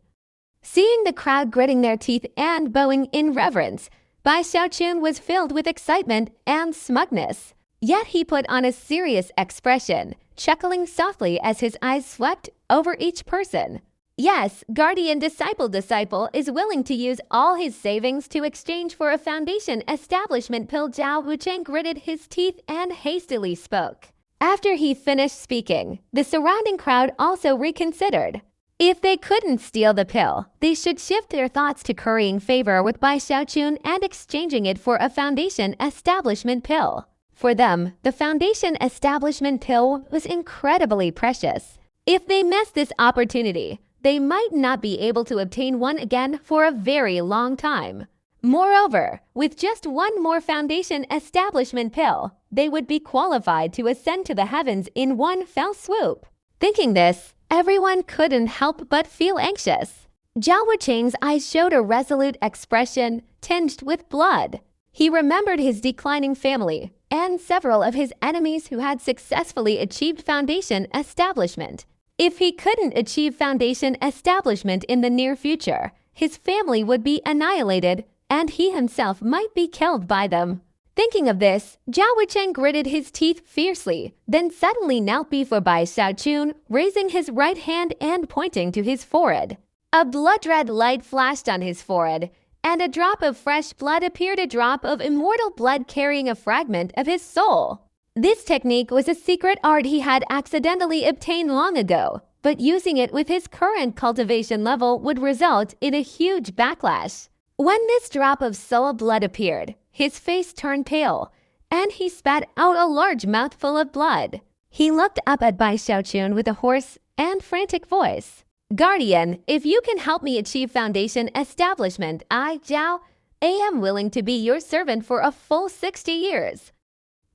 Seeing the crowd gritting their teeth and bowing in reverence, Bai Xiaochun was filled with excitement and smugness. Yet he put on a serious expression, chuckling softly as his eyes swept over each person. Yes, Guardian Disciple is willing to use all his savings to exchange for a foundation establishment pill. Zhao Wucheng gritted his teeth and hastily spoke. After he finished speaking, the surrounding crowd also reconsidered. If they couldn't steal the pill, they should shift their thoughts to currying favor with Bai Xiaochun and exchanging it for a foundation establishment pill. For them, the foundation establishment pill was incredibly precious. If they missed this opportunity, they might not be able to obtain one again for a very long time. Moreover, with just one more foundation establishment pill, they would be qualified to ascend to the heavens in one fell swoop. Thinking this, everyone couldn't help but feel anxious. Zhao Wucheng's eyes showed a resolute expression tinged with blood. He remembered his declining family and several of his enemies who had successfully achieved foundation establishment. If he couldn't achieve foundation establishment in the near future, his family would be annihilated and he himself might be killed by them. Thinking of this, Zhao Wucheng gritted his teeth fiercely, then suddenly knelt before Bai Xiaochun, raising his right hand and pointing to his forehead. A blood-red light flashed on his forehead, and a drop of fresh blood appeared, a drop of immortal blood carrying a fragment of his soul. This technique was a secret art he had accidentally obtained long ago, but using it with his current cultivation level would result in a huge backlash. When this drop of soul blood appeared, his face turned pale, and he spat out a large mouthful of blood. He looked up at Bai Xiaochun with a hoarse and frantic voice. "Guardian, if you can help me achieve foundation establishment, I, Zhao, am willing to be your servant for a full 60 years.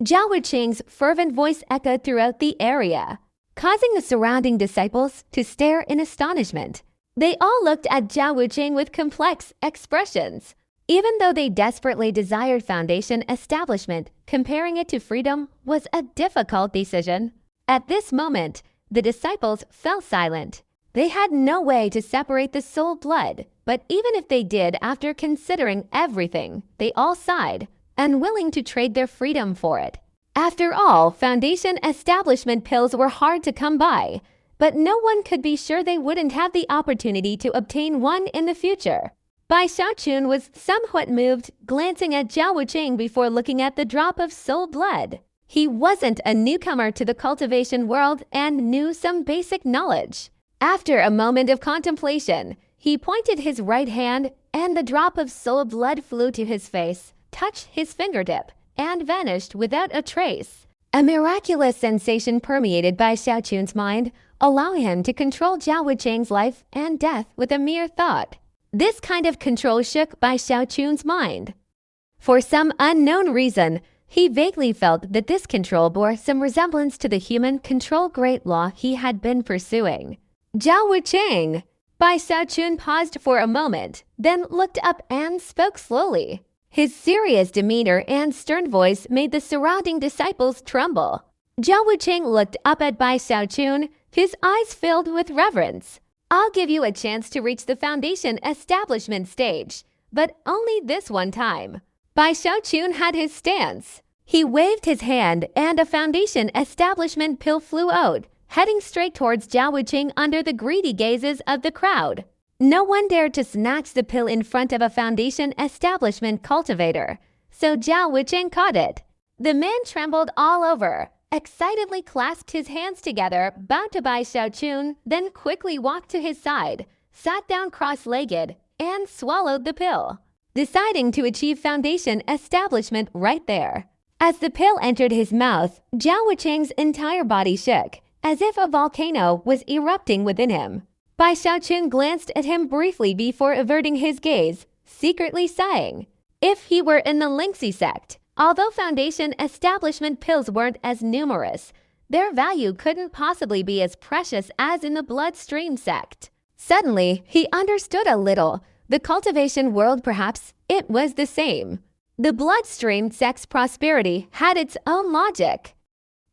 Zhao Wucheng's fervent voice echoed throughout the area, causing the surrounding disciples to stare in astonishment. They all looked at Zhao Wucheng with complex expressions. Even though they desperately desired foundation establishment, comparing it to freedom was a difficult decision. At this moment, the disciples fell silent. They had no way to separate the soul blood, but even if they did, after considering everything, they all sighed, unwilling to trade their freedom for it. After all, foundation establishment pills were hard to come by, but no one could be sure they wouldn't have the opportunity to obtain one in the future. Bai Xiaochun was somewhat moved, glancing at Zhao Wucheng before looking at the drop of soul blood. He wasn't a newcomer to the cultivation world and knew some basic knowledge. After a moment of contemplation, he pointed his right hand, and the drop of soul blood flew to his face, touched his fingertip, and vanished without a trace. A miraculous sensation permeated Bai Xiaochun's mind, allowing him to control Zhao Wucheng's life and death with a mere thought. This kind of control shook Bai Xiaochun's mind. For some unknown reason, he vaguely felt that this control bore some resemblance to the human control great law he had been pursuing. Zhao Wucheng! Bai Xiaochun paused for a moment, then looked up and spoke slowly. His serious demeanor and stern voice made the surrounding disciples tremble. Zhao Wucheng looked up at Bai Xiaochun, his eyes filled with reverence. "I'll give you a chance to reach the foundation establishment stage, but only this one time." Bai Xiaochun had his stance. He waved his hand and a foundation establishment pill flew out, heading straight towards Zhao Wucheng under the greedy gazes of the crowd. No one dared to snatch the pill in front of a foundation establishment cultivator, so Zhao Wucheng caught it. The man trembled all over, excitedly clasped his hands together, bowed to Bai Xiaochun, then quickly walked to his side, sat down cross-legged, and swallowed the pill, deciding to achieve foundation establishment right there. As the pill entered his mouth, Zhao Wucheng's entire body shook, as if a volcano was erupting within him. Bai Xiaochun glanced at him briefly before averting his gaze, secretly sighing. If he were in the Lingxi sect, although foundation establishment pills weren't as numerous, their value couldn't possibly be as precious as in the bloodstream sect. Suddenly, he understood a little. The cultivation world, perhaps, it was the same. The bloodstream sect's prosperity had its own logic.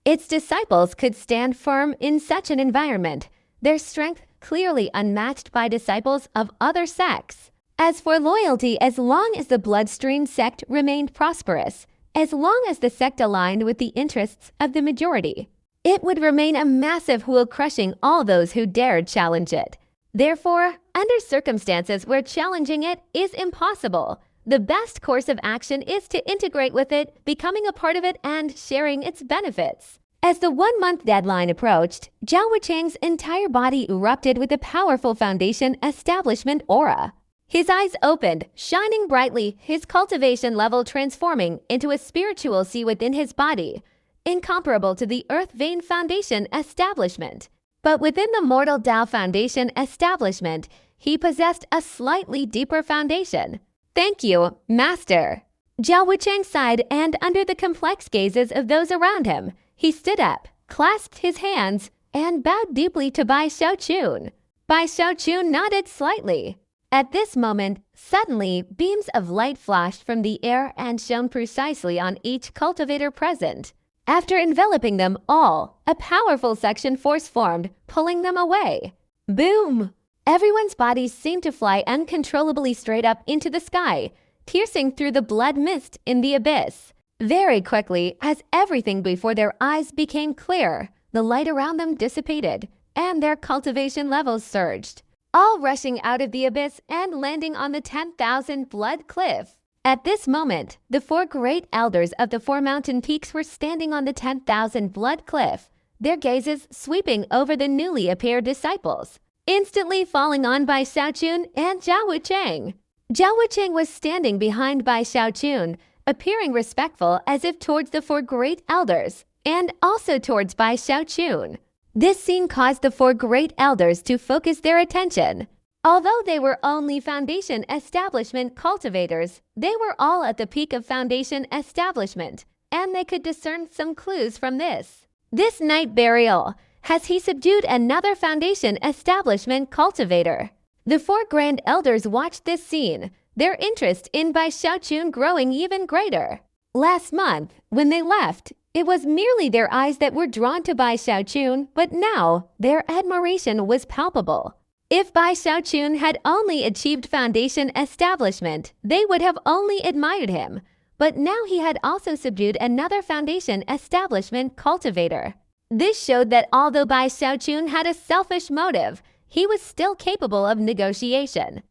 Its disciples could stand firm in such an environment, their strength clearly unmatched by disciples of other sects. As for loyalty, as long as the bloodstream sect remained prosperous, as long as the sect aligned with the interests of the majority, it would remain a massive wheel crushing all those who dared challenge it. Therefore, under circumstances where challenging it is impossible, the best course of action is to integrate with it, becoming a part of it and sharing its benefits. As the 1-month deadline approached, Zhao Wucheng's entire body erupted with a powerful foundation establishment aura. His eyes opened, shining brightly, his cultivation level transforming into a spiritual sea within his body, incomparable to the Earth Vein Foundation establishment. But within the Mortal Tao Foundation establishment, he possessed a slightly deeper foundation. "Thank you, Master." Zhao Wucheng sighed, and under the complex gazes of those around him, he stood up, clasped his hands, and bowed deeply to Bai Xiaochun. Bai Xiaochun nodded slightly. At this moment, suddenly, beams of light flashed from the air and shone precisely on each cultivator present. After enveloping them all, a powerful suction force formed, pulling them away. Boom! Everyone's bodies seemed to fly uncontrollably straight up into the sky, piercing through the blood mist in the abyss. Very quickly, as everything before their eyes became clear, the light around them dissipated, and their cultivation levels surged, all rushing out of the abyss and landing on the 10,000 blood cliff. At this moment, the 4 great elders of the 4 mountain peaks were standing on the 10,000 blood cliff, their gazes sweeping over the newly appeared disciples, instantly falling on Bai Xiaochun and Zhao Wucheng. Zhao Wucheng was standing behind Bai Xiaochun, appearing respectful as if towards the 4 great elders, and also towards Bai Xiaochun. This scene caused the 4 great elders to focus their attention. Although they were only foundation establishment cultivators, they were all at the peak of foundation establishment, and they could discern some clues from this. This night burial, has he subdued another foundation establishment cultivator? The 4 grand elders watched this scene, their interest in Bai Xiaochun growing even greater. Last month, when they left, it was merely their eyes that were drawn to Bai Xiaochun, but now their admiration was palpable. If Bai Xiaochun had only achieved foundation establishment, they would have only admired him. But now he had also subdued another foundation establishment cultivator. This showed that although Bai Xiaochun had a selfish motive, he was still capable of negotiation.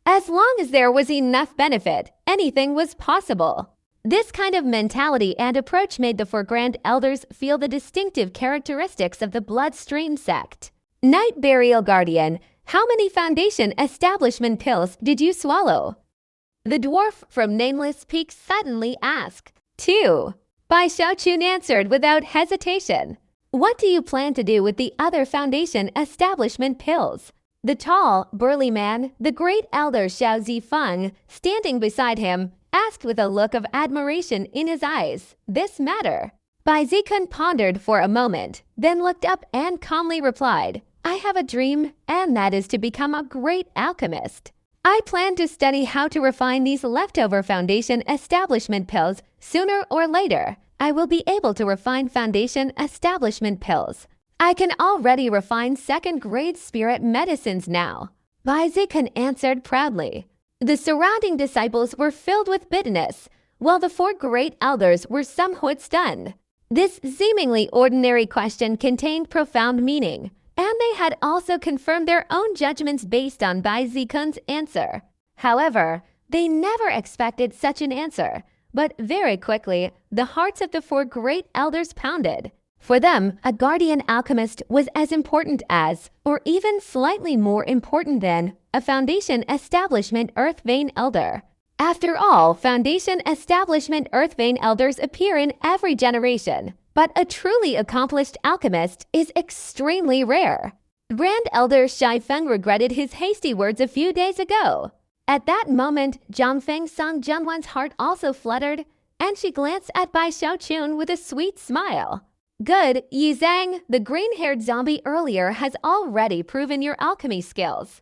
As long as there was enough benefit, anything was possible. This kind of mentality and approach made the 4 grand elders feel the distinctive characteristics of the bloodstream sect. Night Burial Guardian, how many foundation establishment pills did you swallow? The dwarf from Nameless Peak suddenly asked. 2. Bai Xiaochun answered without hesitation. What do you plan to do with the other foundation establishment pills? The tall, burly man, the great elder Xiao Zifeng, standing beside him, asked with a look of admiration in his eyes, this matter. Bai Zikun pondered for a moment, then looked up and calmly replied, I have a dream, and that is to become a great alchemist. I plan to study how to refine these leftover foundation establishment pills. Sooner or later, I will be able to refine foundation establishment pills. I can already refine 2nd-grade spirit medicines now. Bai Zikun answered proudly. The surrounding disciples were filled with bitterness, while the 4 great elders were somewhat stunned. This seemingly ordinary question contained profound meaning, and they had also confirmed their own judgments based on Bai Zikun's answer. However, they never expected such an answer, but very quickly, the hearts of the 4 great elders pounded. For them, a guardian alchemist was as important as, or even slightly more important than, a Foundation Establishment Earthvein Elder. After all, Foundation Establishment Earthvein Elders appear in every generation, but a truly accomplished alchemist is extremely rare. Grand Elder Shai Feng regretted his hasty words a few days ago. At that moment, Zhangfeng Song Junwan's heart also fluttered, and she glanced at Bai Xiaochun with a sweet smile. Good, Yi Zhang, the green-haired zombie earlier has already proven your alchemy skills.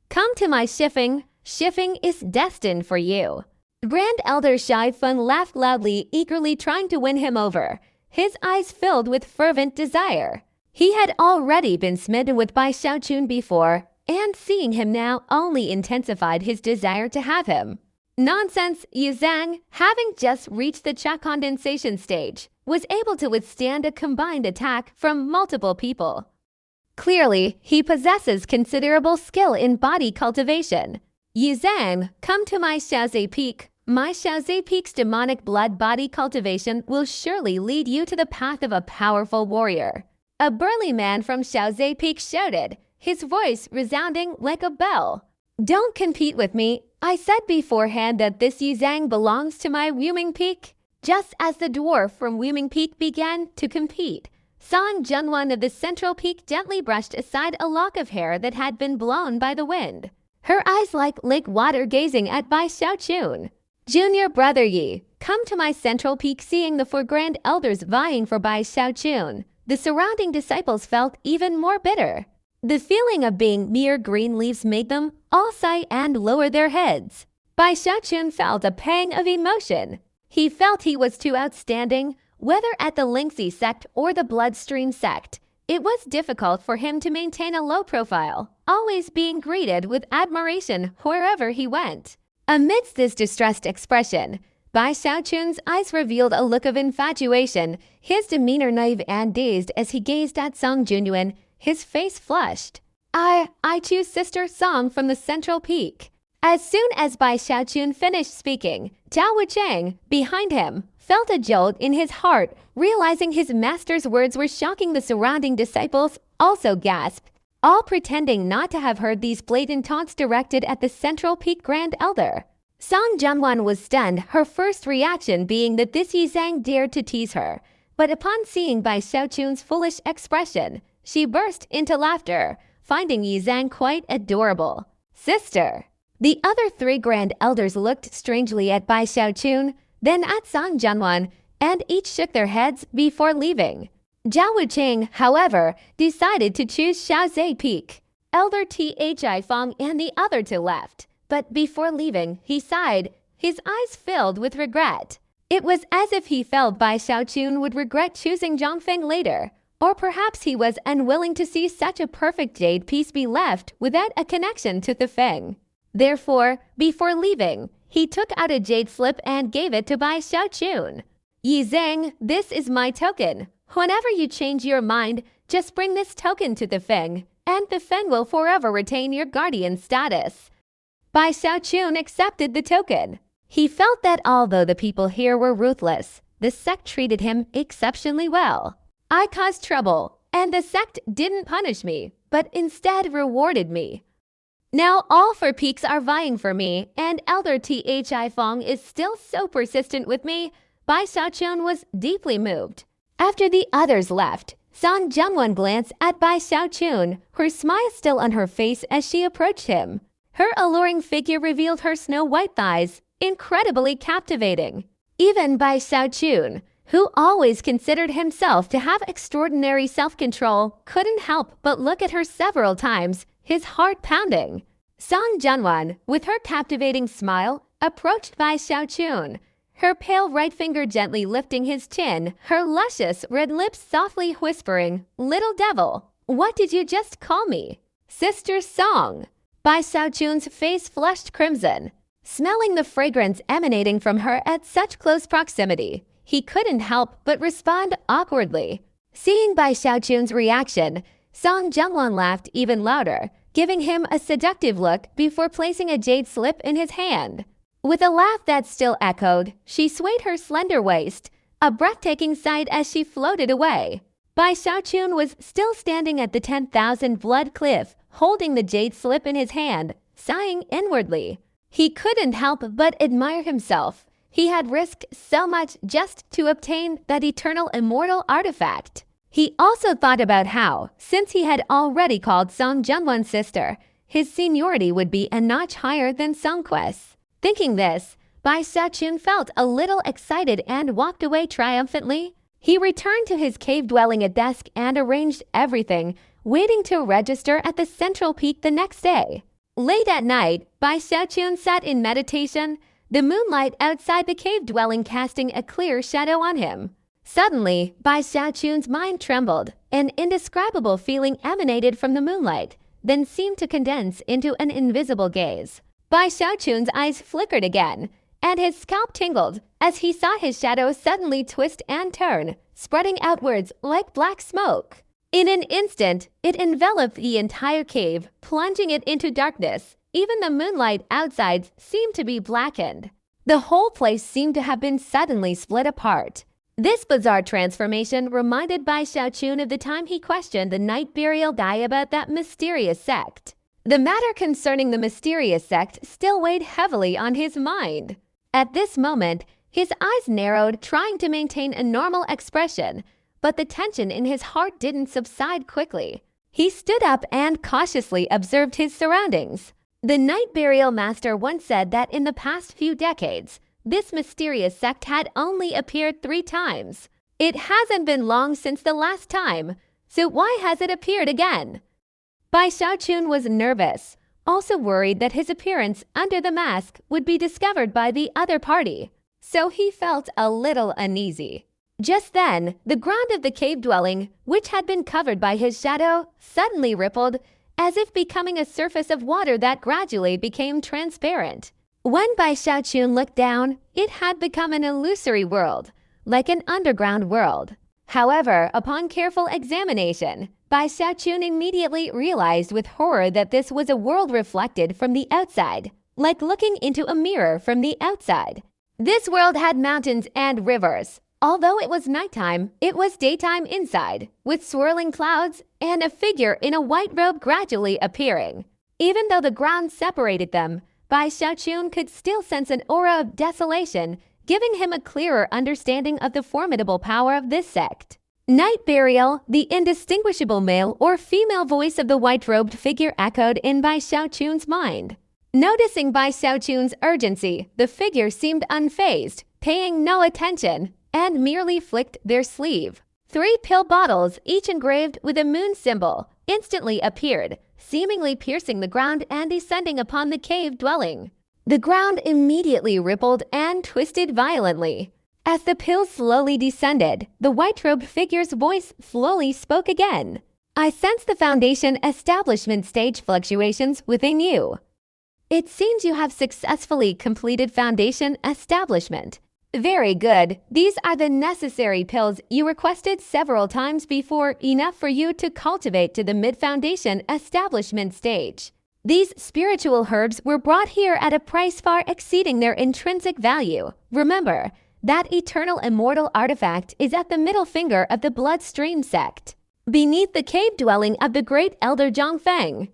Come to my Shifeng. Shifeng is destined for you. Grand Elder Shai Feng laughed loudly, eagerly trying to win him over, his eyes filled with fervent desire. He had already been smitten with Bai Xiaochun before, and seeing him now only intensified his desire to have him. Nonsense, Yi Zhang, having just reached the Cha condensation stage, was able to withstand a combined attack from multiple people. Clearly, he possesses considerable skill in body cultivation. Yi Zhang, come to my Xiaozhe Peak. My Xiaozhe Peak's demonic blood body cultivation will surely lead you to the path of a powerful warrior. A burly man from Xiaozhe Peak shouted, his voice resounding like a bell. Don't compete with me. I said beforehand that this Yi Zhang belongs to my Wuming Peak. Just as the dwarf from Wuming Peak began to compete, Song Junwan of the Central Peak gently brushed aside a lock of hair that had been blown by the wind, her eyes like lake water gazing at Bai Xiaochun. Junior brother Yi, come to my Central Peak. Seeing the four grand elders vying for Bai Xiaochun, the surrounding disciples felt even more bitter. The feeling of being mere green leaves made them all sigh and lower their heads. Bai Xiaochun felt a pang of emotion. He felt he was too outstanding, whether at the Lingxi sect or the Bloodstream sect. It was difficult for him to maintain a low profile, always being greeted with admiration wherever he went. Amidst this distressed expression, Bai Xiaochun's eyes revealed a look of infatuation, his demeanor naive and dazed as he gazed at Song Junyuan, his face flushed. I choose Sister Song from the Central Peak. As soon as Bai Xiaochun finished speaking, Zhao Wucheng, behind him, felt a jolt in his heart, realizing his master's words were shocking. The surrounding disciples also gasped, all pretending not to have heard these blatant taunts directed at the Central Peak Grand Elder. Song Junwan was stunned, her first reaction being that this Yi Zhang dared to tease her. But upon seeing Bai Xiaochun's foolish expression, she burst into laughter, finding Yi Zhang quite adorable. Sister! The other three grand elders looked strangely at Bai Xiaochun, then at Song Junwan, and each shook their heads before leaving. Zhao Wucheng, however, decided to choose Xiaozhe Peak. Elder Thi Fong and the other two left, but before leaving, he sighed, his eyes filled with regret. It was as if he felt Bai Xiaochun would regret choosing Zhangfeng later, or perhaps he was unwilling to see such a perfect jade piece be left without a connection to the Feng. Therefore, before leaving, he took out a jade slip and gave it to Bai Xiaochun. Yi Zhang, this is my token. Whenever you change your mind, just bring this token to the Feng, and the Feng will forever retain your guardian status. Bai Xiaochun accepted the token. He felt that although the people here were ruthless, the sect treated him exceptionally well. I caused trouble, and the sect didn't punish me, but instead rewarded me. Now all four peaks are vying for me, and Elder Thi Fong is still so persistent with me. Bai Xiaochun was deeply moved. After the others left, Song Junwan glanced at Bai Xiaochun, her smile still on her face as she approached him. Her alluring figure revealed her snow-white thighs, incredibly captivating. Even Bai Xiaochun, who always considered himself to have extraordinary self-control, couldn't help but look at her several times, his heart pounding. Song Junwan, with her captivating smile, approached Bai Xiaochun, her pale right finger gently lifting his chin, her luscious red lips softly whispering, "Little devil, what did you just call me?" "Sister Song." Bai Xiaochun's face flushed crimson. Smelling the fragrance emanating from her at such close proximity, he couldn't help but respond awkwardly. Seeing Bai Xiaochun's reaction, Song Junwan laughed even louder, giving him a seductive look before placing a jade slip in his hand. With a laugh that still echoed, she swayed her slender waist, a breathtaking sight as she floated away. Bai Xiaochun was still standing at the 10,000 blood cliff, holding the jade slip in his hand, sighing inwardly. He couldn't help but admire himself. He had risked so much just to obtain that eternal immortal artifact. He also thought about how, since he had already called Song Junwan's sister, his seniority would be a notch higher than Song Quest's. Thinking this, Bai Xiaochun felt a little excited and walked away triumphantly. He returned to his cave dwelling at dusk and arranged everything, waiting to register at the central peak the next day. Late at night, Bai Xiaochun sat in meditation, the moonlight outside the cave dwelling casting a clear shadow on him. Suddenly, Bai Xiaochun's mind trembled. An indescribable feeling emanated from the moonlight, then seemed to condense into an invisible gaze. Bai Xiaochun's eyes flickered again, and his scalp tingled as he saw his shadow suddenly twist and turn, spreading outwards like black smoke. In an instant, it enveloped the entire cave, plunging it into darkness. Even the moonlight outside seemed to be blackened. The whole place seemed to have been suddenly split apart. This bizarre transformation reminded Bai Xiaochun of the time he questioned the night burial guy about that mysterious sect. The matter concerning the mysterious sect still weighed heavily on his mind. At this moment, his eyes narrowed, trying to maintain a normal expression, but the tension in his heart didn't subside quickly. He stood up and cautiously observed his surroundings. The night burial master once said that in the past few decades, this mysterious sect had only appeared 3 times. It hasn't been long since the last time, so why has it appeared again? Bai Xiaochun was nervous, also worried that his appearance under the mask would be discovered by the other party, so he felt a little uneasy. Just then, the ground of the cave dwelling, which had been covered by his shadow, suddenly rippled, as if becoming a surface of water that gradually became transparent. When Bai Xiaochun looked down, it had become an illusory world, like an underground world. However, upon careful examination, Bai Xiaochun immediately realized with horror that this was a world reflected from the outside, like looking into a mirror from the outside. This world had mountains and rivers. Although it was nighttime, it was daytime inside, with swirling clouds and a figure in a white robe gradually appearing. Even though the ground separated them, Bai Xiaochun could still sense an aura of desolation, giving him a clearer understanding of the formidable power of this sect. Night burial, the indistinguishable male or female voice of the white-robed figure echoed in Bai Xiaochun's mind. Noticing Bai Xiaochun's urgency, the figure seemed unfazed, paying no attention, and merely flicked their sleeve. 3 pill bottles, each engraved with a moon symbol, instantly appeared, seemingly piercing the ground and descending upon the cave dwelling. The ground immediately rippled and twisted violently. As the pills slowly descended, the white-robed figure's voice slowly spoke again. "I sense the Foundation establishment stage fluctuations within you. It seems you have successfully completed Foundation establishment. Very good. These are the necessary pills you requested several times before, enough for you to cultivate to the mid-Foundation establishment stage. These spiritual herbs were brought here at a price far exceeding their intrinsic value. Remember, that eternal immortal artifact is at the middle finger of the Bloodstream sect, beneath the cave dwelling of the great Elder Zhongfeng.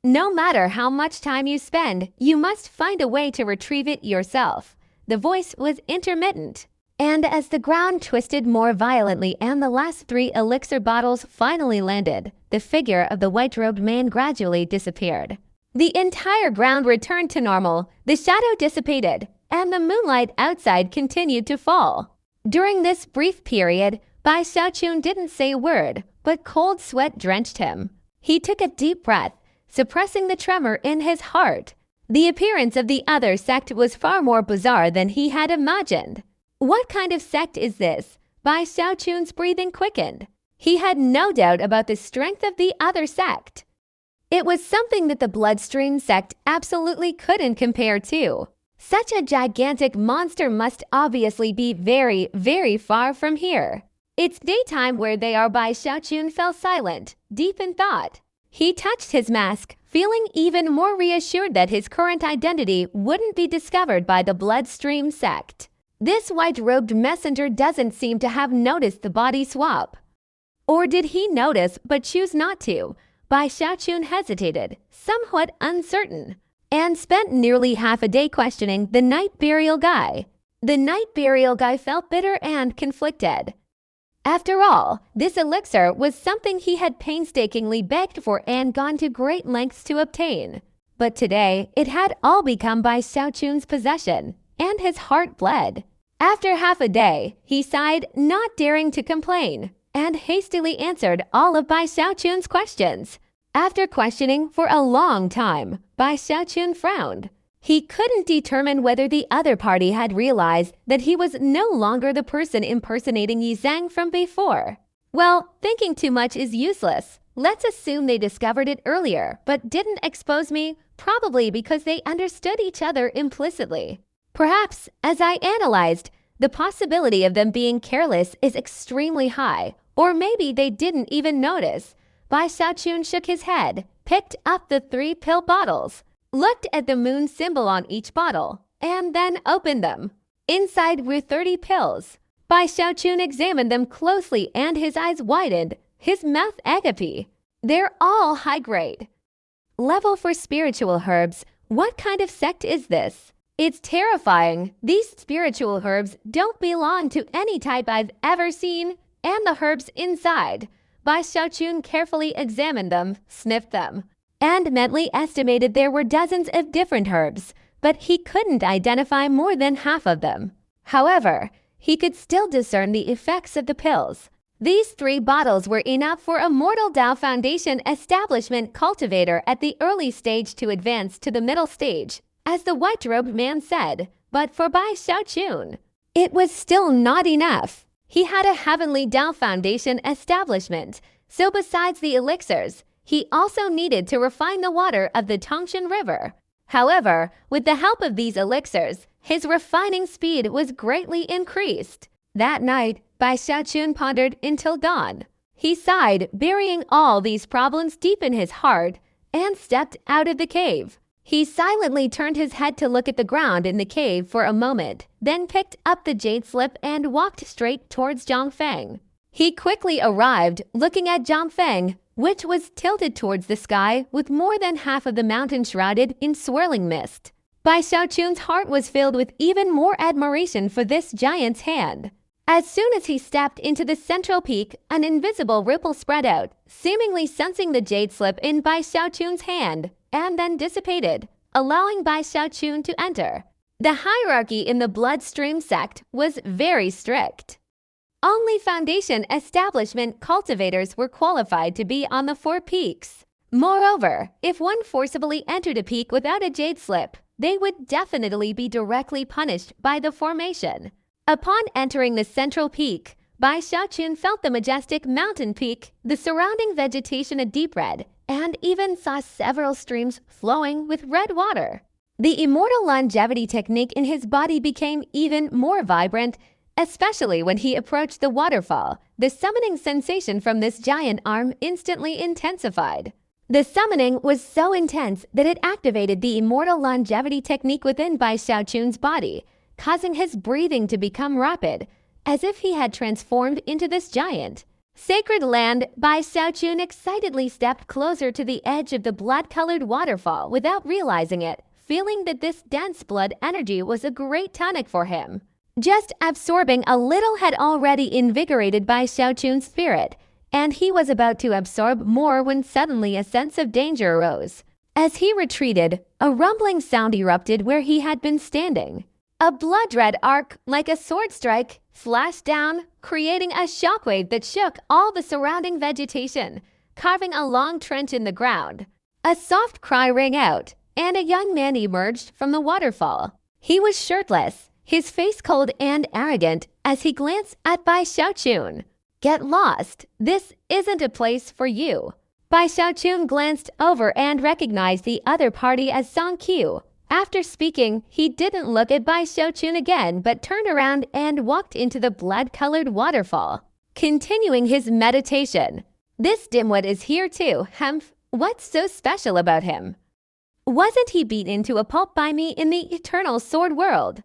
No matter how much time you spend, you must find a way to retrieve it yourself." The voice was intermittent, and as the ground twisted more violently and the last 3 elixir bottles finally landed, the figure of the white-robed man gradually disappeared. The entire ground returned to normal, the shadow dissipated, and the moonlight outside continued to fall. During this brief period, Bai Xiaochun didn't say a word, but cold sweat drenched him. He took a deep breath, suppressing the tremor in his heart. The appearance of the other sect was far more bizarre than he had imagined. What kind of sect is this? Bai Xiaochun's breathing quickened. He had no doubt about the strength of the other sect. It was something that the Bloodstream sect absolutely couldn't compare to. Such a gigantic monster must obviously be very, very far from here. It's daytime where they are. Bai Xiaochun fell silent, deep in thought. He touched his mask, feeling even more reassured that his current identity wouldn't be discovered by the Bloodstream sect. This white-robed messenger doesn't seem to have noticed the body swap. Or did he notice but choose not to? Bai Xiaochun hesitated, somewhat uncertain, and spent nearly half a day questioning the night burial guy. The night burial guy felt bitter and conflicted. After all, this elixir was something he had painstakingly begged for and gone to great lengths to obtain. But today, it had all become Bai Xiaochun's possession, and his heart bled. After half a day, he sighed, not daring to complain, and hastily answered all of Bai Xiaochun's questions. After questioning for a long time, Bai Xiaochun frowned. He couldn't determine whether the other party had realized that he was no longer the person impersonating Yi Zhang from before. Well, thinking too much is useless. Let's assume they discovered it earlier, but didn't expose me, probably because they understood each other implicitly. Perhaps, as I analyzed, the possibility of them being careless is extremely high, or maybe they didn't even notice. Bai Xiaochun shook his head, picked up the 3 pill bottles, looked at the moon symbol on each bottle, and then opened them. Inside were 30 pills. Bai Xiaochun examined them closely and his eyes widened, his mouth agape. They're all high grade. Level for spiritual herbs. What kind of sect is this? It's terrifying. These spiritual herbs don't belong to any type I've ever seen, and the herbs inside. Bai Xiaochun carefully examined them, sniffed them, and mentally estimated there were dozens of different herbs, but he couldn't identify more than half of them. However, he could still discern the effects of the pills. These 3 bottles were enough for a Mortal Dao Foundation establishment cultivator at the early stage to advance to the middle stage, as the white-robed man said, but for Bai Xiaochun, it was still not enough. He had a Heavenly Dao Foundation establishment, so besides the elixirs, he also needed to refine the water of the Tongshan River. However, with the help of these elixirs, his refining speed was greatly increased. That night, Bai Xiaochun pondered until dawn. He sighed, burying all these problems deep in his heart, and stepped out of the cave. He silently turned his head to look at the ground in the cave for a moment, then picked up the jade slip and walked straight towards Zhangfeng. He quickly arrived, looking at Zhangfeng, which was tilted towards the sky with more than half of the mountain shrouded in swirling mist. Bai Xiaochun's heart was filled with even more admiration for this giant's hand. As soon as he stepped into the central peak, an invisible ripple spread out, seemingly sensing the jade slip in Bai Xiaochun's hand, and then dissipated, allowing Bai Xiaochun to enter. The hierarchy in the bloodstream sect was very strict. Only Foundation establishment cultivators were qualified to be on the 4 peaks. Moreover, if one forcibly entered a peak without a jade slip, they would definitely be directly punished by the formation. Upon entering the central peak, Bai Xiaochun felt the majestic mountain peak, the surrounding vegetation a deep red, and even saw several streams flowing with red water. The immortal longevity technique in his body became even more vibrant, especially when he approached the waterfall. The summoning sensation from this giant arm instantly intensified. The summoning was so intense that it activated the immortal longevity technique within Bai Xiaochun's body, causing his breathing to become rapid, as if he had transformed into this giant. Sacred land, Bai Xiaochun excitedly stepped closer to the edge of the blood-colored waterfall without realizing it, feeling that this dense blood energy was a great tonic for him. Just absorbing a little had already invigorated Bai Xiaochun's spirit, and he was about to absorb more when suddenly a sense of danger arose. As he retreated, a rumbling sound erupted where he had been standing. A blood-red arc, like a sword strike, flashed down, creating a shockwave that shook all the surrounding vegetation, carving a long trench in the ground. A soft cry rang out, and a young man emerged from the waterfall. He was shirtless, his face cold and arrogant as he glanced at Bai Xiaochun. Get lost. This isn't a place for you. Bai Xiaochun glanced over and recognized the other party as Song Qiu. After speaking, he didn't look at Bai Xiaochun again but turned around and walked into the blood-colored waterfall, continuing his meditation. This dimwit is here too, Humph. What's so special about him? Wasn't he beaten to a pulp by me in the eternal sword world?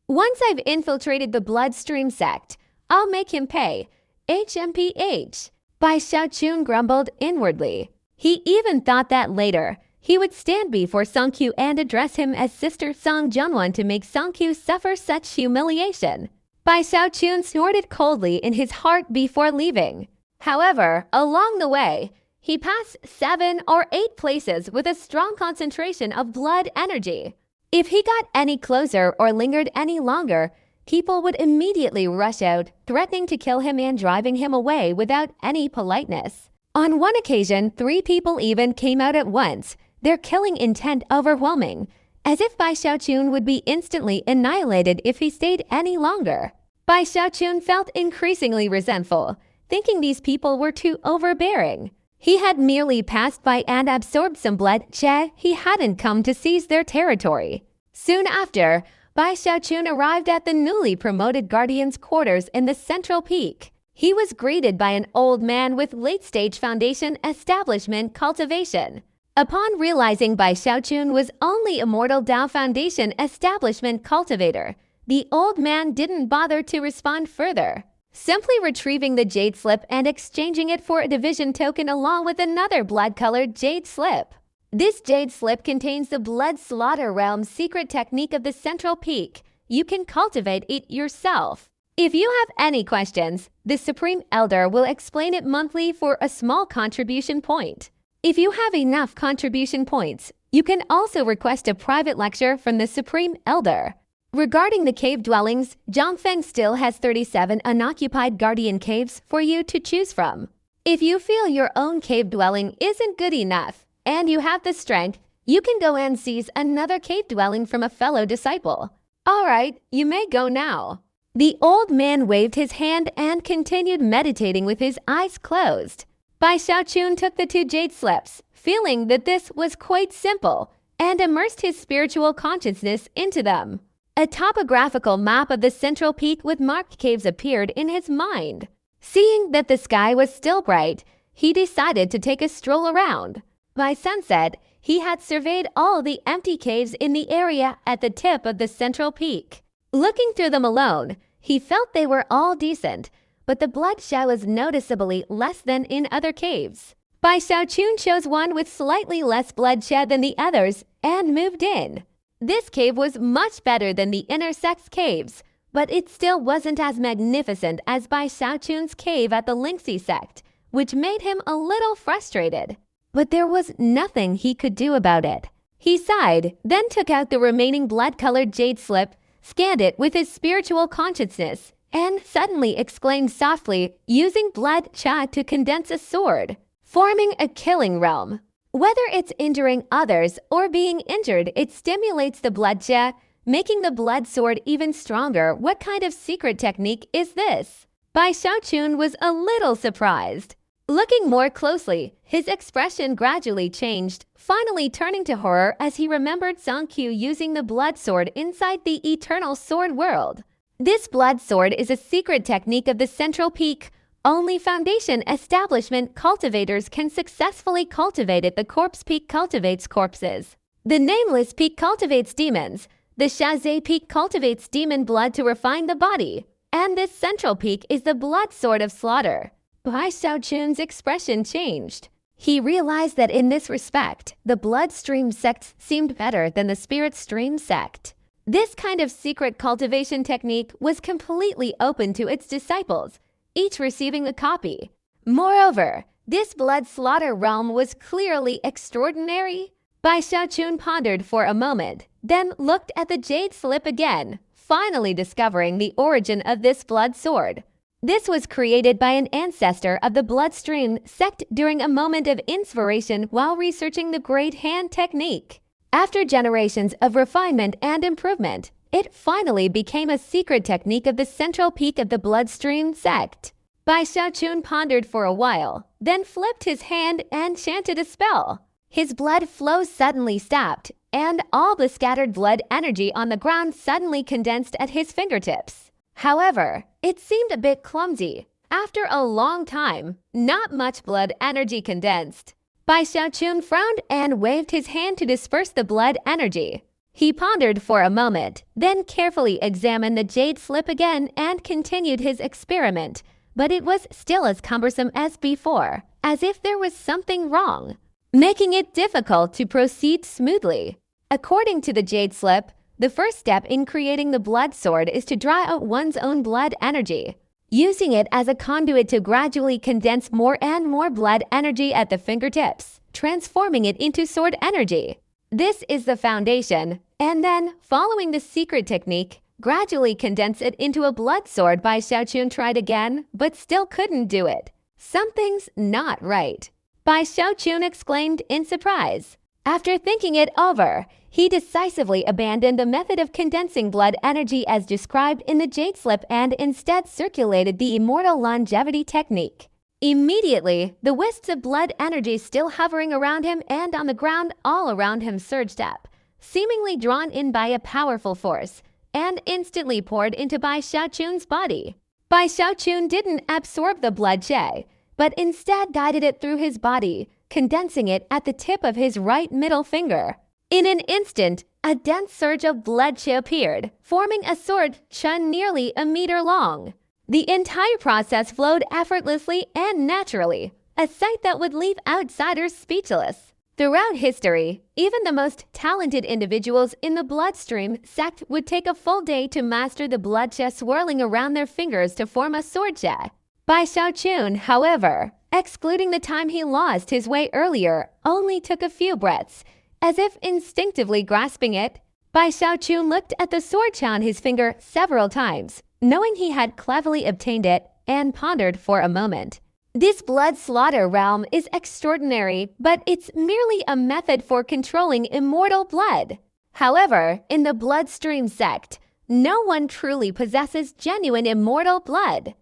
Once I've infiltrated the bloodstream sect, I'll make him pay. HMPH. Bai Xiaochun grumbled inwardly. He even thought that later, he would stand before Songqiu and address him as Sister Song Junwan to make Songqiu suffer such humiliation. Bai Xiaochun snorted coldly in his heart before leaving. However, along the way, he passed 7 or 8 places with a strong concentration of blood energy. If he got any closer or lingered any longer, people would immediately rush out, threatening to kill him and driving him away without any politeness. On one occasion, 3 people even came out at once, their killing intent overwhelming, as if Bai Xiaochun would be instantly annihilated if he stayed any longer. Bai Xiaochun felt increasingly resentful, thinking these people were too overbearing. He had merely passed by and absorbed some blood qi. He hadn't come to seize their territory. Soon after, Bai Xiaochun arrived at the newly promoted Guardian's quarters in the central peak. He was greeted by an old man with late-stage foundation establishment cultivation. Upon realizing Bai Xiaochun was only Immortal Dao Foundation establishment cultivator, the old man didn't bother to respond further, simply retrieving the jade slip and exchanging it for a division token along with another blood-colored jade slip. This jade slip contains the Blood Slaughter Realm's secret technique of the Central Peak. You can cultivate it yourself. If you have any questions, the Supreme Elder will explain it monthly for a small contribution point. If you have enough contribution points, you can also request a private lecture from the Supreme Elder. Regarding the cave dwellings, Zhangfeng still has 37 unoccupied guardian caves for you to choose from. If you feel your own cave dwelling isn't good enough, and you have the strength, you can go and seize another cave dwelling from a fellow disciple. Alright, you may go now. The old man waved his hand and continued meditating with his eyes closed. Bai Xiaochun took the 2 jade slips, feeling that this was quite simple, and immersed his spiritual consciousness into them. A topographical map of the central peak with marked caves appeared in his mind. Seeing that the sky was still bright, he decided to take a stroll around. By sunset, he had surveyed all the empty caves in the area at the tip of the central peak. Looking through them alone, he felt they were all decent, but the blood xia was noticeably less than in other caves. Bai Xiaochun chose one with slightly less blood xia than the others and moved in. This cave was much better than the inner sex caves, but it still wasn't as magnificent as Bai Xiaochun's cave at the Lingxi sect, which made him a little frustrated. But there was nothing he could do about it. He sighed, then took out the remaining blood-colored jade slip, scanned it with his spiritual consciousness, and suddenly exclaimed softly, using blood cha to condense a sword, forming a killing realm. Whether it's injuring others or being injured, it stimulates the blood cha, making the blood sword even stronger. What kind of secret technique is this? Bai Xiaochun was a little surprised. Looking more closely, his expression gradually changed, finally turning to horror as he remembered Songqiu using the blood sword inside the eternal sword world. This blood sword is a secret technique of the central peak. Only Foundation establishment cultivators can successfully cultivate it. The Corpse Peak cultivates corpses. The Nameless Peak cultivates demons. The Shazay Peak cultivates demon blood to refine the body. And this central peak is the blood sword of slaughter. Bai Xiaochun's expression changed. He realized that in this respect, the bloodstream sect seemed better than the spirit stream sect. This kind of secret cultivation technique was completely open to its disciples, each receiving a copy. Moreover, this blood slaughter realm was clearly extraordinary. Bai Xiaochun pondered for a moment, then looked at the jade slip again, finally discovering the origin of this blood sword. This was created by an ancestor of the bloodstream sect during a moment of inspiration while researching the Great Hand technique. After generations of refinement and improvement, it finally became a secret technique of the central peak of the bloodstream sect. Bai Xiaochun pondered for a while, then flipped his hand and chanted a spell. His blood flow suddenly stopped, and all the scattered blood energy on the ground suddenly condensed at his fingertips. However, it seemed a bit clumsy. After a long time, not much blood energy condensed. Bai Xiaochun frowned and waved his hand to disperse the blood energy. He pondered for a moment, then carefully examined the jade slip again and continued his experiment, but it was still as cumbersome as before, as if there was something wrong, making it difficult to proceed smoothly. According to the Jade Slip, the first step in creating the blood sword is to draw out one's own blood energy, using it as a conduit to gradually condense more and more blood energy at the fingertips, transforming it into sword energy. This is the foundation, and then, following the secret technique, gradually condense it into a blood sword. Bai Xiaochun tried again, but still couldn't do it. Something's not right, Bai Xiaochun exclaimed in surprise. After thinking it over, he decisively abandoned the method of condensing blood energy as described in the Jade Slip and instead circulated the immortal longevity technique. Immediately, the wisps of blood energy still hovering around him and on the ground all around him surged up, seemingly drawn in by a powerful force, and instantly poured into Bai Xiaochun's body. Bai Xiaochun didn't absorb the blood qi, but instead guided it through his body, condensing it at the tip of his right middle finger. In an instant, a dense surge of blood qi appeared, forming a sword chun nearly a meter long. The entire process flowed effortlessly and naturally, a sight that would leave outsiders speechless. Throughout history, even the most talented individuals in the bloodstream sect would take a full day to master the blood qi swirling around their fingers to form a sword qi. Bai Xiaochun, however, excluding the time he lost his way earlier, only took a few breaths. As if instinctively grasping it, Bai Xiaochun looked at the sword qi on his finger several times, knowing he had cleverly obtained it, and pondered for a moment. This blood slaughter realm is extraordinary, but it's merely a method for controlling immortal blood. However, in the bloodstream sect, no one truly possesses genuine immortal blood.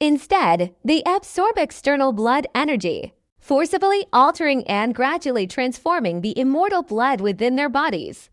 Instead, they absorb external blood energy, forcibly altering and gradually transforming the immortal blood within their bodies.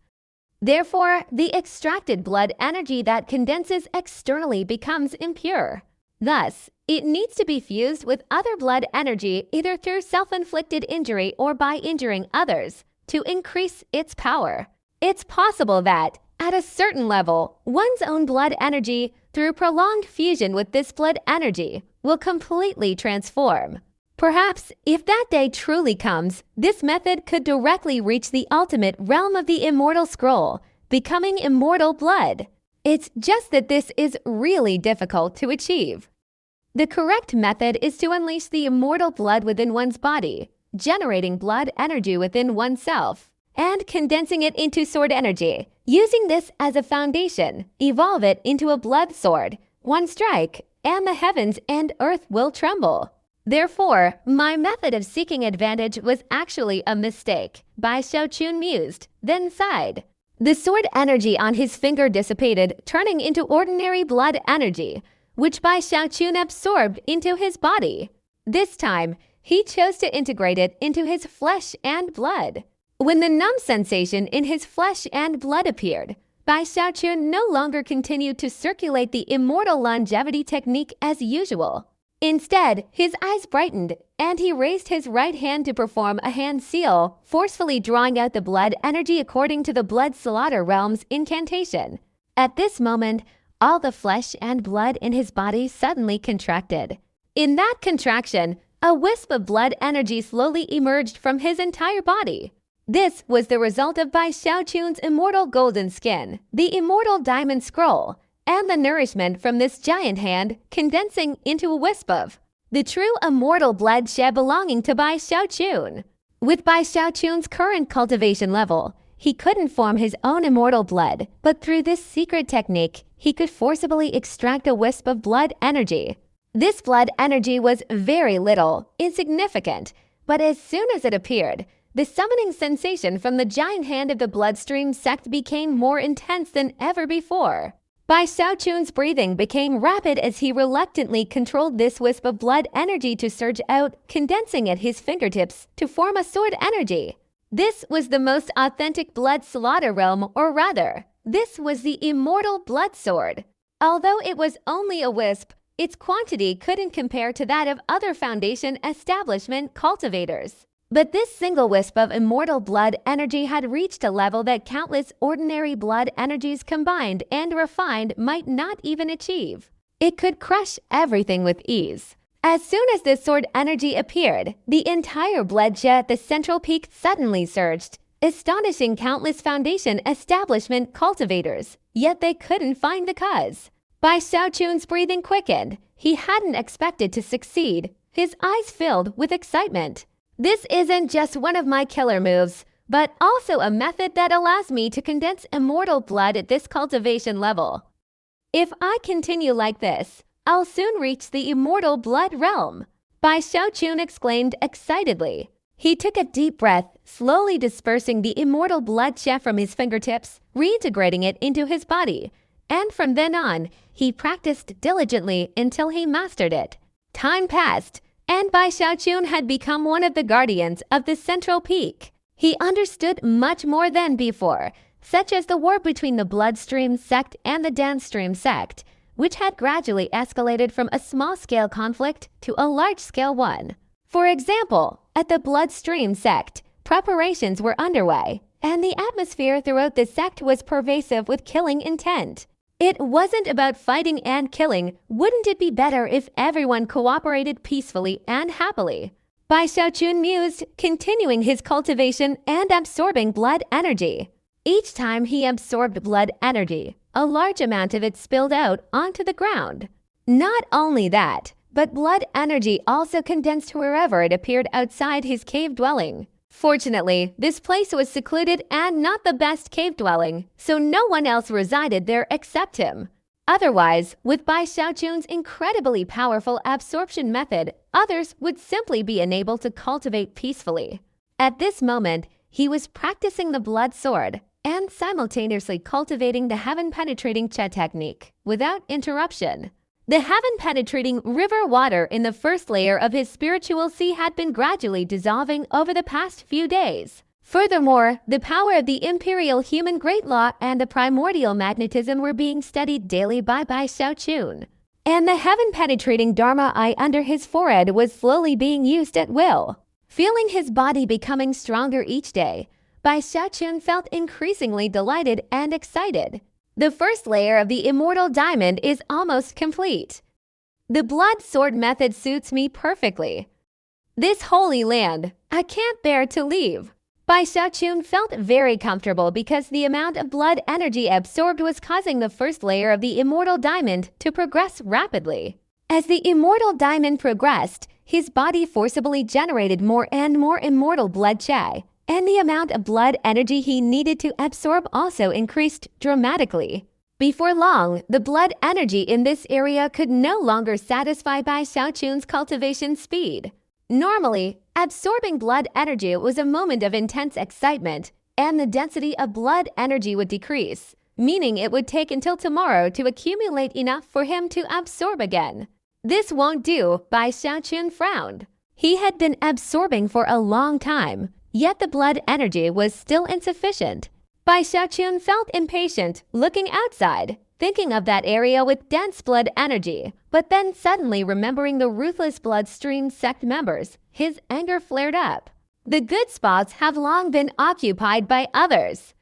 Therefore, the extracted blood energy that condenses externally becomes impure. Thus, it needs to be fused with other blood energy either through self-inflicted injury or by injuring others to increase its power. It's possible that, at a certain level, one's own blood energy, through prolonged fusion with this blood energy, will completely transform. Perhaps, if that day truly comes, this method could directly reach the ultimate realm of the immortal scroll, becoming immortal blood. It's just that this is really difficult to achieve. The correct method is to unleash the immortal blood within one's body, generating blood energy within oneself, and condensing it into sword energy. Using this as a foundation, evolve it into a blood sword. One strike, and the heavens and earth will tremble. Therefore, my method of seeking advantage was actually a mistake, Bai Xiaochun mused, then sighed. The sword energy on his finger dissipated, turning into ordinary blood energy, which Bai Xiaochun absorbed into his body. This time, he chose to integrate it into his flesh and blood. When the numb sensation in his flesh and blood appeared, Bai Xiaochun no longer continued to circulate the immortal longevity technique as usual. Instead, his eyes brightened, and he raised his right hand to perform a hand seal, forcefully drawing out the blood energy according to the blood slaughter realm's incantation. At this moment, all the flesh and blood in his body suddenly contracted. In that contraction, a wisp of blood energy slowly emerged from his entire body. This was the result of Bai Xiaochun's immortal golden skin, the immortal diamond scroll, and the nourishment from this giant hand condensing into a wisp of the true immortal blood qi belonging to Bai Xiaochun. With Bai Xiaochun's current cultivation level, he couldn't form his own immortal blood, but through this secret technique, he could forcibly extract a wisp of blood energy. This blood energy was very little, insignificant, but as soon as it appeared, the summoning sensation from the giant hand of the bloodstream sect became more intense than ever before. Bai Xiaochun's breathing became rapid as he reluctantly controlled this wisp of blood energy to surge out, condensing at his fingertips to form a sword energy. This was the most authentic blood slaughter realm, or rather, this was the immortal blood sword. Although it was only a wisp, its quantity couldn't compare to that of other Foundation establishment cultivators. But this single wisp of immortal blood energy had reached a level that countless ordinary blood energies combined and refined might not even achieve. It could crush everything with ease. As soon as the sword energy appeared, the entire bloodshed at the central peak suddenly surged, astonishing countless Foundation establishment cultivators, yet they couldn't find the cause. Bai Xiaochun's breathing quickened. He hadn't expected to succeed, his eyes filled with excitement. This isn't just one of my killer moves, but also a method that allows me to condense immortal blood at this cultivation level. If I continue like this, I'll soon reach the immortal blood realm, Bai Xiaochun exclaimed excitedly. He took a deep breath, slowly dispersing the immortal bloodshed from his fingertips, reintegrating it into his body. And from then on, he practiced diligently until he mastered it. Time passed, and Bai Xiaochun had become one of the guardians of the central peak. He understood much more than before, such as the war between the Bloodstream sect and the Danstream sect, which had gradually escalated from a small-scale conflict to a large-scale one. For example, at the Bloodstream sect, preparations were underway, and the atmosphere throughout the sect was pervasive with killing intent. It wasn't about fighting and killing. Wouldn't it be better if everyone cooperated peacefully and happily? Bai Xiaochun mused, continuing his cultivation and absorbing blood energy. Each time he absorbed blood energy, a large amount of it spilled out onto the ground. Not only that, but blood energy also condensed wherever it appeared outside his cave dwelling. Fortunately, this place was secluded and not the best cave dwelling, so no one else resided there except him. Otherwise, with Bai Xiaochun's incredibly powerful absorption method, others would simply be unable to cultivate peacefully. At this moment, he was practicing the blood sword and simultaneously cultivating the heaven-penetrating Che technique without interruption. The heaven-penetrating river water in the first layer of his spiritual sea had been gradually dissolving over the past few days. Furthermore, the power of the imperial human great law and the primordial magnetism were being studied daily by Bai Xiaochun. And the heaven-penetrating Dharma eye under his forehead was slowly being used at will. Feeling his body becoming stronger each day, Bai Xiaochun felt increasingly delighted and excited. The first layer of the immortal diamond is almost complete. The blood sword method suits me perfectly. This holy land, I can't bear to leave. Bai Xiaochun felt very comfortable because the amount of blood energy absorbed was causing the first layer of the immortal diamond to progress rapidly. As the immortal diamond progressed, his body forcibly generated more and more immortal blood chi, and the amount of blood energy he needed to absorb also increased dramatically. Before long, the blood energy in this area could no longer satisfy Bai Xiaochun's cultivation speed. Normally, absorbing blood energy was a moment of intense excitement, and the density of blood energy would decrease, meaning it would take until tomorrow to accumulate enough for him to absorb again. This won't do, Bai Xiaochun frowned. He had been absorbing for a long time, yet the blood energy was still insufficient. Bai Xiaochun felt impatient, looking outside, thinking of that area with dense blood energy, but then suddenly remembering the ruthless Bloodstream sect members, his anger flared up. The good spots have long been occupied by others.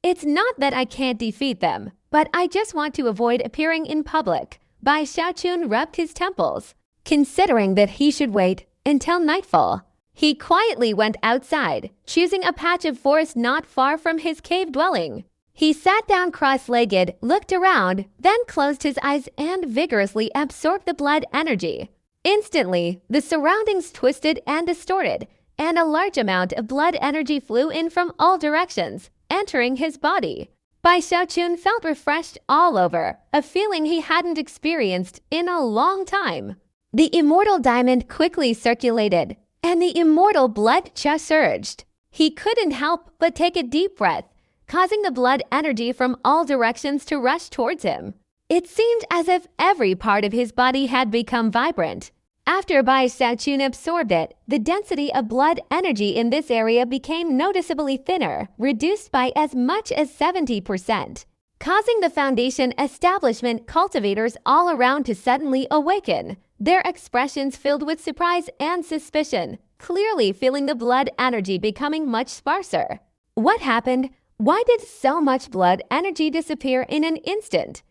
It's not that I can't defeat them, but I just want to avoid appearing in public. Bai Xiaochun rubbed his temples, considering that he should wait until nightfall. He quietly went outside, choosing a patch of forest not far from his cave dwelling. He sat down cross-legged, looked around, then closed his eyes and vigorously absorbed the blood energy. Instantly, the surroundings twisted and distorted, and a large amount of blood energy flew in from all directions, entering his body. Bai Xiaochun felt refreshed all over, a feeling he hadn't experienced in a long time. The immortal diamond quickly circulated, and the immortal blood chi surged. He couldn't help but take a deep breath, causing the blood energy from all directions to rush towards him. It seemed as if every part of his body had become vibrant. After Bai Xiaochun absorbed it, the density of blood energy in this area became noticeably thinner, reduced by as much as 70%, causing the Foundation establishment cultivators all around to suddenly awaken, their expressions filled with surprise and suspicion, clearly feeling the blood energy becoming much sparser. What happened? Why did so much blood energy disappear in an instant?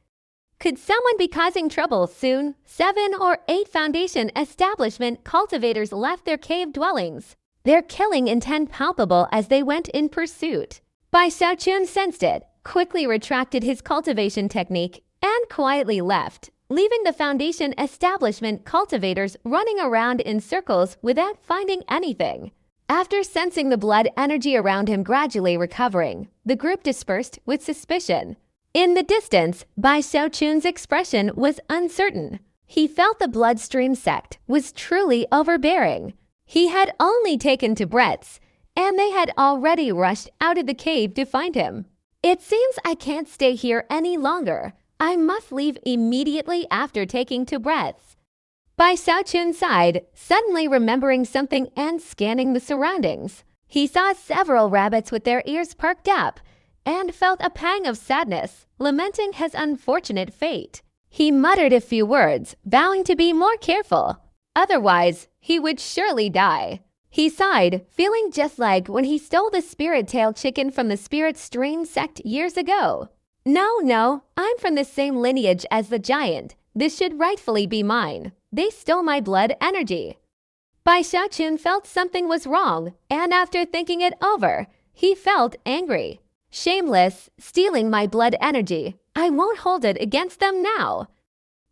Could someone be causing trouble soon? 7 or 8 Foundation establishment cultivators left their cave dwellings, their killing intent palpable as they went in pursuit. Bai Xiaochun sensed it, quickly retracted his cultivation technique, and quietly left, leaving the Foundation establishment cultivators running around in circles without finding anything. After sensing the blood energy around him gradually recovering, the group dispersed with suspicion. In the distance, Bai Xiaochun's expression was uncertain. He felt the bloodstream sect was truly overbearing. He had only taken 2 breaths, and they had already rushed out of the cave to find him. It seems I can't stay here any longer. I must leave immediately after taking 2 breaths. Bai Xiaochun sighed, suddenly remembering something and scanning the surroundings. He saw several rabbits with their ears perked up and felt a pang of sadness, lamenting his unfortunate fate. He muttered a few words, vowing to be more careful. Otherwise, he would surely die. He sighed, feeling just like when he stole the spirit-tailed chicken from the Spirit Stream sect years ago. No, I'm from the same lineage as the giant. This should rightfully be mine. They stole my blood energy. Bai Xiaochun felt something was wrong, and after thinking it over, he felt angry. Shameless, stealing my blood energy. I won't hold it against them now.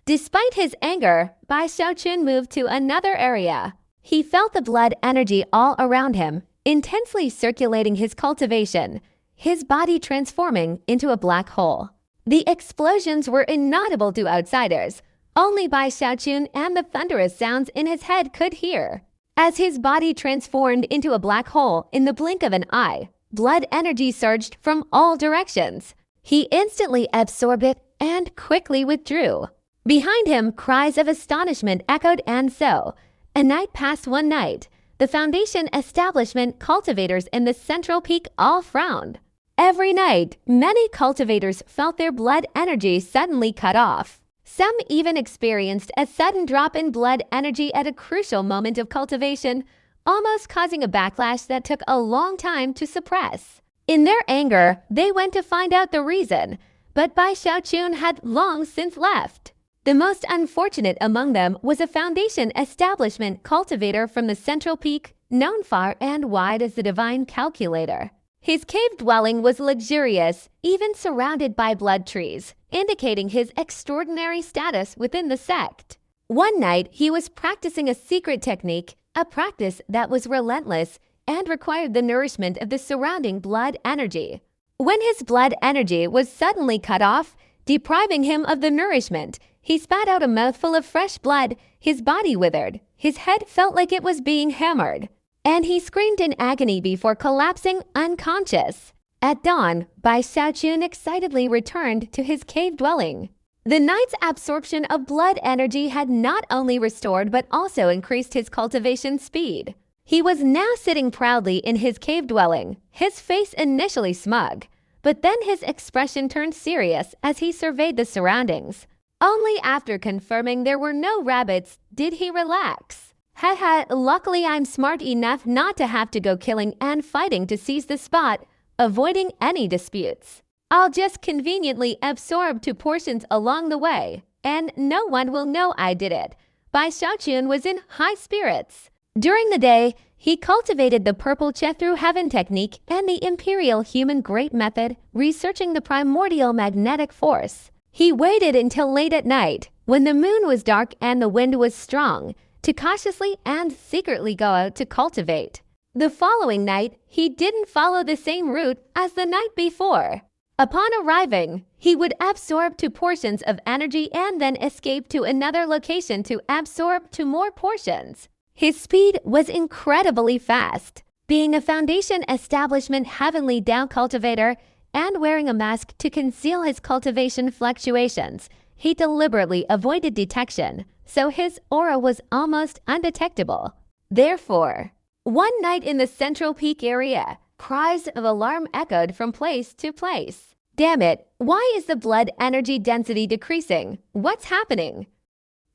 Despite his anger, Bai Xiaochun moved to another area. He felt the blood energy all around him, intensely circulating his cultivation, his body transforming into a black hole. The explosions were inaudible to outsiders. Only Bai Xiaochun and the thunderous sounds in his head could hear. As his body transformed into a black hole in the blink of an eye, blood energy surged from all directions. He instantly absorbed it and quickly withdrew. Behind him, cries of astonishment echoed, and so, a night passed one night. The Foundation establishment cultivators in the central peak all frowned. Every night, many cultivators felt their blood energy suddenly cut off. Some even experienced a sudden drop in blood energy at a crucial moment of cultivation, almost causing a backlash that took a long time to suppress. In their anger, they went to find out the reason, but Bai Xiaochun had long since left. The most unfortunate among them was a Foundation establishment cultivator from the Central Peak, known far and wide as the Divine Calculator. His cave dwelling was luxurious, even surrounded by blood trees, indicating his extraordinary status within the sect. One night, he was practicing a secret technique, a practice that was relentless and required the nourishment of the surrounding blood energy. When his blood energy was suddenly cut off, depriving him of the nourishment, he spat out a mouthful of fresh blood. His body withered. His head felt like it was being hammered, and he screamed in agony before collapsing unconscious. At dawn, Bai Xiaochun excitedly returned to his cave dwelling. The night's absorption of blood energy had not only restored but also increased his cultivation speed. He was now sitting proudly in his cave dwelling, his face initially smug, but then his expression turned serious as he surveyed the surroundings. Only after confirming there were no rabbits did he relax. Haha, luckily I'm smart enough not to have to go killing and fighting to seize the spot, avoiding any disputes. I'll just conveniently absorb 2 portions along the way, and no one will know I did it. Bai Xiaochun was in high spirits. During the day, he cultivated the Purple Check Through Heaven technique and the Imperial Human Great Method, researching the primordial magnetic force. He waited until late at night, when the moon was dark and the wind was strong, to cautiously and secretly go out to cultivate. The following night, he didn't follow the same route as the night before. Upon arriving, he would absorb 2 portions of energy and then escape to another location to absorb 2 more portions. His speed was incredibly fast. Being a Foundation establishment heavenly down cultivator and wearing a mask to conceal his cultivation fluctuations, he deliberately avoided detection, so his aura was almost undetectable. Therefore, one night in the Central Peak area, cries of alarm echoed from place to place. Damn it, why is the blood energy density decreasing? What's happening?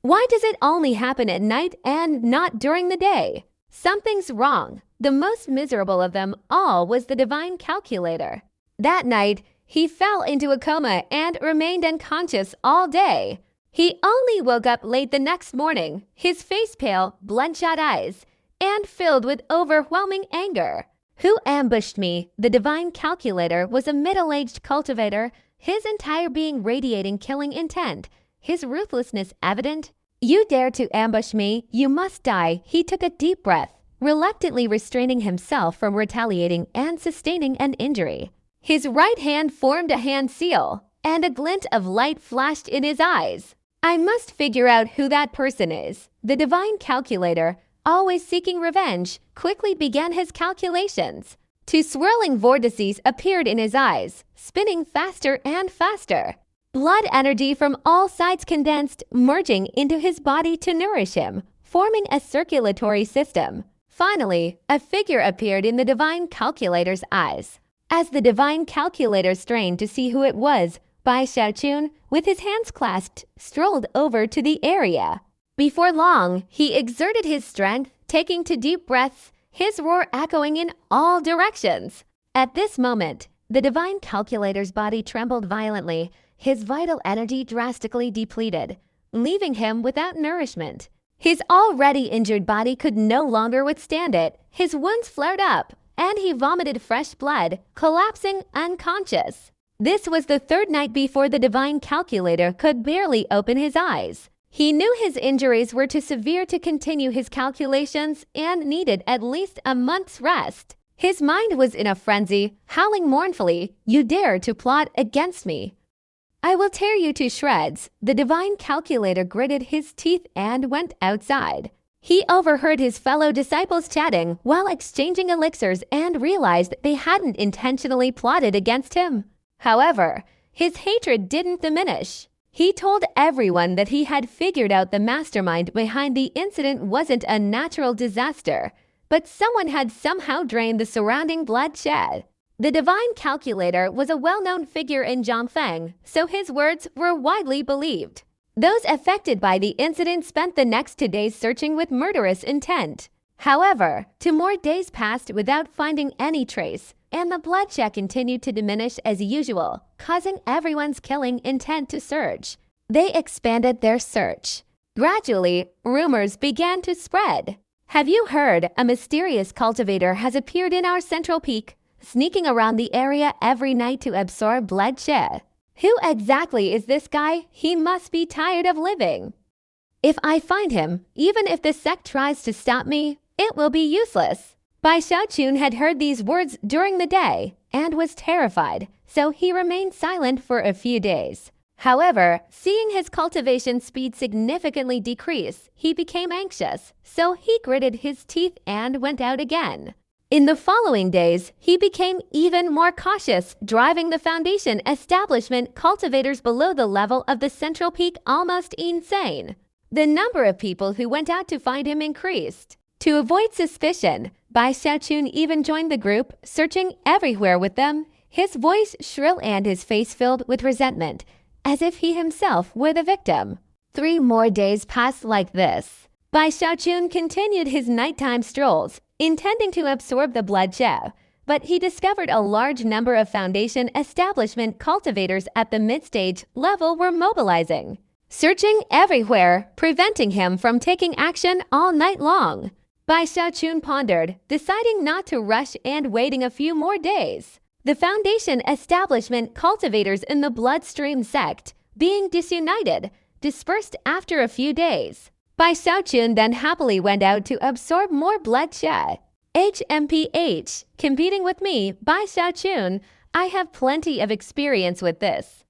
Why does it only happen at night and not during the day? Something's wrong. The most miserable of them all was the Divine Calculator. That night, He fell into a coma and remained unconscious all day. He only woke up late the next morning, his face pale, bloodshot eyes, and filled with overwhelming anger. Who ambushed me? The divine calculator was a middle-aged cultivator, his entire being radiating killing intent, his ruthlessness evident. You dare to ambush me, you must die. He took a deep breath, reluctantly restraining himself from retaliating and sustaining an injury. His right hand formed a hand seal, and a glint of light flashed in his eyes. I must figure out who that person is. The divine calculator, always seeking revenge, quickly began his calculations. Two swirling vortices appeared in his eyes, spinning faster and faster. Blood energy from all sides condensed, merging into his body to nourish him, forming a circulatory system. Finally, a figure appeared in the divine calculator's eyes. As the divine calculator strained to see who it was, Bai Xiaochun, with his hands clasped, strolled over to the area. Before long, he exerted his strength, taking two deep breaths, his roar echoing in all directions. At this moment, the divine calculator's body trembled violently, his vital energy drastically depleted, leaving him without nourishment. His already injured body could no longer withstand it. His wounds flared up, and he vomited fresh blood, collapsing unconscious. This was the third night before the divine calculator could barely open his eyes. He knew his injuries were too severe to continue his calculations and needed at least a month's rest. His mind was in a frenzy, howling mournfully, "You dare to plot against me! I will tear you to shreds." The divine calculator gritted his teeth and went outside. He overheard his fellow disciples chatting while exchanging elixirs and realized they hadn't intentionally plotted against him. However, his hatred didn't diminish. He told everyone that he had figured out the mastermind behind the incident wasn't a natural disaster, but someone had somehow drained the surrounding bloodshed. The divine calculator was a well-known figure in Zhongfeng, so his words were widely believed. Those affected by the incident spent the next 2 days searching with murderous intent. However, 2 more days passed without finding any trace, and the bloodshed continued to diminish as usual, causing everyone's killing intent to surge. They expanded their search. Gradually, rumors began to spread. Have you heard? A mysterious cultivator has appeared in our central peak, sneaking around the area every night to absorb bloodshed. Who exactly is this guy? He must be tired of living. If I find him, even if the sect tries to stop me, it will be useless. Bai Xiaochun had heard these words during the day and was terrified, so he remained silent for a few days. However, seeing his cultivation speed significantly decrease, he became anxious, so he gritted his teeth and went out again. In the following days, he became even more cautious, driving the foundation establishment cultivators below the level of the central peak almost insane. The number of people who went out to find him increased. To avoid suspicion, Bai Xiaochun even joined the group, searching everywhere with them, his voice shrill and his face filled with resentment, as if he himself were the victim. 3 more days passed like this. Bai Xiaochun continued his nighttime strolls, intending to absorb the bloodshed, but he discovered a large number of foundation establishment cultivators at the mid-stage level were mobilizing, searching everywhere, preventing him from taking action all night long. Bai Xiaochun pondered, deciding not to rush and waiting a few more days. The foundation establishment cultivators in the bloodstream sect, being disunited, dispersed after a few days. Bai Xiaochun then happily went out to absorb more bloodshed. HMPH, competing with me, Bai Xiaochun, I have plenty of experience with this.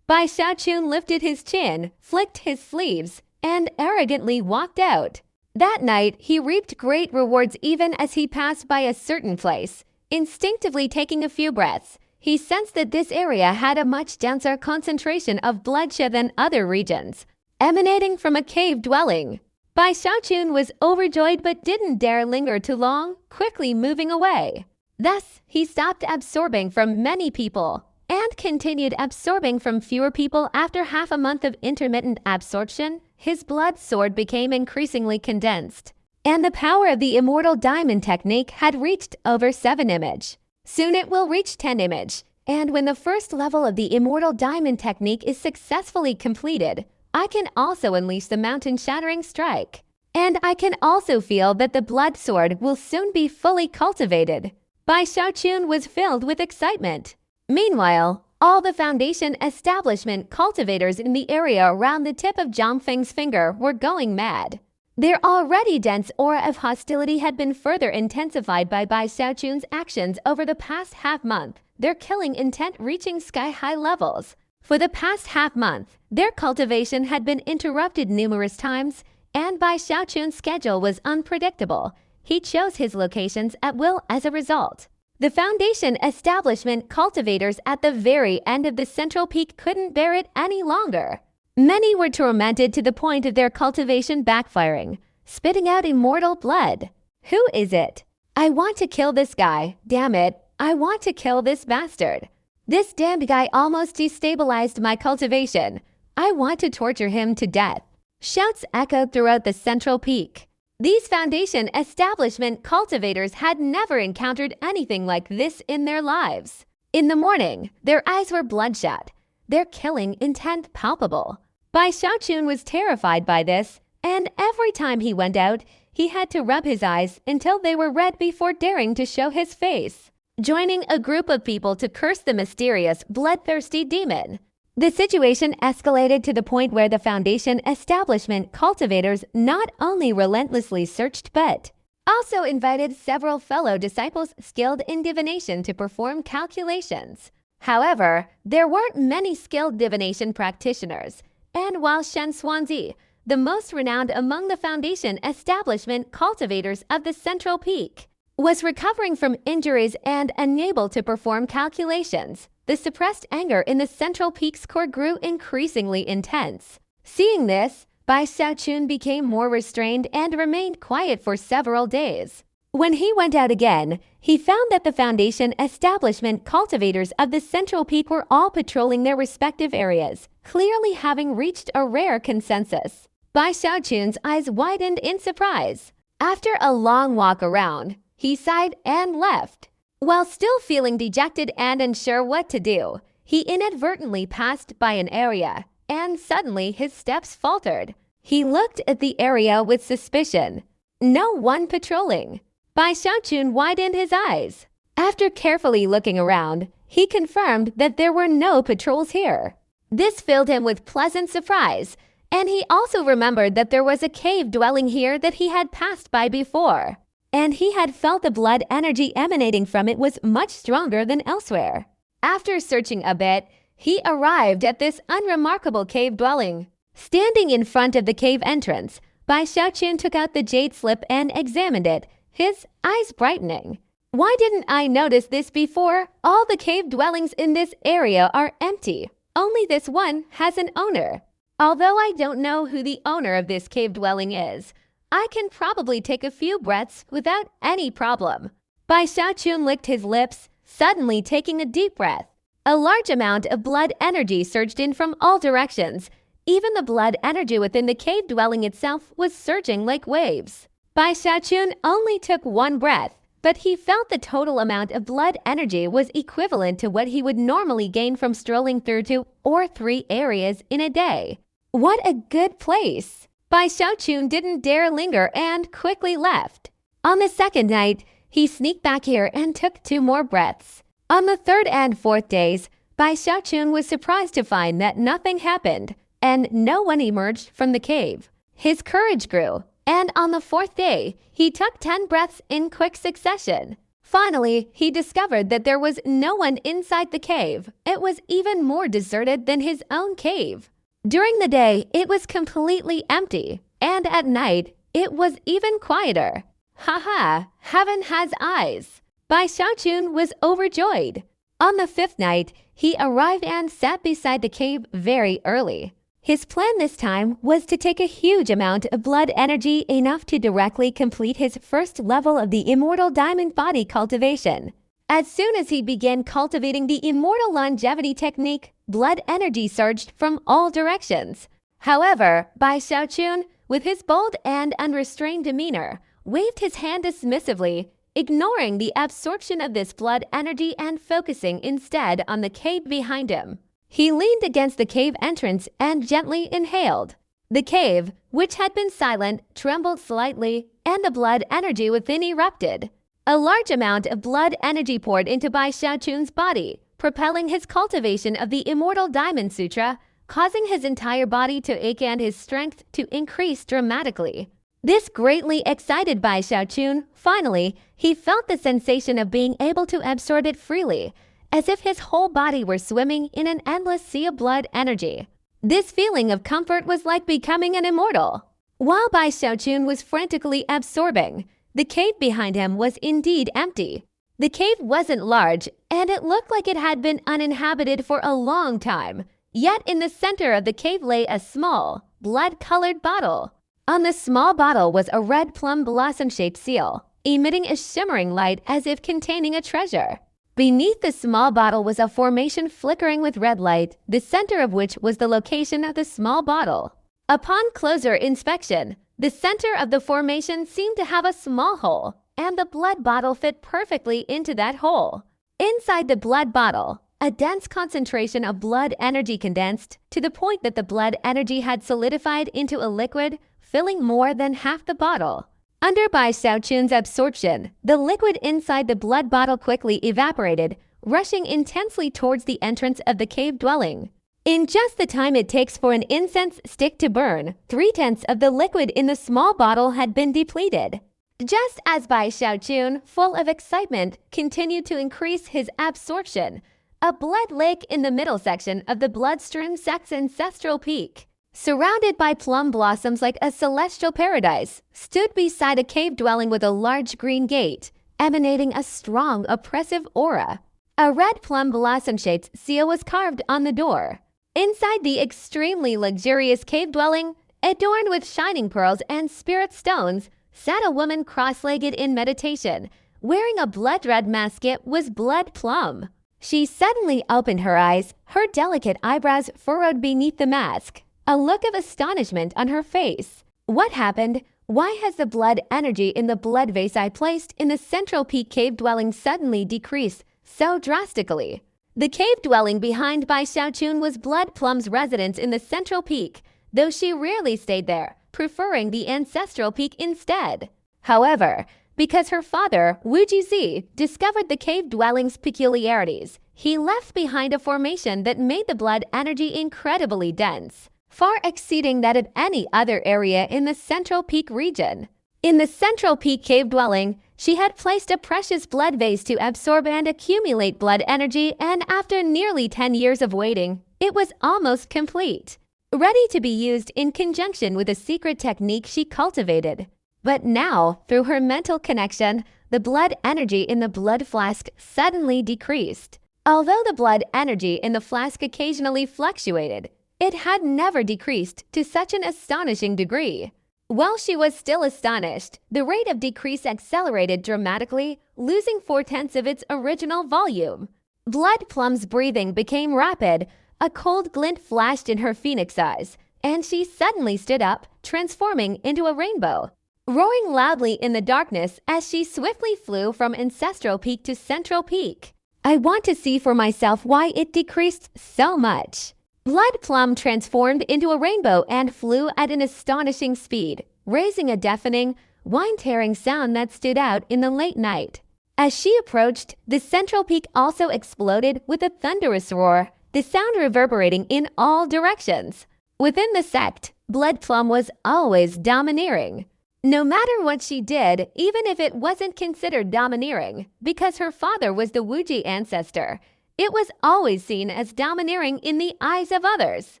Bai Xiaochun lifted his chin, flicked his sleeves, and arrogantly walked out. That night, he reaped great rewards even as he passed by a certain place. Instinctively taking a few breaths, he sensed that this area had a much denser concentration of bloodshed than other regions, emanating from a cave dwelling. Bai Xiaochun was overjoyed but didn't dare linger too long, quickly moving away. Thus, he stopped absorbing from many people and continued absorbing from fewer people. After half a month of intermittent absorption, his blood sword became increasingly condensed, and the power of the immortal diamond technique had reached over 7 image. Soon it will reach 10 image, And when the first level of the Immortal Diamond technique is successfully completed, I can also unleash the mountain-shattering strike. And I can also feel that the blood sword will soon be fully cultivated. Bai Xiaochun was filled with excitement. Meanwhile, all the Foundation establishment cultivators in the area around the tip of Zhang Feng's finger were going mad. Their already dense aura of hostility had been further intensified by Bai Xiaochun's actions over the past half-month, their killing intent reaching sky-high levels. For the past half-month, their cultivation had been interrupted numerous times, and Bai Xiaochun's schedule was unpredictable. He chose his locations at will as a result. The Foundation establishment cultivators at the very end of the central peak couldn't bear it any longer. Many were tormented to the point of their cultivation backfiring, spitting out immortal blood. Who is it? I want to kill this guy. Damn it, I want to kill this bastard. This damned guy almost destabilized my cultivation. I want to torture him to death. Shouts echoed throughout the central peak. These Foundation establishment cultivators had never encountered anything like this in their lives. In the morning, their eyes were bloodshot, their killing intent palpable. Bai Xiaochun was terrified by this, and every time he went out, he had to rub his eyes until they were red before daring to show his face, joining a group of people to curse the mysterious, bloodthirsty demon. The situation escalated to the point where the Foundation establishment cultivators not only relentlessly searched but also invited several fellow disciples skilled in divination to perform calculations. However, there weren't many skilled divination practitioners, and while Shen Xuanzi, the most renowned among the Foundation establishment cultivators of the Central Peak, was recovering from injuries and unable to perform calculations, the suppressed anger in the Central Peak's core grew increasingly intense. Seeing this, Bai Xiaochun became more restrained and remained quiet for several days. When he went out again, he found that the Foundation establishment cultivators of the Central Peak were all patrolling their respective areas, clearly having reached a rare consensus. Bai Xiaochun's eyes widened in surprise. After a long walk around, he sighed and left. While still feeling dejected and unsure what to do, he inadvertently passed by an area, and suddenly his steps faltered. He looked at the area with suspicion. No one patrolling. Bai Xiaochun widened his eyes. After carefully looking around, he confirmed that there were no patrols here. This filled him with pleasant surprise, and he also remembered that there was a cave dwelling here that he had passed by before, and he had felt the blood energy emanating from it was much stronger than elsewhere. After searching a bit, he arrived at this unremarkable cave dwelling. Standing in front of the cave entrance, Bai Xiaochun took out the jade slip and examined it, his eyes brightening. Why didn't I notice this before? All the cave dwellings in this area are empty. Only this one has an owner. Although I don't know who the owner of this cave dwelling is, I can probably take a few breaths without any problem. Bai Xiaochun licked his lips, suddenly taking a deep breath. A large amount of blood energy surged in from all directions. Even the blood energy within the cave dwelling itself was surging like waves. Bai Xiaochun only took one breath, but he felt the total amount of blood energy was equivalent to what he would normally gain from strolling through 2 or 3 areas in a day. What a good place! Bai Xiaochun didn't dare linger and quickly left. On the second night, he sneaked back here and took 2 more breaths. On the third and fourth days, Bai Xiaochun was surprised to find that nothing happened and no one emerged from the cave. His courage grew, and on the 4th day, he took 10 breaths in quick succession. Finally, he discovered that there was no one inside the cave. It was even more deserted than his own cave. During the day, it was completely empty, and at night, it was even quieter. Haha, heaven has eyes. Bai Xiaochun was overjoyed. On the 5th night, he arrived and sat beside the cave very early. His plan this time was to take a huge amount of blood energy, enough to directly complete his first level of the Immortal Diamond Body cultivation. As soon as he began cultivating the Immortal Longevity technique, blood energy surged from all directions. However, Bai Xiaochun, with his bold and unrestrained demeanor, waved his hand dismissively ignoring the absorption of this blood energy and focusing instead on the cave behind him. He leaned against the cave entrance and gently inhaled. The cave, which had been silent, trembled slightly, and the blood energy within erupted. A large amount of blood energy poured into Bai Xiaochun's body, propelling his cultivation of the Immortal Diamond Sutra, causing his entire body to ache and his strength to increase dramatically. This greatly excited Bai Xiaochun. Finally, he felt the sensation of being able to absorb it freely, as if his whole body were swimming in an endless sea of blood energy. This feeling of comfort was like becoming an immortal. While Bai Xiaochun was frantically absorbing, the cave behind him was indeed empty. The cave wasn't large, and it looked like it had been uninhabited for a long time. Yet in the center of the cave lay a small, blood-colored bottle. On the small bottle was a red plum blossom-shaped seal, emitting a shimmering light as if containing a treasure. Beneath the small bottle was a formation flickering with red light, the center of which was the location of the small bottle. Upon closer inspection, the center of the formation seemed to have a small hole, and the blood bottle fit perfectly into that hole. Inside the blood bottle, a dense concentration of blood energy condensed to the point that the blood energy had solidified into a liquid, filling more than half the bottle. Under Bai Xiaochun's absorption, the liquid inside the blood bottle quickly evaporated, rushing intensely towards the entrance of the cave dwelling. In just the time it takes for an incense stick to burn, 3/10 of the liquid in the small bottle had been depleted. Just as Bai Xiaochun, full of excitement, continued to increase his absorption, a blood lake in the middle section of the blood-strewn sect's ancestral peak, surrounded by plum blossoms like a celestial paradise, stood beside a cave dwelling with a large green gate, emanating a strong, oppressive aura. A red plum blossom-shaped seal was carved on the door. Inside the extremely luxurious cave dwelling, adorned with shining pearls and spirit stones, sat a woman cross-legged in meditation, wearing a blood-red mask. It was blood plum. She suddenly opened her eyes, her delicate eyebrows furrowed beneath the mask, a look of astonishment on her face. What happened? Why has the blood energy in the blood vase I placed in the central peak cave dwelling suddenly decreased so drastically? The cave dwelling behind Bai Xiaochun was Blood Plum's residence in the central peak, though she rarely stayed there, preferring the ancestral peak instead. However, because her father, Wu Jizi, discovered the cave dwelling's peculiarities, he left behind a formation that made the blood energy incredibly dense, far exceeding that of any other area in the central peak region. In the central peak cave dwelling, she had placed a precious blood vase to absorb and accumulate blood energy, and after nearly 10 years of waiting, it was almost complete, ready to be used in conjunction with a secret technique she cultivated. But now, through her mental connection, the blood energy in the blood flask suddenly decreased. Although the blood energy in the flask occasionally fluctuated, it had never decreased to such an astonishing degree. While she was still astonished, the rate of decrease accelerated dramatically, losing 4/10 of its original volume. Blood Plum's breathing became rapid, a cold glint flashed in her phoenix eyes, and she suddenly stood up, transforming into a rainbow, roaring loudly in the darkness as she swiftly flew from ancestral peak to central peak. I want to see for myself why it decreased so much. Blood Plum transformed into a rainbow and flew at an astonishing speed, raising a deafening, wine-tearing sound that stood out in the late night. As she approached, the central peak also exploded with a thunderous roar, the sound reverberating in all directions. Within the sect, Blood Plum was always domineering. No matter what she did, even if it wasn't considered domineering, because her father was the Wuji ancestor, it was always seen as domineering in the eyes of others.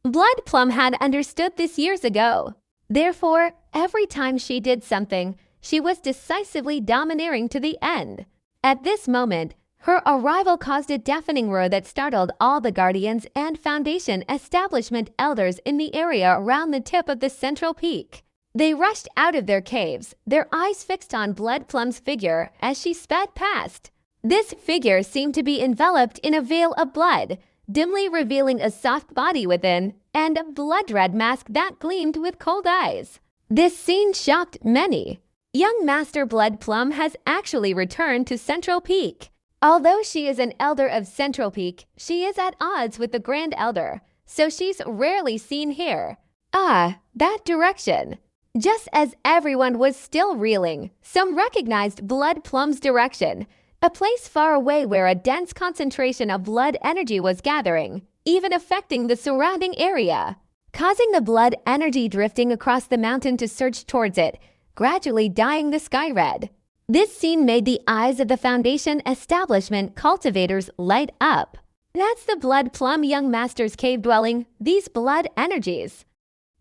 Blood Plum had understood this years ago. Therefore, every time she did something, she was decisively domineering to the end. At this moment, her arrival caused a deafening roar that startled all the guardians and Foundation establishment elders in the area around the tip of the central peak. They rushed out of their caves, their eyes fixed on Blood Plum's figure as she sped past. This figure seemed to be enveloped in a veil of blood, dimly revealing a soft body within and a blood-red mask that gleamed with cold eyes. This scene shocked many. Young Master Blood Plum has actually returned to Central Peak. Although she is an elder of Central Peak, she is at odds with the Grand Elder, so she's rarely seen here. Ah, that direction. Just as everyone was still reeling, some recognized Blood Plum's direction, a place far away where a dense concentration of blood energy was gathering, even affecting the surrounding area, causing the blood energy drifting across the mountain to surge towards it, gradually dyeing the sky red. This scene made the eyes of the Foundation establishment cultivators light up. That's the Blood Plum Young Master's cave dwelling, these blood energies.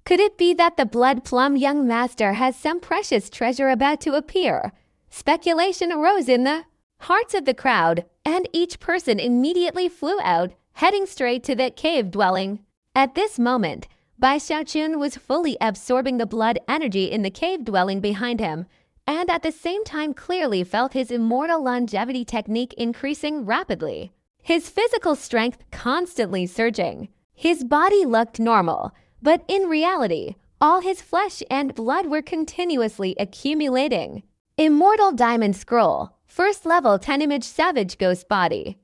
Could it be that the Blood Plum Young Master has some precious treasure about to appear? Speculation arose in the hearts of the crowd, and each person immediately flew out, heading straight to the cave dwelling. At this moment, Bai Xiaochun was fully absorbing the blood energy in the cave dwelling behind him, and at the same time clearly felt his immortal longevity technique increasing rapidly. His physical strength constantly surging. His body looked normal, but in reality, all his flesh and blood were continuously accumulating. Immortal Diamond Scroll, First Level 10-Image Savage Ghost Body.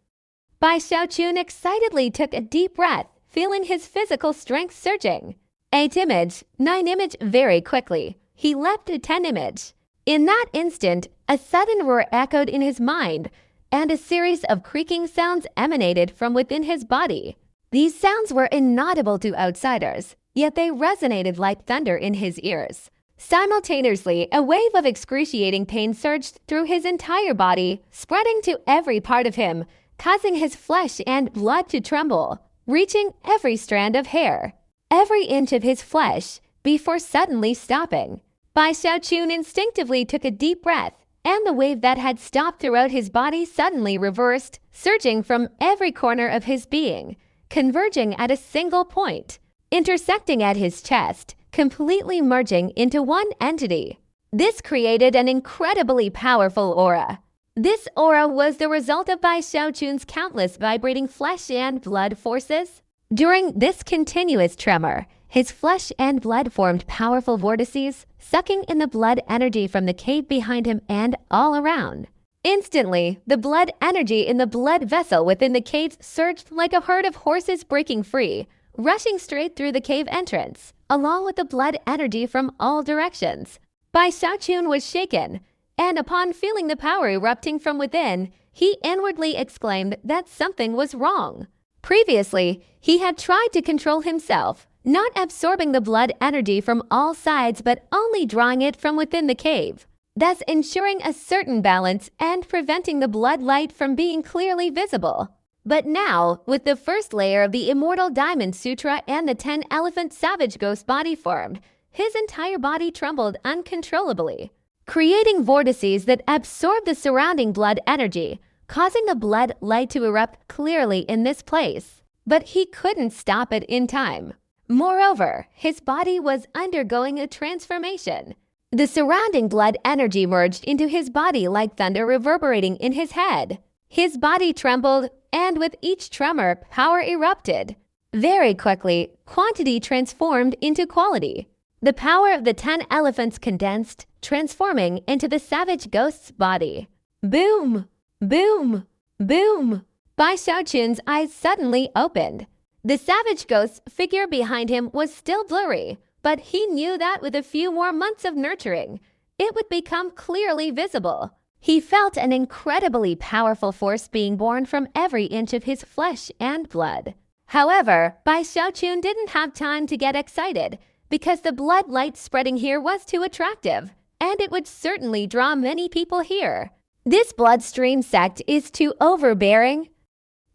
Bai Xiaochun excitedly took a deep breath, feeling his physical strength surging. 8 image, 9 image very quickly. He leapt to 10 image. In that instant, a sudden roar echoed in his mind, and a series of creaking sounds emanated from within his body. These sounds were inaudible to outsiders, yet they resonated like thunder in his ears. Simultaneously, a wave of excruciating pain surged through his entire body, spreading to every part of him, causing his flesh and blood to tremble, reaching every strand of hair, every inch of his flesh, before suddenly stopping. Bai Xiaochun instinctively took a deep breath, and the wave that had stopped throughout his body suddenly reversed, surging from every corner of his being, converging at a single point, intersecting at his chest, completely merging into one entity. This created an incredibly powerful aura. This aura was the result of Bai Xiaochun's countless vibrating flesh and blood forces. During this continuous tremor, his flesh and blood formed powerful vortices, sucking in the blood energy from the cave behind him and all around. Instantly, the blood energy in the blood vessel within the cave surged like a herd of horses breaking free, rushing straight through the cave entrance, along with the blood energy from all directions. Bai Xiaochun was shaken, and upon feeling the power erupting from within, he inwardly exclaimed that something was wrong. Previously, he had tried to control himself, not absorbing the blood energy from all sides but only drawing it from within the cave, thus ensuring a certain balance and preventing the blood light from being clearly visible. But now, with the first layer of the Immortal Diamond Sutra and the 10-Elephant Savage Ghost body formed, his entire body trembled uncontrollably, creating vortices that absorbed the surrounding blood energy, causing the blood light to erupt clearly in this place. But he couldn't stop it in time. Moreover, his body was undergoing a transformation. The surrounding blood energy merged into his body like thunder reverberating in his head. His body trembled, and with each tremor, power erupted. Very quickly, quantity transformed into quality. The power of the 10 elephants condensed, transforming into the savage ghost's body. Boom! Boom! Boom! Bai Xiaochun's eyes suddenly opened. The savage ghost's figure behind him was still blurry, but he knew that with a few more months of nurturing, it would become clearly visible. He felt an incredibly powerful force being born from every inch of his flesh and blood. However, Bai Xiaochun didn't have time to get excited, because the blood light spreading here was too attractive, and it would certainly draw many people here. This bloodstream sect is too overbearing.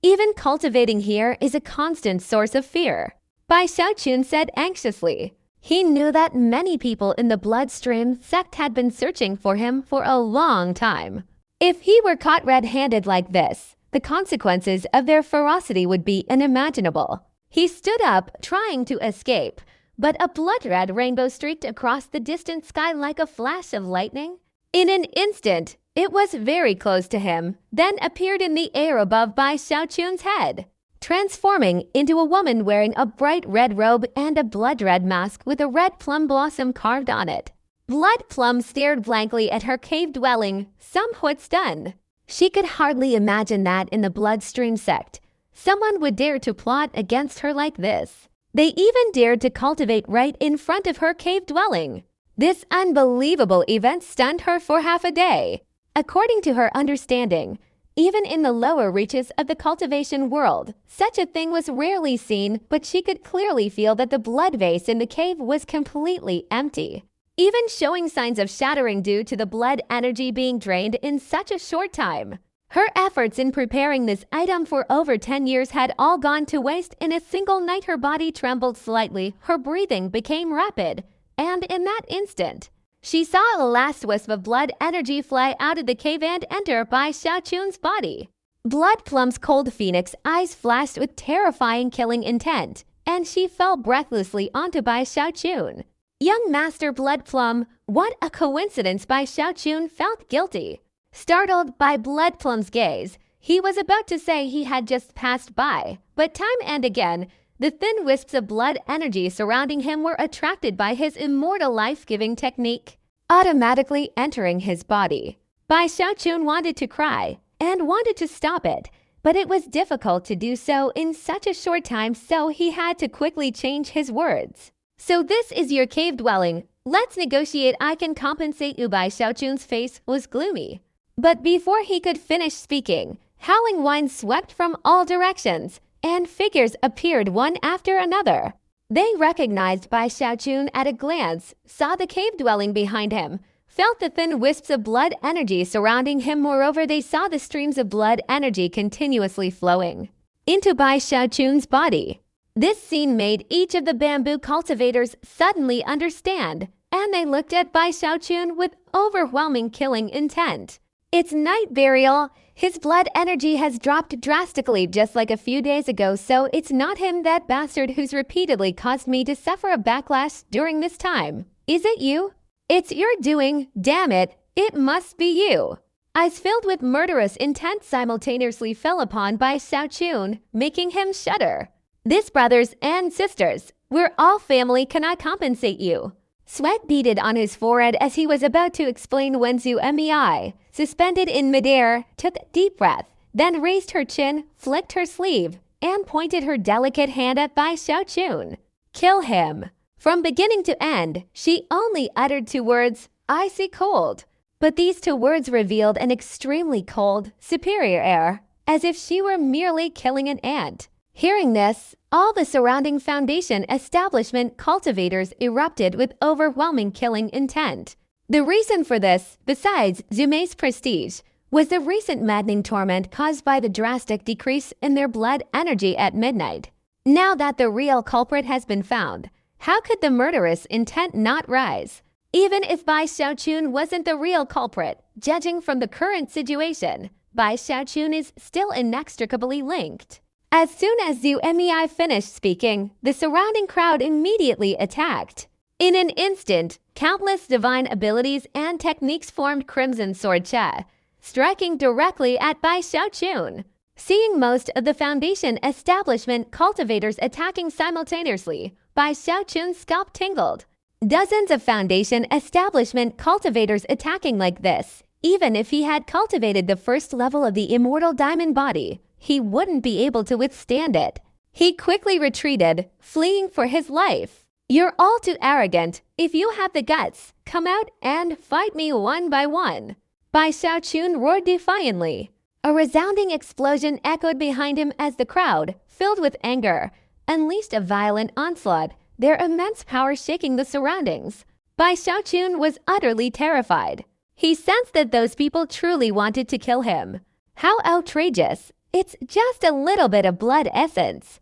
Even cultivating here is a constant source of fear, Bai Xiaochun said anxiously. He knew that many people in the bloodstream sect had been searching for him for a long time. If he were caught red-handed like this, the consequences of their ferocity would be unimaginable. He stood up, trying to escape, but a blood-red rainbow streaked across the distant sky like a flash of lightning. In an instant, it was very close to him, then appeared in the air above Bai Xiaochun's head, transforming into a woman wearing a bright red robe and a blood-red mask with a red plum blossom carved on it. Blood Plum stared blankly at her cave dwelling, somewhat stunned. She could hardly imagine that in the Bloodstream sect, someone would dare to plot against her like this. They even dared to cultivate right in front of her cave dwelling. This unbelievable event stunned her for half a day. According to her understanding, even in the lower reaches of the cultivation world, such a thing was rarely seen, but she could clearly feel that the blood vase in the cave was completely empty, even showing signs of shattering due to the blood energy being drained in such a short time. Her efforts in preparing this item for over 10 years had all gone to waste. In a single night, her body trembled slightly, her breathing became rapid, and in that instant, she saw a last wisp of blood energy fly out of the cave and enter Bai Xiaochun's body. Blood Plum's cold phoenix eyes flashed with terrifying killing intent, and she fell breathlessly onto Bai Xiaochun. Young Master Blood Plum, what a coincidence! Bai Xiaochun felt guilty. Startled by Blood Plum's gaze, he was about to say he had just passed by, but time and again, the thin wisps of blood energy surrounding him were attracted by his immortal life-giving technique, automatically entering his body. Bai Xiaochun wanted to cry and wanted to stop it, but it was difficult to do so in such a short time, so he had to quickly change his words. So this is your cave dwelling. Let's negotiate. I can compensate you. Bai Xiaochun's face was gloomy. But before he could finish speaking, howling whines swept from all directions, and figures appeared one after another. They recognized Bai Xiaochun at a glance, saw the cave dwelling behind him, felt the thin wisps of blood energy surrounding him. Moreover, they saw the streams of blood energy continuously flowing into Bai Xiaochun's body. This scene made each of the bamboo cultivators suddenly understand, and they looked at Bai Xiaochun with overwhelming killing intent. It's night burial. His blood energy has dropped drastically just like a few days ago, so it's not him, that bastard who's repeatedly caused me to suffer a backlash during this time. Is it you? It's your doing, damn it, it must be you. Eyes filled with murderous intent simultaneously fell upon Bai Xiaochun, making him shudder. This, brothers and sisters, we're all family, can I compensate you? Sweat beaded on his forehead as he was about to explain when Zhu Mei, suspended in midair, took a deep breath, then raised her chin, flicked her sleeve, and pointed her delicate hand at Bai Xiaochun. Kill him. From beginning to end, she only uttered 2 words, icy cold. But these 2 words revealed an extremely cold, superior air, as if she were merely killing an ant. Hearing this, all the surrounding Foundation establishment cultivators erupted with overwhelming killing intent. The reason for this, besides Zhu Mei's prestige, was the recent maddening torment caused by the drastic decrease in their blood energy at midnight. Now that the real culprit has been found, how could the murderous intent not rise? Even if Bai Xiaochun wasn't the real culprit, judging from the current situation, Bai Xiaochun is still inextricably linked. As soon as Zhu Mei finished speaking, the surrounding crowd immediately attacked. In an instant, countless divine abilities and techniques formed Crimson Sword Cha, striking directly at Bai Xiaochun. Seeing most of the Foundation establishment cultivators attacking simultaneously, Bai Xiaochun's scalp tingled. Dozens of Foundation establishment cultivators attacking like this. Even if he had cultivated the first level of the immortal diamond body, he wouldn't be able to withstand it. He quickly retreated, fleeing for his life. You're all too arrogant. If you have the guts, come out and fight me one by one. Bai Xiaochun roared defiantly. A resounding explosion echoed behind him as the crowd, filled with anger, unleashed a violent onslaught, their immense power shaking the surroundings. Bai Xiaochun was utterly terrified. He sensed that those people truly wanted to kill him. How outrageous! It's just a little bit of blood essence.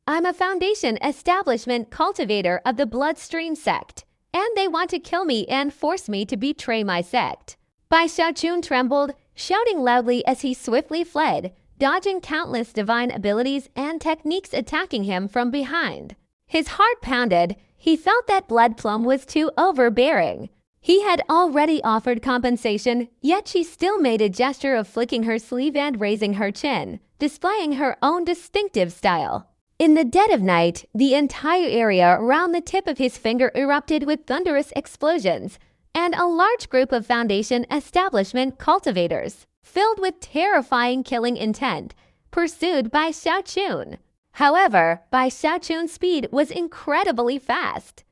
I'm a Foundation establishment cultivator of the Bloodstream sect, and they want to kill me and force me to betray my sect. Bai Xiaochun trembled, shouting loudly as he swiftly fled, dodging countless divine abilities and techniques attacking him from behind. His heart pounded. He felt that Blood Plum was too overbearing. He had already offered compensation, yet she still made a gesture of flicking her sleeve and raising her chin, displaying her own distinctive style. In the dead of night, the entire area around the tip of his finger erupted with thunderous explosions, and a large group of Foundation establishment cultivators, filled with terrifying killing intent, pursued Bai Xiaochun. However, Bai Xiaochun's speed was incredibly fast.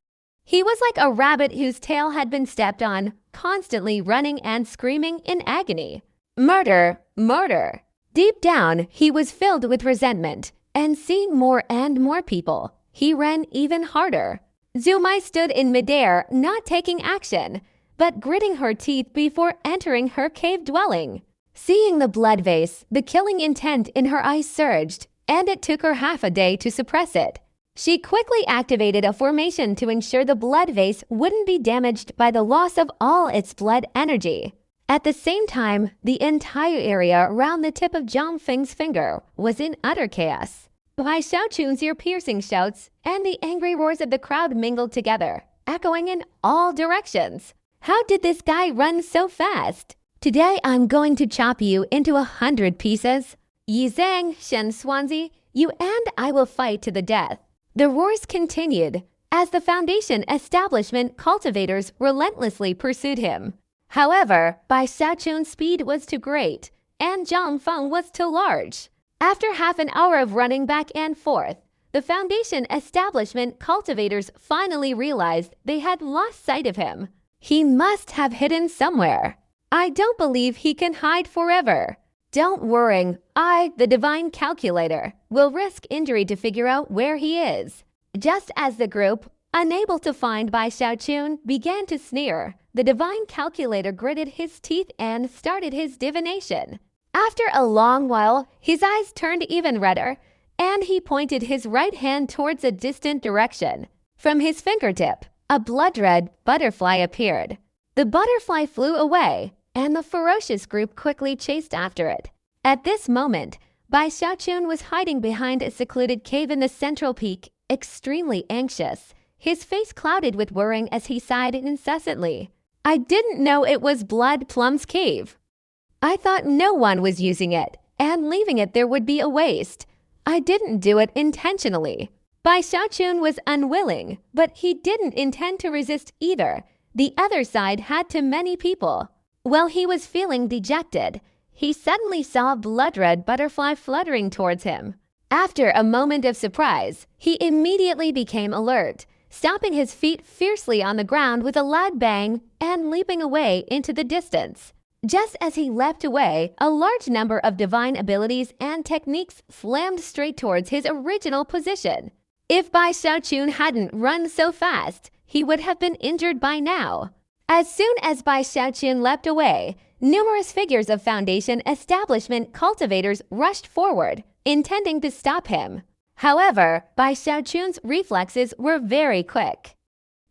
He was like a rabbit whose tail had been stepped on, constantly running and screaming in agony. Murder, murder. Deep down, he was filled with resentment, and seeing more and more people, he ran even harder. Zumai stood in midair, not taking action, but gritting her teeth before entering her cave dwelling. Seeing the blood vase, the killing intent in her eyes surged, and it took her half a day to suppress it. She quickly activated a formation to ensure the blood vase wouldn't be damaged by the loss of all its blood energy. At the same time, the entire area around the tip of Zhang Feng's finger was in utter chaos. Bai Xiaochun's ear-piercing shouts and the angry roars of the crowd mingled together, echoing in all directions. How did this guy run so fast? Today I'm going to chop you into 100 pieces. Yi Zhang, Shen Xuanzi, you and I will fight to the death. The roars continued as the Foundation establishment cultivators relentlessly pursued him. However, Bai Xiaochun's speed was too great, and Zhang Feng was too large. After half an hour of running back and forth, the Foundation establishment cultivators finally realized they had lost sight of him. He must have hidden somewhere. I don't believe he can hide forever. Don't worry, I, the Divine Calculator, will risk injury to figure out where he is. Just as the group, unable to find Bai Xiaochun, began to sneer, the Divine Calculator gritted his teeth and started his divination. After a long while, his eyes turned even redder, and he pointed his right hand towards a distant direction. From his fingertip, a blood-red butterfly appeared. The butterfly flew away, and the ferocious group quickly chased after it. At this moment, Bai Xiaochun was hiding behind a secluded cave in the central peak, extremely anxious, his face clouded with worrying as he sighed incessantly. I didn't know it was Blood Plum's cave. I thought no one was using it, and leaving it there would be a waste. I didn't do it intentionally. Bai Xiaochun was unwilling, but he didn't intend to resist either. The other side had too many people. While he was feeling dejected, he suddenly saw a blood-red butterfly fluttering towards him. After a moment of surprise, he immediately became alert, stomping his feet fiercely on the ground with a loud bang and leaping away into the distance. Just as he leapt away, a large number of divine abilities and techniques slammed straight towards his original position. If Bai Xiaochun hadn't run so fast, he would have been injured by now. As soon as Bai Xiaochun leapt away, numerous figures of Foundation establishment cultivators rushed forward, intending to stop him. However, Bai Xiaochun's reflexes were very quick.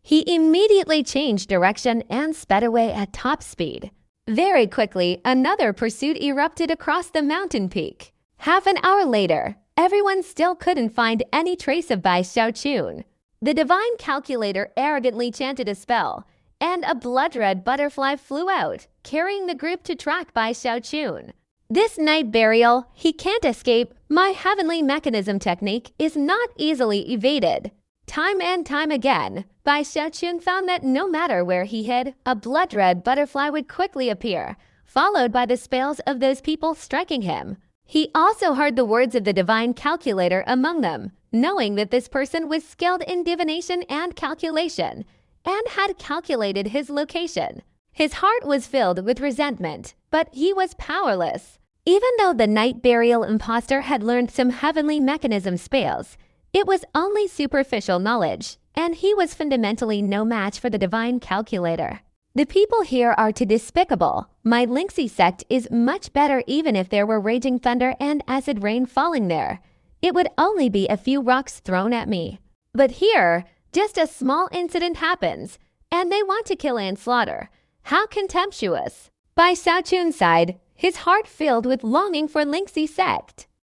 He immediately changed direction and sped away at top speed. Very quickly, another pursuit erupted across the mountain peak. Half an hour later, everyone still couldn't find any trace of Bai Xiaochun. The Divine Calculator arrogantly chanted a spell, and a blood-red butterfly flew out, carrying the group to track Bai Xiaochun. This night burial, he can't escape. My heavenly mechanism technique is not easily evaded. Time and time again, Bai Xiaochun found that no matter where he hid, a blood-red butterfly would quickly appear, followed by the spells of those people striking him. He also heard the words of the Divine Calculator among them, knowing that this person was skilled in divination and calculation, and had calculated his location. His heart was filled with resentment, but he was powerless. Even though the night burial imposter had learned some heavenly mechanism spells, it was only superficial knowledge, and he was fundamentally no match for the Divine Calculator. The people here are too despicable. My Lingxi sect is much better even if there were raging thunder and acid rain falling there. It would only be a few rocks thrown at me. But here, just a small incident happens, and they want to kill and slaughter. How contemptuous! Bai Xiaochun sighed, his heart filled with longing for Lingxi sect.